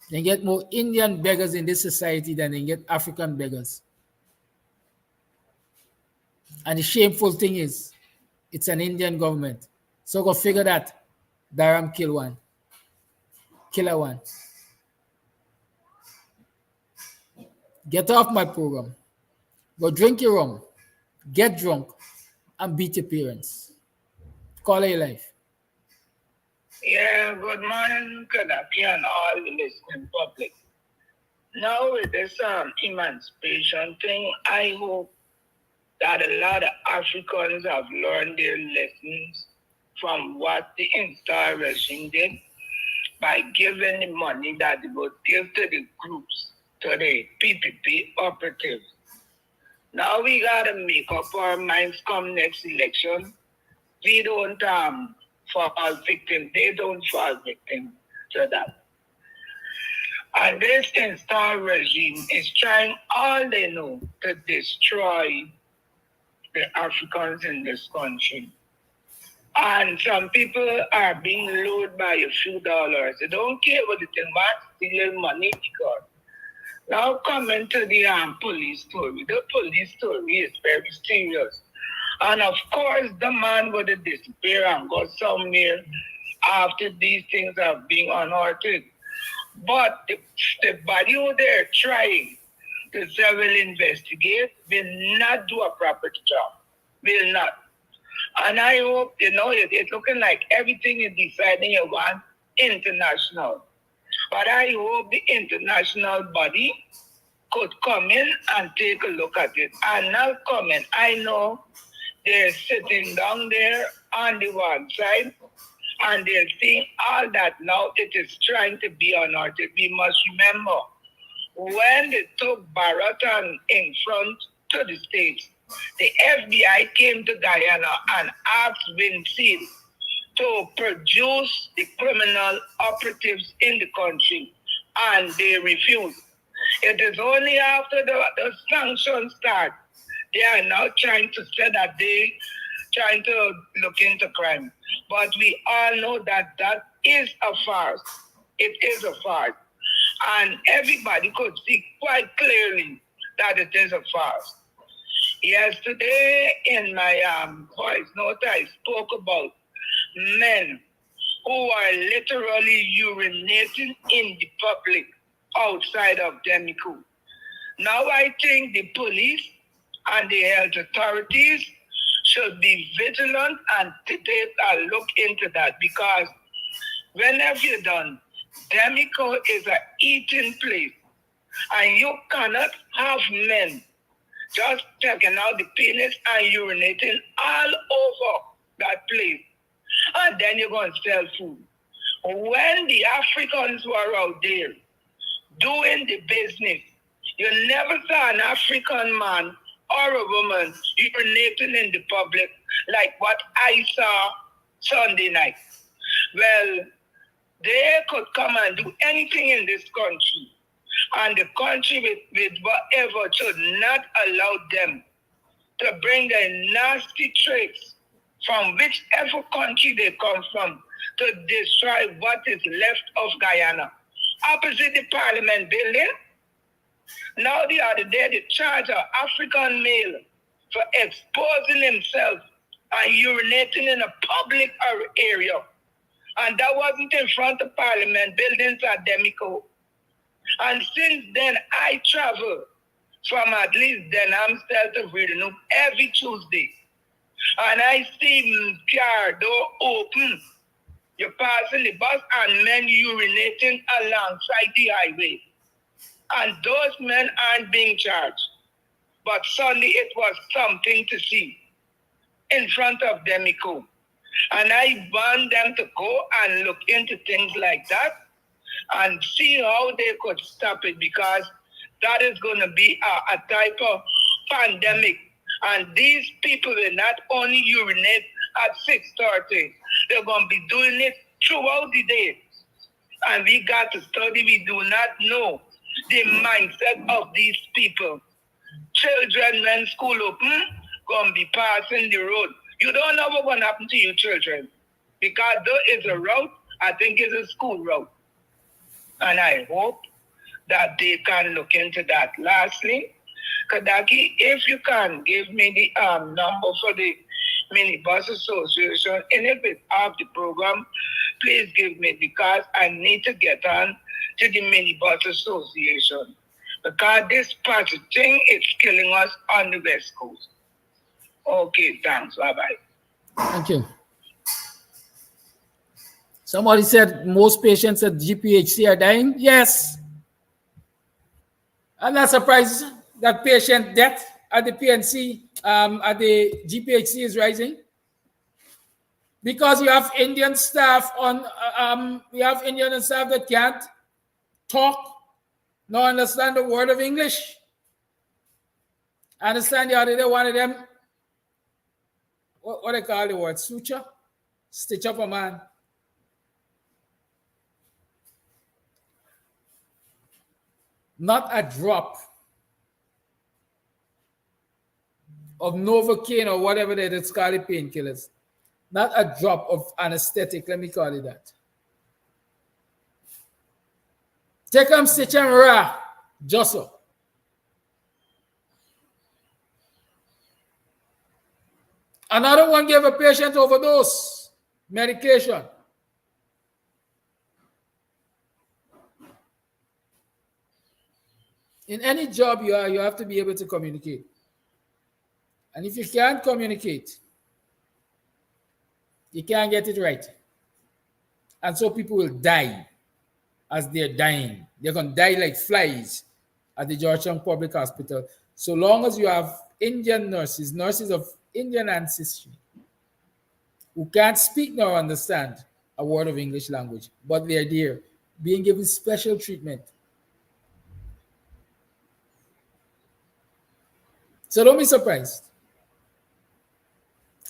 [SPEAKER 6] they get more Indian beggars in this society than they get African beggars. And the shameful thing is, it's an Indian government. So go figure that. Dharam kill one. Killer one. Get off my program. Go drink your rum. Get drunk. And beat your parents. Call it your life.
[SPEAKER 9] Yeah, good morning, Kadaki, and all the listening public. Now with this emancipation thing, I hope that a lot of Africans have learned their lessons from what the install regime did by giving the money that they would give to the groups, to the PPP operatives. Now we gotta make up our minds come next election. We don't fall victim. They don't fall victim to that. And this install regime is trying all they know to destroy the Africans in this country. And some people are being lured by a few dollars. They don't care what they want, stealing money because. Now coming to the police story. The police story is very serious. And of course, the man would disappear and go somewhere after these things have been unearthed. But the body who they're trying to will investigate will not do a proper job. Will not. And I hope, it's looking like everything is deciding you want international. But I hope the international body could come in and take a look at it. And now come in. I know they're sitting down there on the one side and they're seeing all that now it is trying to be unearthed. We must remember when they took Baratan in front to the States, the FBI came to Guyana and asked Winfield to produce the criminal operatives in the country, and they refused. It is only after the sanctions start, they are now trying to say that they trying to look into crime. But we all know that that is a farce. It is a farce. And everybody could see quite clearly that it is a farce. Yesterday in my voice note, I spoke about men who are literally urinating in the public outside of Demico. Now I think the police and the health authorities should be vigilant and take a look into that, because whenever you're done, Demico is an eating place, and you cannot have men just taking out the penis and urinating all over that place. And then you're going to sell food. When the Africans were out there doing the business, you never saw an African man or a woman urinating in the public like what I saw Sunday night. Well, they could come and do anything in this country, and the country with whatever should not allow them to bring their nasty traits from whichever country they come from to destroy what is left of Guyana. Opposite the Parliament building, now the other day they charge an African male for exposing himself and urinating in a public area. And that wasn't in front of Parliament buildings at Demico. And since then, I travel from at least Denhamstel to Vredenhoek every Tuesday. And I see car door open. You're passing the bus and men urinating alongside the highway. And those men aren't being charged. But Sunday it was something to see in front of Demico. And I want them to go and look into things like that and see how they could stop it, because that is going to be a type of pandemic. And these people will not only urinate at 6:30, they're going to be doing it throughout the day. And we got to study. We do not know the mindset of these people. Children, when school open, gonna be passing the road. You don't know what's gonna happen to your children. Because though it's a route, I think it's a school route. And I hope that they can look into that. Lastly, Kadaki, if you can give me the number for the Minibus Association, and if it's off the program, please give me, because I need to get on to the Minibus Association. Because this party thing is killing us on the West Coast. Okay, thanks. Bye-bye.
[SPEAKER 6] Thank you. Somebody said most patients at GPHC are dying. Yes. I'm not surprised that patient death at the PNC, at the GPHC is rising. Because you have Indian staff you have Indian staff that can't talk, nor understand the word of English. I understand the other day, one of them, what they call the word, suture, stitch up a man. Not a drop of Novocaine or whatever they call it, painkillers. Not a drop of anesthetic, let me call it that. Take them stitch and raw, just so. Another one gave a patient overdose medication. In any job you are, you have to be able to communicate. And if you can't communicate, you can't get it right. And so people will die as they're dying. They're going to die like flies at the Georgetown Public Hospital. So long as you have Indian nurses, nurses of Indian ancestry, who can't speak nor understand a word of English language, but they're there, being given special treatment. So don't be surprised.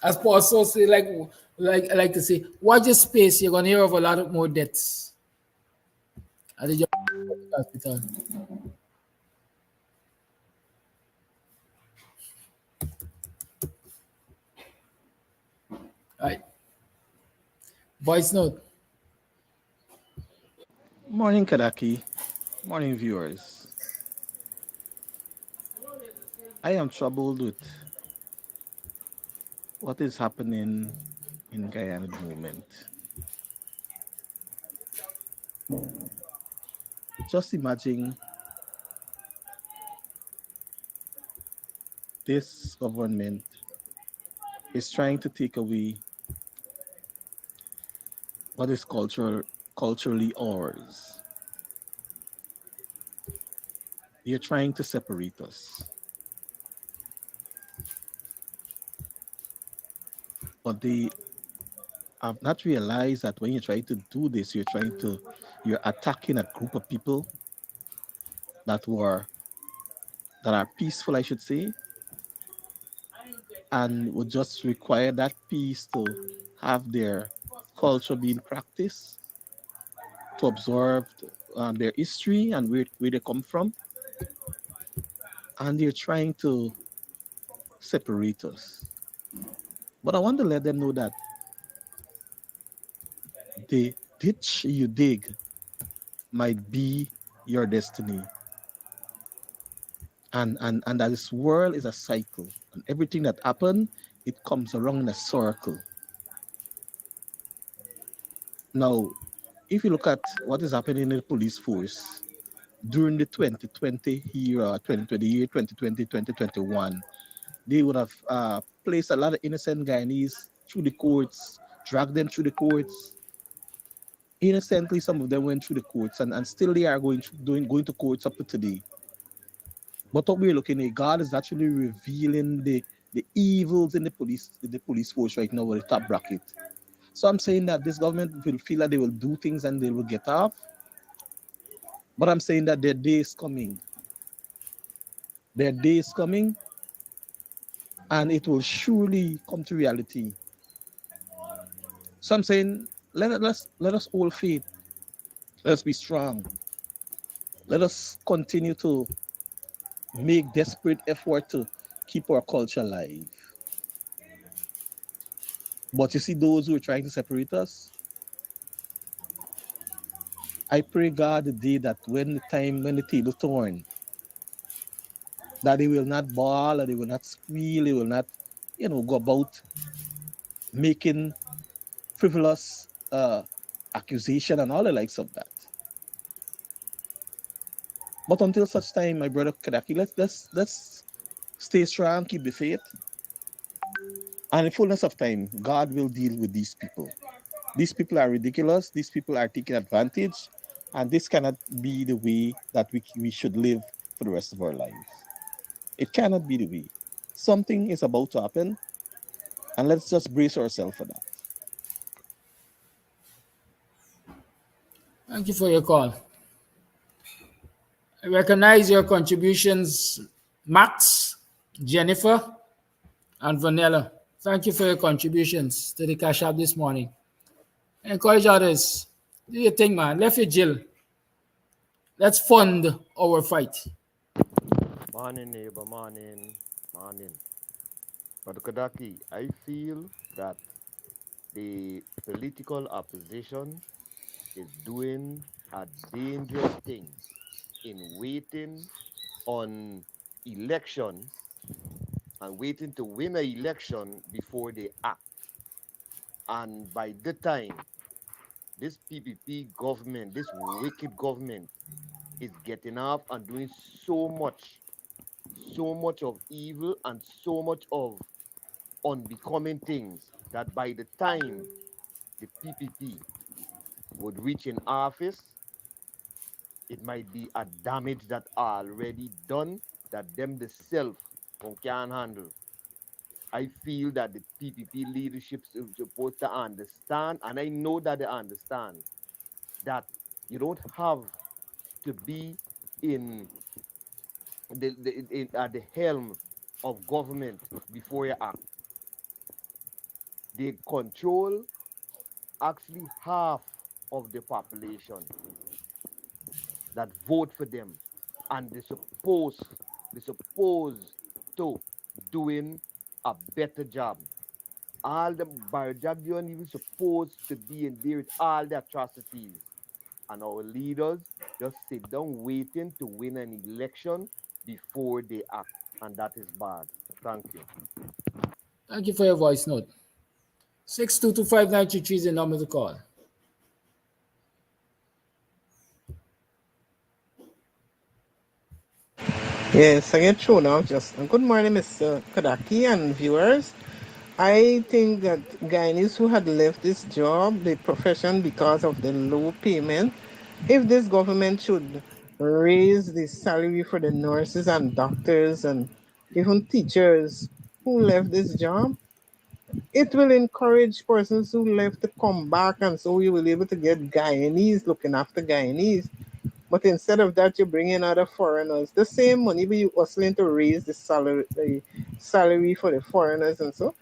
[SPEAKER 6] As Paul so say, like to say, watch your space, you're gonna hear of a lot of more deaths at the hospital. All right. Voice note.
[SPEAKER 10] Morning, Kadaki. Morning, viewers. I am troubled with what is happening in Guyana at the moment. Just imagine this government is trying to take away what is culturally ours. They're trying to separate us. But they have not realized that when you try to do this, you're attacking a group of people that are peaceful, I should say, and would just require that peace to have their culture being practiced, to observe their history and where they come from. And they're trying to separate us. But I want to let them know that the ditch you dig might be your destiny. And that this world is a cycle. And everything that happens, it comes around in a circle. Now, if you look at what is happening in the police force during the 2020 year, 2020, 2021, they would have placed a lot of innocent Guyanese through the courts, dragged them through the courts. Innocently, some of them went through the courts, and still they are going to courts up to today. But what we're looking at, God is actually revealing the evils in the police force right now with the top bracket. So I'm saying that this government will feel that they will do things and they will get off. But I'm saying that their day is coming. Their day is coming, and it will surely come to reality. So I'm saying, let us hold faith. Let us be strong. Let us continue to make desperate effort to keep our culture alive. But you see, those who are trying to separate us, I pray God the day that when the table turn, that they will not bawl, or they will not squeal, they will not, go about making frivolous accusation and all the likes of that. But until such time, my brother Kadaki, let's stay strong, keep the faith, and in fullness of time, God will deal with these people. These people are ridiculous. These people are taking advantage, and this cannot be the way that we should live for the rest of our lives. It cannot be the way. Something is about to happen, and let's just brace ourselves for that.
[SPEAKER 6] Thank you for your call. I recognize your contributions, Max, Jennifer, and Vanilla. Thank you for your contributions to the Cash App this morning. Encourage others. Do your thing, man. Left your jail. Let's fund our fight.
[SPEAKER 11] Morning, neighbor. Morning. Morning. But Kodaki, I feel that the political opposition is doing a dangerous thing in waiting on election and waiting to win an election before they act. And by the time this PPP government, this wicked government, is getting off and doing so much of evil and so much of unbecoming things that by the time the PPP would reach in office, it might be a damage that already done that them the self can't handle. I feel that the PPP leadership is supposed to understand, and I know that they understand, that you don't have to be in at the helm of government before you act. They control actually half of the population that vote for them, and they supposed to doing a better job. All the Barjagdian even supposed to be in there with all the atrocities, and our leaders just sit down waiting to win an election before they act, and that is bad. Thank you.
[SPEAKER 6] Thank you for your voice note. 6225933 is the number to call.
[SPEAKER 12] Yes, I get through now. Just good morning, Mr. Kadaki and viewers. I think that Guyanese who had left this job, the profession, because of the low payment, if this government should raise the salary for the nurses and doctors and even teachers who left this job, it will encourage persons who left to come back, and so we will be able to get Guyanese looking after Guyanese. But instead of that, you bring in other foreigners. The same money, but you hustling to raise the salary for the foreigners, and so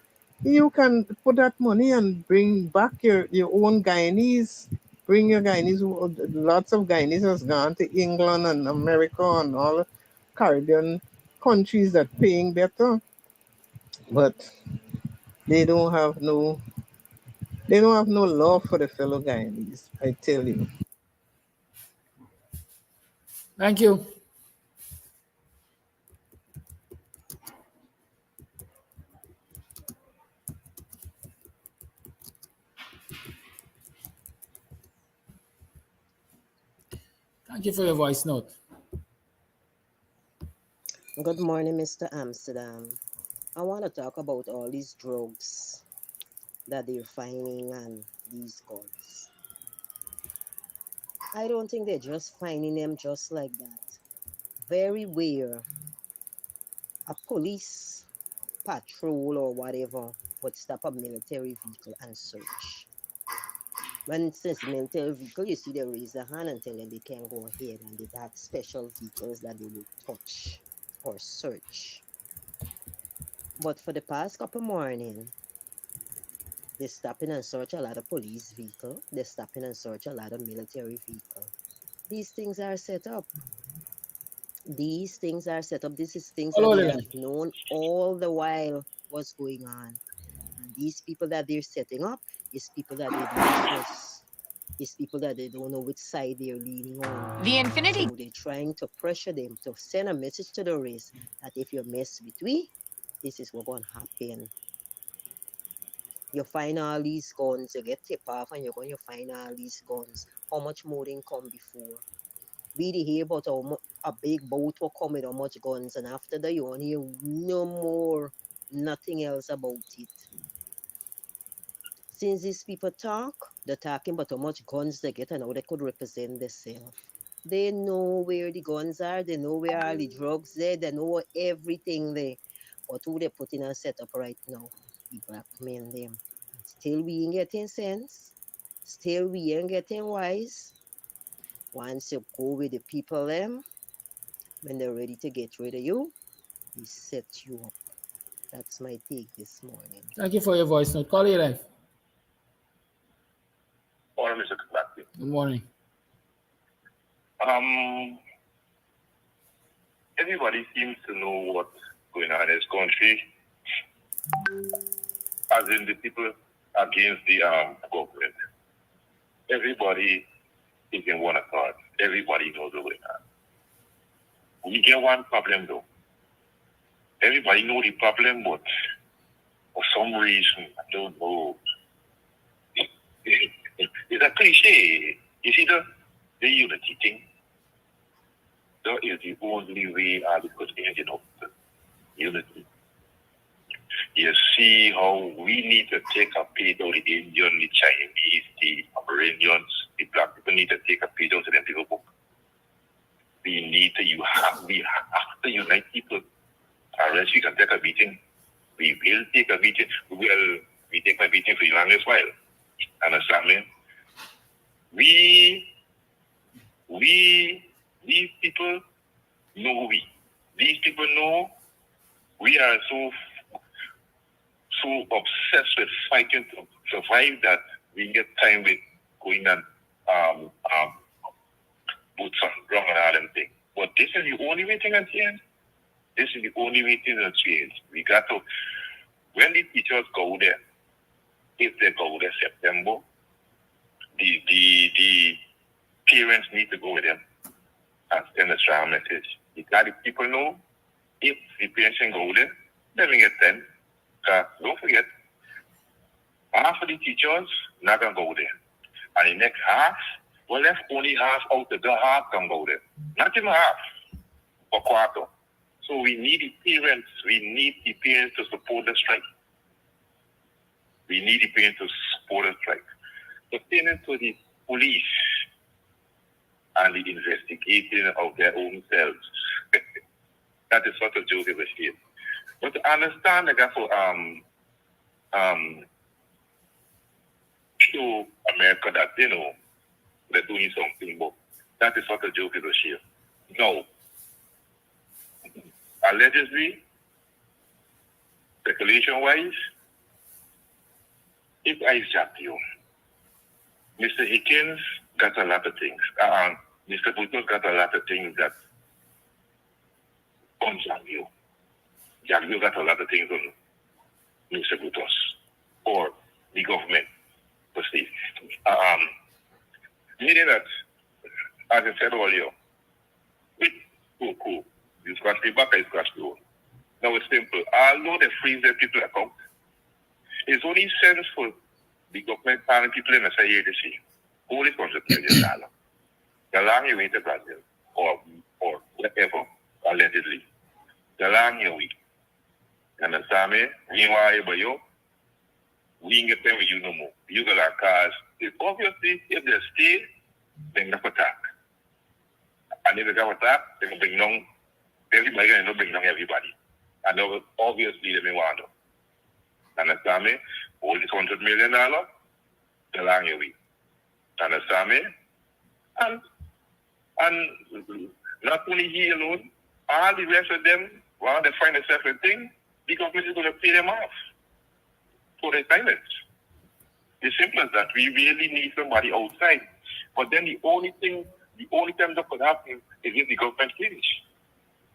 [SPEAKER 12] you can put that money and bring back your own Guyanese. Bring your Guyanese. Lots of Guyanese has gone to England and America and all Caribbean countries that paying better, but they don't have no love for the fellow Guyanese. I tell you.
[SPEAKER 6] Thank you. Thank you for your voice note.
[SPEAKER 13] Good morning, Mr. Amsterdam. I want to talk about all these drugs that they're finding and these guns. I don't think they're just finding them just like that. Very rare a police patrol or whatever would stop a military vehicle and search. When since military vehicle, you see they raise their hand and tell them they can go ahead, and they have special vehicles that they will touch or search. But for the past couple morning, they stopping and search a lot of police vehicle. They stopping and search a lot of military vehicle. These things are set up. These things are set up. This is things that
[SPEAKER 6] Follow
[SPEAKER 13] they
[SPEAKER 6] the
[SPEAKER 13] have
[SPEAKER 6] line.
[SPEAKER 13] known all the while what's going on. And these people that they're setting up is people that they don't trust. It's people that they don't know which side they're leaning on.
[SPEAKER 14] The Infinity.
[SPEAKER 13] So they're trying to pressure them to send a message to the race that if you mess with we, this is what's going to happen. You find all these guns, you get tip off and you're going to find all these guns. How much more than come before? We did hear about a big boat will come with how much guns, and after that you won't hear no more, nothing else about it. Since these people talk, they're talking about how much guns they get and how they could represent themselves. They know where the guns are, they know where all the drugs there, they know everything there. But who they put in a setup right now? The black men them. And still we ain't getting sense. Still we ain't getting wise. Once you go with the people them, when they're ready to get rid of you, they set you up. That's my take this morning.
[SPEAKER 6] Thank you for your voice note. Call your life.
[SPEAKER 5] Or Mr. Clark.
[SPEAKER 6] Good morning.
[SPEAKER 5] Everybody seems to know what's going on in this country, as in the people against the government. Everybody is in one accord. Everybody knows what's going on. We get one problem though. Everybody know the problem, but for some reason, I don't know. It's a cliche. You see the unity thing? That is the only way I could end up the unity. You see how we need to take a page out the Indian, the Chinese, the Amerindians, the black people need to take a page out of them people book. We have to unite people. Unless we can take a beating, we will take a beating. We take my beating for the longest while. Understand me? These people know we. These people know we are so obsessed with fighting to survive that we get time with going on boots on ground and all them things. But this is the only way things can change. This is the only way things can change. We got to, when the teachers go there, if they go there September, the parents need to go with them and send a strong message. Because the people know if the parents can go there, then we get 10. Don't forget, half of the teachers not going to go there. And the next half, well, left only half out the half can go there. Not even half, or quarter. So we need the parents to support the strike. We need the parents to support the strike. Pertaining to the police and the investigating of their own selves. That is what a joke is here. But to understand the gap for show America that they know they're doing something, but that is what a joke is here. No. Allegedly, speculation wise, if I zap you, Mr. Higgins got a lot of things. Mr. Butler got a lot of things that on Javier. Javier got a lot of things on Mr. Butos or the government per se. Meaning that, as I said earlier, with cool. You scratch the back, I scratch the own. Now it's simple. Although they freeze their people account, it's only sensible the government telling people in the say this year, only $100 million. The long you wait to Brazil or whatever, allegedly. The long you wait. You understand me? We want to you. We ain't get them with you no more. You got our cars. Obviously, if they stay, they're going to attack. And if they got attack, they're going to bring down everybody, going to bring down everybody. And obviously, they may want to. Understand me? All this $100 million, the long you wait. Understand me? And not only he alone, all the rest of them, while they find a separate thing, the government is going to pay them off for their silence. It's simple as that. We really need somebody outside. But then the only time that could happen is if the government finish.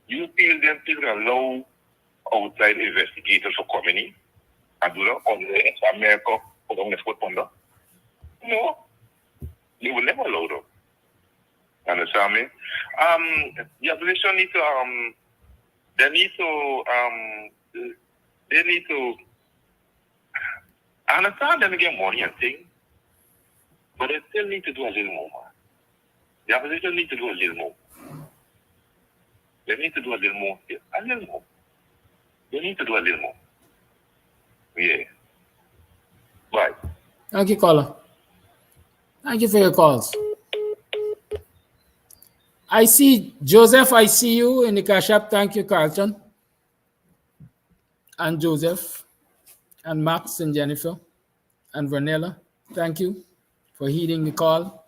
[SPEAKER 5] You feel them people allow outside investigators to come in and do that on the America or on the foot under? No, they will never allow them. Understand me? The opposition need to they need to I understand them to get money and things, but they still need to do a little more, man. The opposition need to do a little more. They need to do a little more. A little more. They need to do a little more. Yeah. Right.
[SPEAKER 6] Thank you, caller. Thank you for your calls. I see Joseph. I see you in the cash app. Thank you, Carlton. And Joseph. And Max and Jennifer. And Vanilla. Thank you for heeding the call.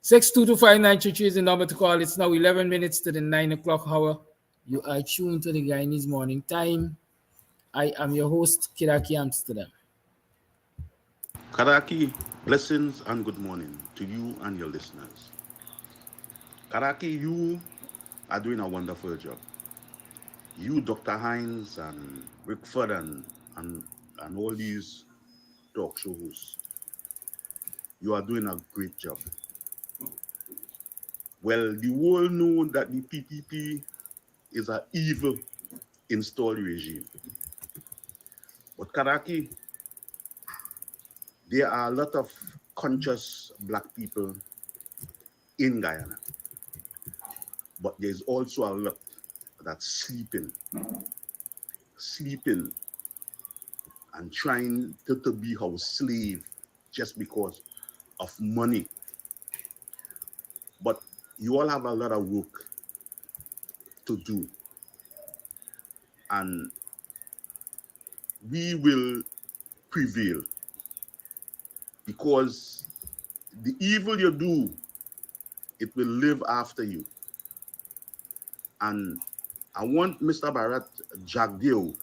[SPEAKER 6] 6225933 is the number to call. It's now 11 minutes to the 9 o'clock hour. You are tuned to the Guyanese Morning Time. I am your host, Kidaki Amsterdam.
[SPEAKER 14] Kadaki, blessings and good morning to you and your listeners. Kadaki, you are doing a wonderful job. You, Dr. Hines and Rickford and all these talk show hosts, you are doing a great job. Well, the world knows that the PPP is an evil installed regime. But Kadaki, there are a lot of conscious black people in Guyana. But there's also a lot that's sleeping and trying to be our slave just because of money. But you all have a lot of work to do. And we will prevail because the evil you do, it will live after you. And I want Mr. Barrett Jagdeo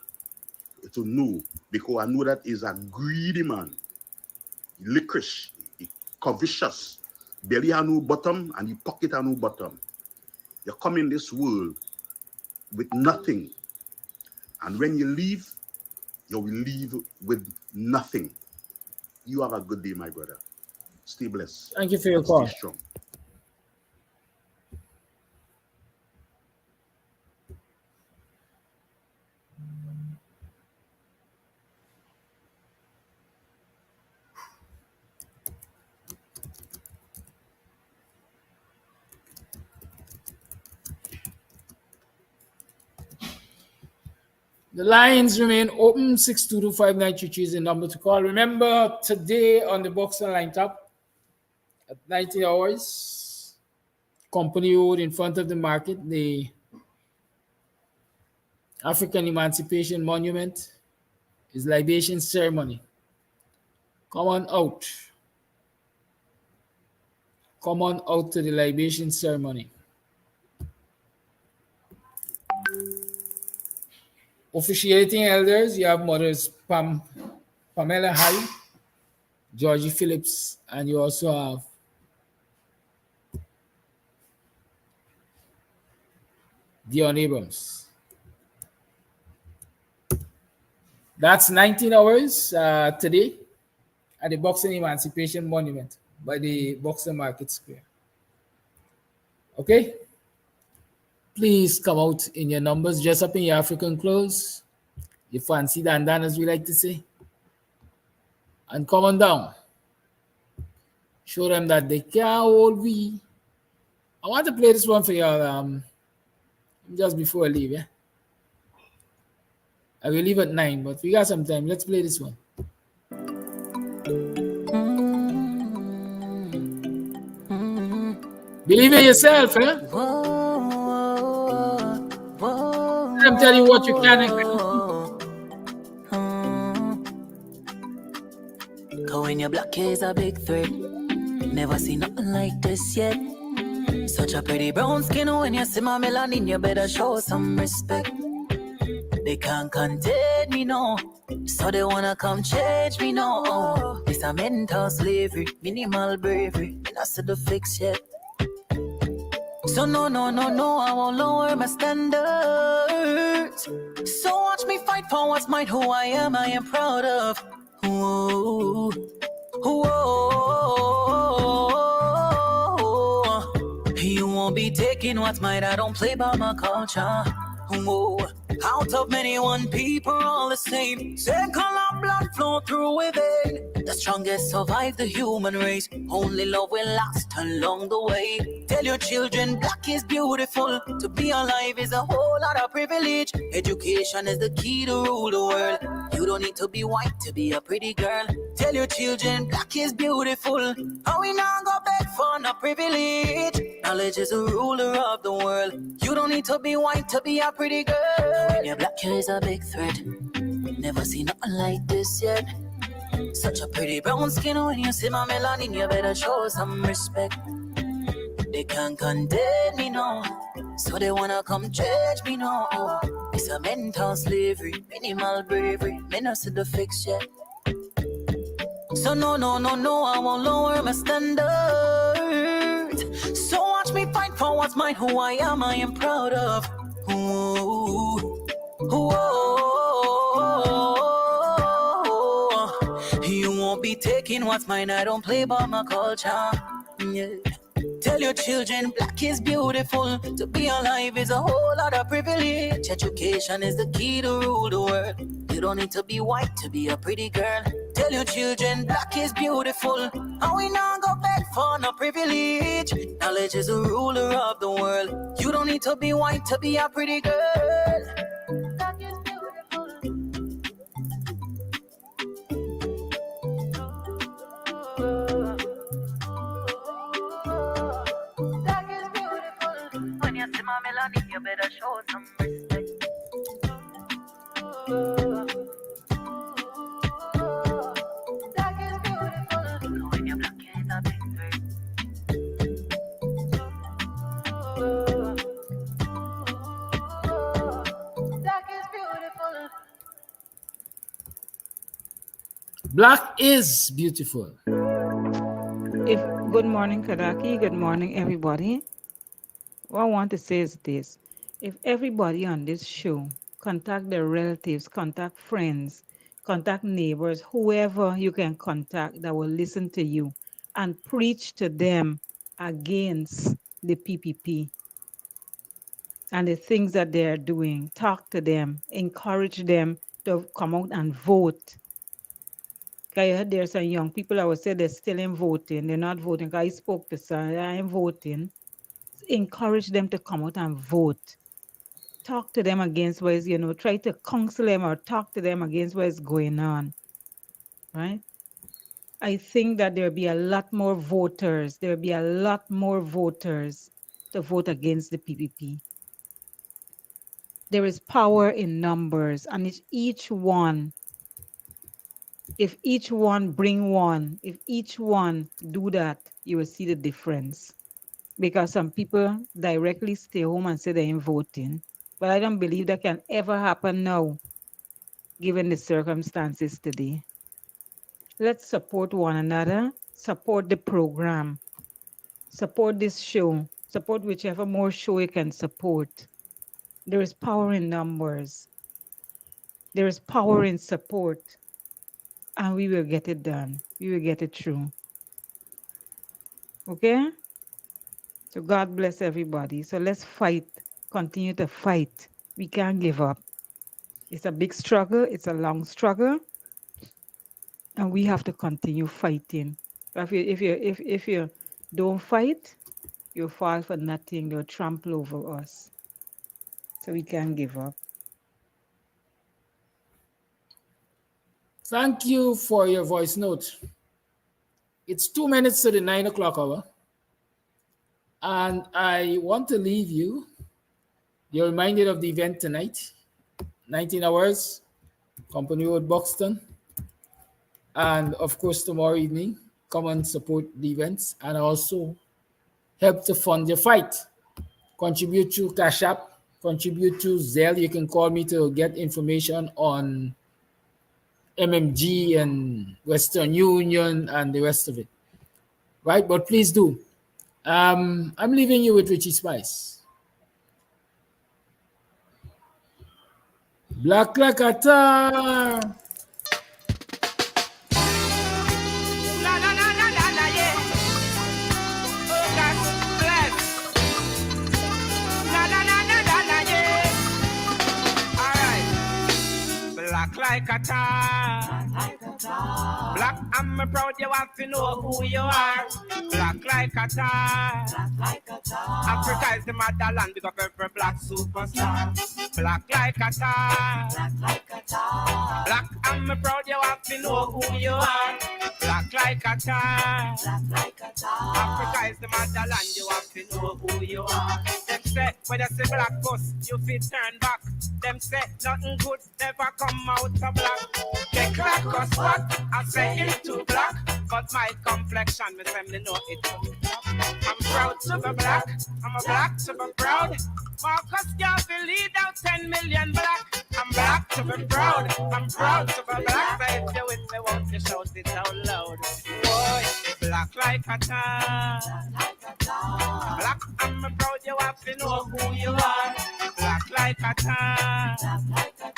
[SPEAKER 14] to know, because I know that he's a greedy man, licorice, covetous, belly has no bottom and the pocket has no bottom. You come in this world with nothing, and when you leave, you will leave with nothing. You have a good day, my brother. Stay blessed.
[SPEAKER 6] Thank you for your call.
[SPEAKER 14] Stay strong.
[SPEAKER 6] The lines remain open. 6225933 is the number to call. Remember, today on the Boxing Line Top at 90 hours, Company Road in front of the market, the African Emancipation Monument is libation ceremony. Come on out. Come on out to the libation ceremony. Officiating elders, you have Mothers Pamela High, Georgie Phillips, and you also have Dion Abrams. That's 19 hours today at the Boxing Emancipation Monument by the Boxing Market Square. Okay? Please come out in your numbers, dress up in your African clothes, your fancy dandan, as we like to say, and come on down. Show them that they can't hold we. I want to play this one for y'all just before I leave, yeah? I will leave at 9, but we got some time. Let's play this one. Believe in yourself, eh? I'm telling you what you can and cannot do.
[SPEAKER 15] Cause when you're black is a big threat. Never seen nothing like this yet. Such a pretty brown skin. When you see my melanin, you better show some respect. They can't contain me, no. So they wanna come change me, no. It's a mental slavery, minimal bravery. And I said the fix yet. So no, I won't lower my standards. So watch me fight for what's mine, who I am proud of. Whoa, whoa. You won't be taking what's mine, I don't play by my culture. Whoa. Out of many, one people all the same. Same color, blood flow through within. The strongest survive the human race. Only love will last along the way. Tell your children black is beautiful. To be alive is a whole lot of privilege. Education is the key to rule the world. You don't need to be white to be a pretty girl. Tell your children black is beautiful. How we now go beg for no privilege. Knowledge is the ruler of the world. You don't need to be white to be a pretty girl. When you're black, is a big threat. Never seen nothing like this yet. Such a pretty brown skin. When you see my melanin, you better show some respect. They can't condemn me, no. So they wanna come judge me, no. It's a mental slavery, minimal bravery. Me not see the fix yet. So no, I won't lower my standards. So watch me fight for what's mine, who I am proud of. Ooh, ooh. You won't be taking what's mine, I don't play by my culture. Yeah. Tell your children black is beautiful. To be alive is a whole lot of privilege. Education is the key to rule the world. You don't need to be white to be a pretty girl. Tell your children black is beautiful. And we now go beg for no privilege. Knowledge is the ruler of the world. You don't need to be white to be a pretty girl. Black is beautiful. When you see my melanin, you better show some respect. Black is beautiful. When you're black, you're a big threat. Black is beautiful.
[SPEAKER 6] Black is beautiful.
[SPEAKER 16] Good morning, Kadaki. Good morning, everybody. What I want to say is this. If everybody on this show contact their relatives, contact friends, contact neighbors, whoever you can contact that will listen to you and preach to them against the PPP and the things that they're doing, talk to them, encourage them to come out and vote. I heard there are some young people that would say they're still in voting. They're not voting. I spoke to some, I am voting. Encourage them to come out and vote. Talk to them against what is, try to counsel them or talk to them against what is going on, right? I think that there'll be a lot more voters. There'll be a lot more voters to vote against the PPP. There is power in numbers, and if each one bring one, if each one do that, you will see the difference. Because some people directly stay home and say they ain't voting. But I don't believe that can ever happen now, given the circumstances today. Let's support one another, support the program, support this show, support whichever more show you can support. There is power in numbers. There is power in support. And we will get it done. We will get it through. Okay? So God bless everybody. So let's fight, continue to fight. We can't give up. It's a big struggle. It's a long struggle. And we have to continue fighting. If you don't fight, you'll fall for nothing. They'll trample over us. So we can't give up.
[SPEAKER 6] Thank you for your voice note. It's 2 minutes to the 9 o'clock hour. And I want to leave you. You're reminded of the event tonight, 19 hours, Company Road, Buxton. And of course, tomorrow evening, come and support the events and also help to fund your fight. Contribute to Cash App, contribute to Zelle. You can call me to get information on MMG and Western Union and the rest of it. Right? But please do. I'm leaving you with Richie Spice. Black like a tar.
[SPEAKER 3] Black like a tar. Black, I'm proud you have to know who you are. Black like a tar. Africa is the motherland, big up every black superstar. Black like a tar. Black, I'm proud you have to know who you are. Black like a tar. Africa is the motherland, you have to know who you are. Them say, when you see black bus, you fit turn back. Them say, nothing good never come out of black. They crack us what? I say into black. But my complexion, me say me know it. I'm proud to be black. I'm a black to be proud. Marcus Garvey lead out 10 million black. I'm black to be proud. I'm proud to be black. So if you with me, won't you shout it out loud? Boy, black like a tar. Black, I'm proud you have to know who you are. Black like a tar.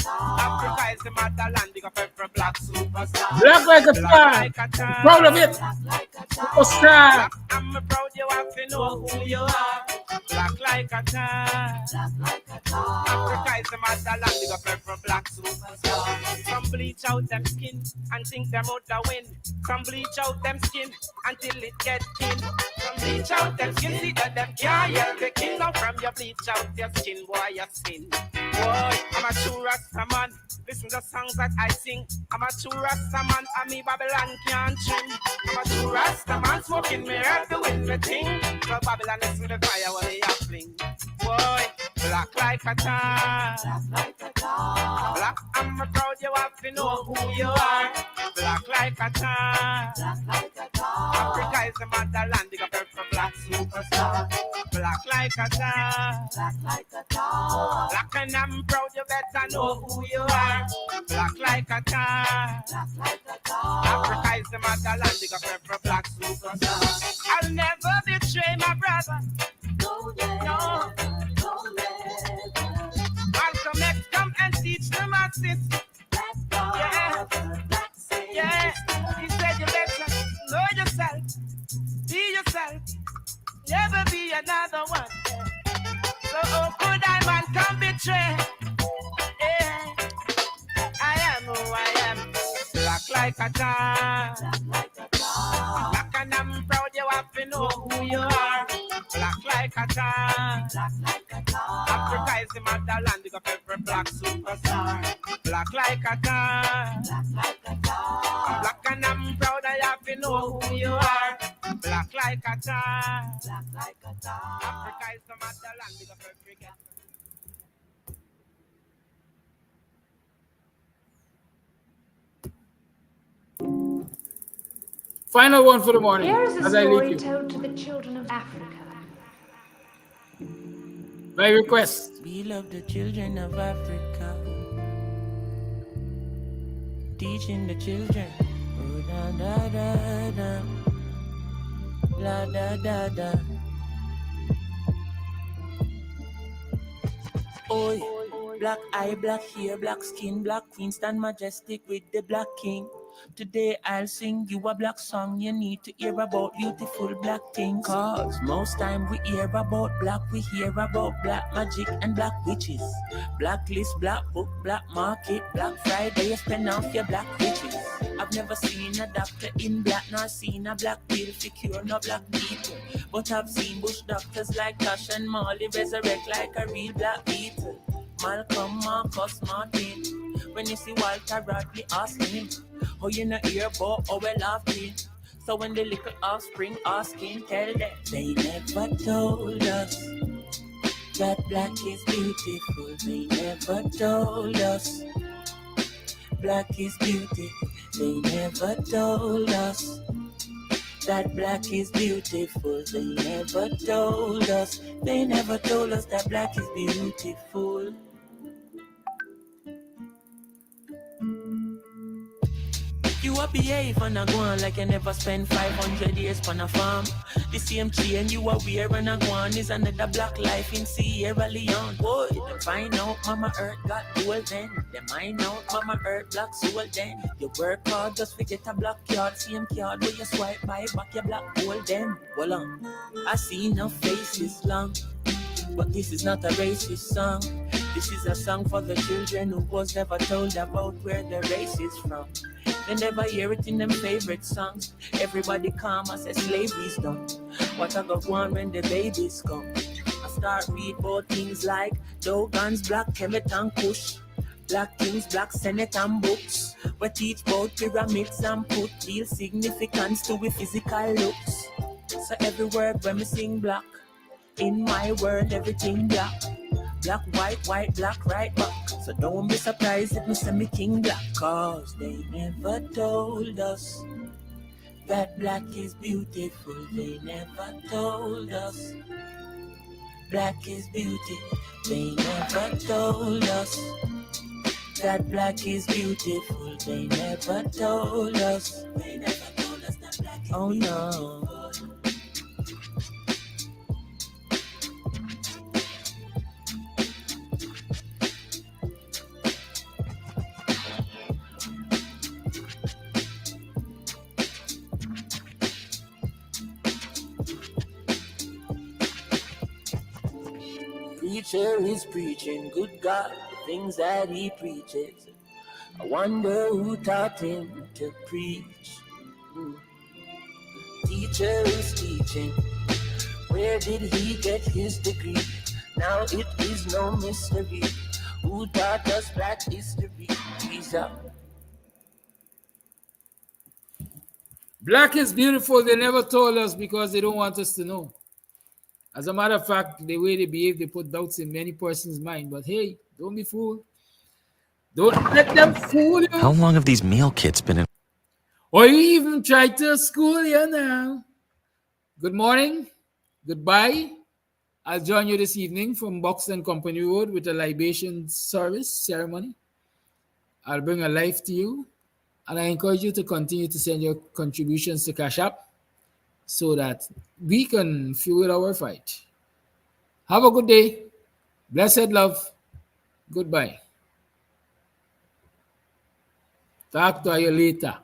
[SPEAKER 3] Africa is the motherland, big up every black superstar.
[SPEAKER 6] Black like a tar. Proud of it. Superstar.
[SPEAKER 3] I'm proud you have to know who you are. Black like a tar. Africa is the motherland, big up every black superstar. Some bleach out them skin and think them out the wind. Some bleach out them skin until it gets thin. Some bleach out them skin, see that them can't hear the king. Now from your bleach out your skin, boy, your skin. Boy, I'm a true Rasta man. Listen to songs that I sing. I'm a true Rasta man, and me Babylon can't trim. I'm a true Rasta man, smoking me earth doing me thing. So Babylon is with the fire when they are fling. Boy, black like a tar. Black, I'm proud you have to know who you are. Black like a tar. Africa is the motherland, big up every black superstar. Black like a tar. Black and I'm proud you better know who you are. Black like a tar. Africa is the motherland, big up every black superstar. I'll never betray my brother. No. Malcolm X come and teach the masses. Yeah. He said you better know yourself. Be yourself. Never be another one. So could I man come betray? Yeah. I am who I am. Black like a tar. Black and I'm proud you have to know who you are. Black like a tar. Africa is the motherland, big up every black superstar. Black like a tar. Black and I'm proud I have to know who you are. Black like a tar. Africa is the motherland, big up every ghetto.
[SPEAKER 6] Final one for the morning.
[SPEAKER 17] Here is a
[SPEAKER 6] as I
[SPEAKER 17] story
[SPEAKER 6] leave you.
[SPEAKER 17] told to the children of Africa.
[SPEAKER 6] By request.
[SPEAKER 15] We love the children of Africa. Teaching the children. Oh, da da da da. La da da da. Oi, black eye, black hair, black skin, black queen, stand majestic with the black king. Today I'll sing you a black song. You need to hear about beautiful black things. Cause most time we hear about black, we hear about black magic and black witches. Blacklist, black book, black market, Black Friday, you spend off your black riches. I've never seen a doctor in black, nor seen a black pill for cure no black people. But I've seen bush doctors like Tosh and Molly resurrect like a real black beetle. Malcolm, Marcus, Martin. When you see Walter Rodney, asking him, oh, you know hear about how well laughing. So when the little offspring asking, tell them they never told us that black is beautiful. They never told us black is beautiful. They never told us that black is beautiful. They never told us. They never told us that black is beautiful. You a behave and a go on like you never spend 500 years on a farm. The same chain you are wear and a go on is another black life in Sierra Leone. Boy, them find out Mama Earth got gold then. Them find out Mama Earth black soul then. You work hard just forget a black card. Same card where you swipe by back your black gold then. Well I see no faces long, but this is not a racist song. This is a song for the children who was never told about where the race is from. They never hear it in them favorite songs. Everybody calm as a slavery's done. What I got one when the babies come? I start read about things like Dogan's Black Kemet and Kush, Black Kings, Black Senate and books. We teach about pyramids and put real significance to we physical looks. So every word when we sing black, in my world everything black. Black, white, black, right back. So don't be surprised if me say me king black. Cause they never told us that black is beautiful. They never told us black is beauty. They never told us that black is beautiful. They never told us. They never told us that black is beautiful. Oh no. Preacher is preaching, good God, the things that he preaches. I wonder who taught him to preach. Teacher is teaching, where did he get his degree? Now it is no mystery. Who taught us black history? Jesus.
[SPEAKER 6] Black is beautiful. They never told us because they don't want us to know. As a matter of fact, the way they behave, they put doubts in many persons' mind. But hey, don't be fooled. Don't let them fool you.
[SPEAKER 17] How long have these meal kits been in?
[SPEAKER 6] Or you even try to school you now. Good morning. Goodbye. I'll join you this evening from Buxton Company Road with a libation service ceremony. I'll bring a life to you. And I encourage you to continue to send your contributions to Cash App so that we can fuel our fight. Have a good day. Blessed love. Goodbye. Talk to you later.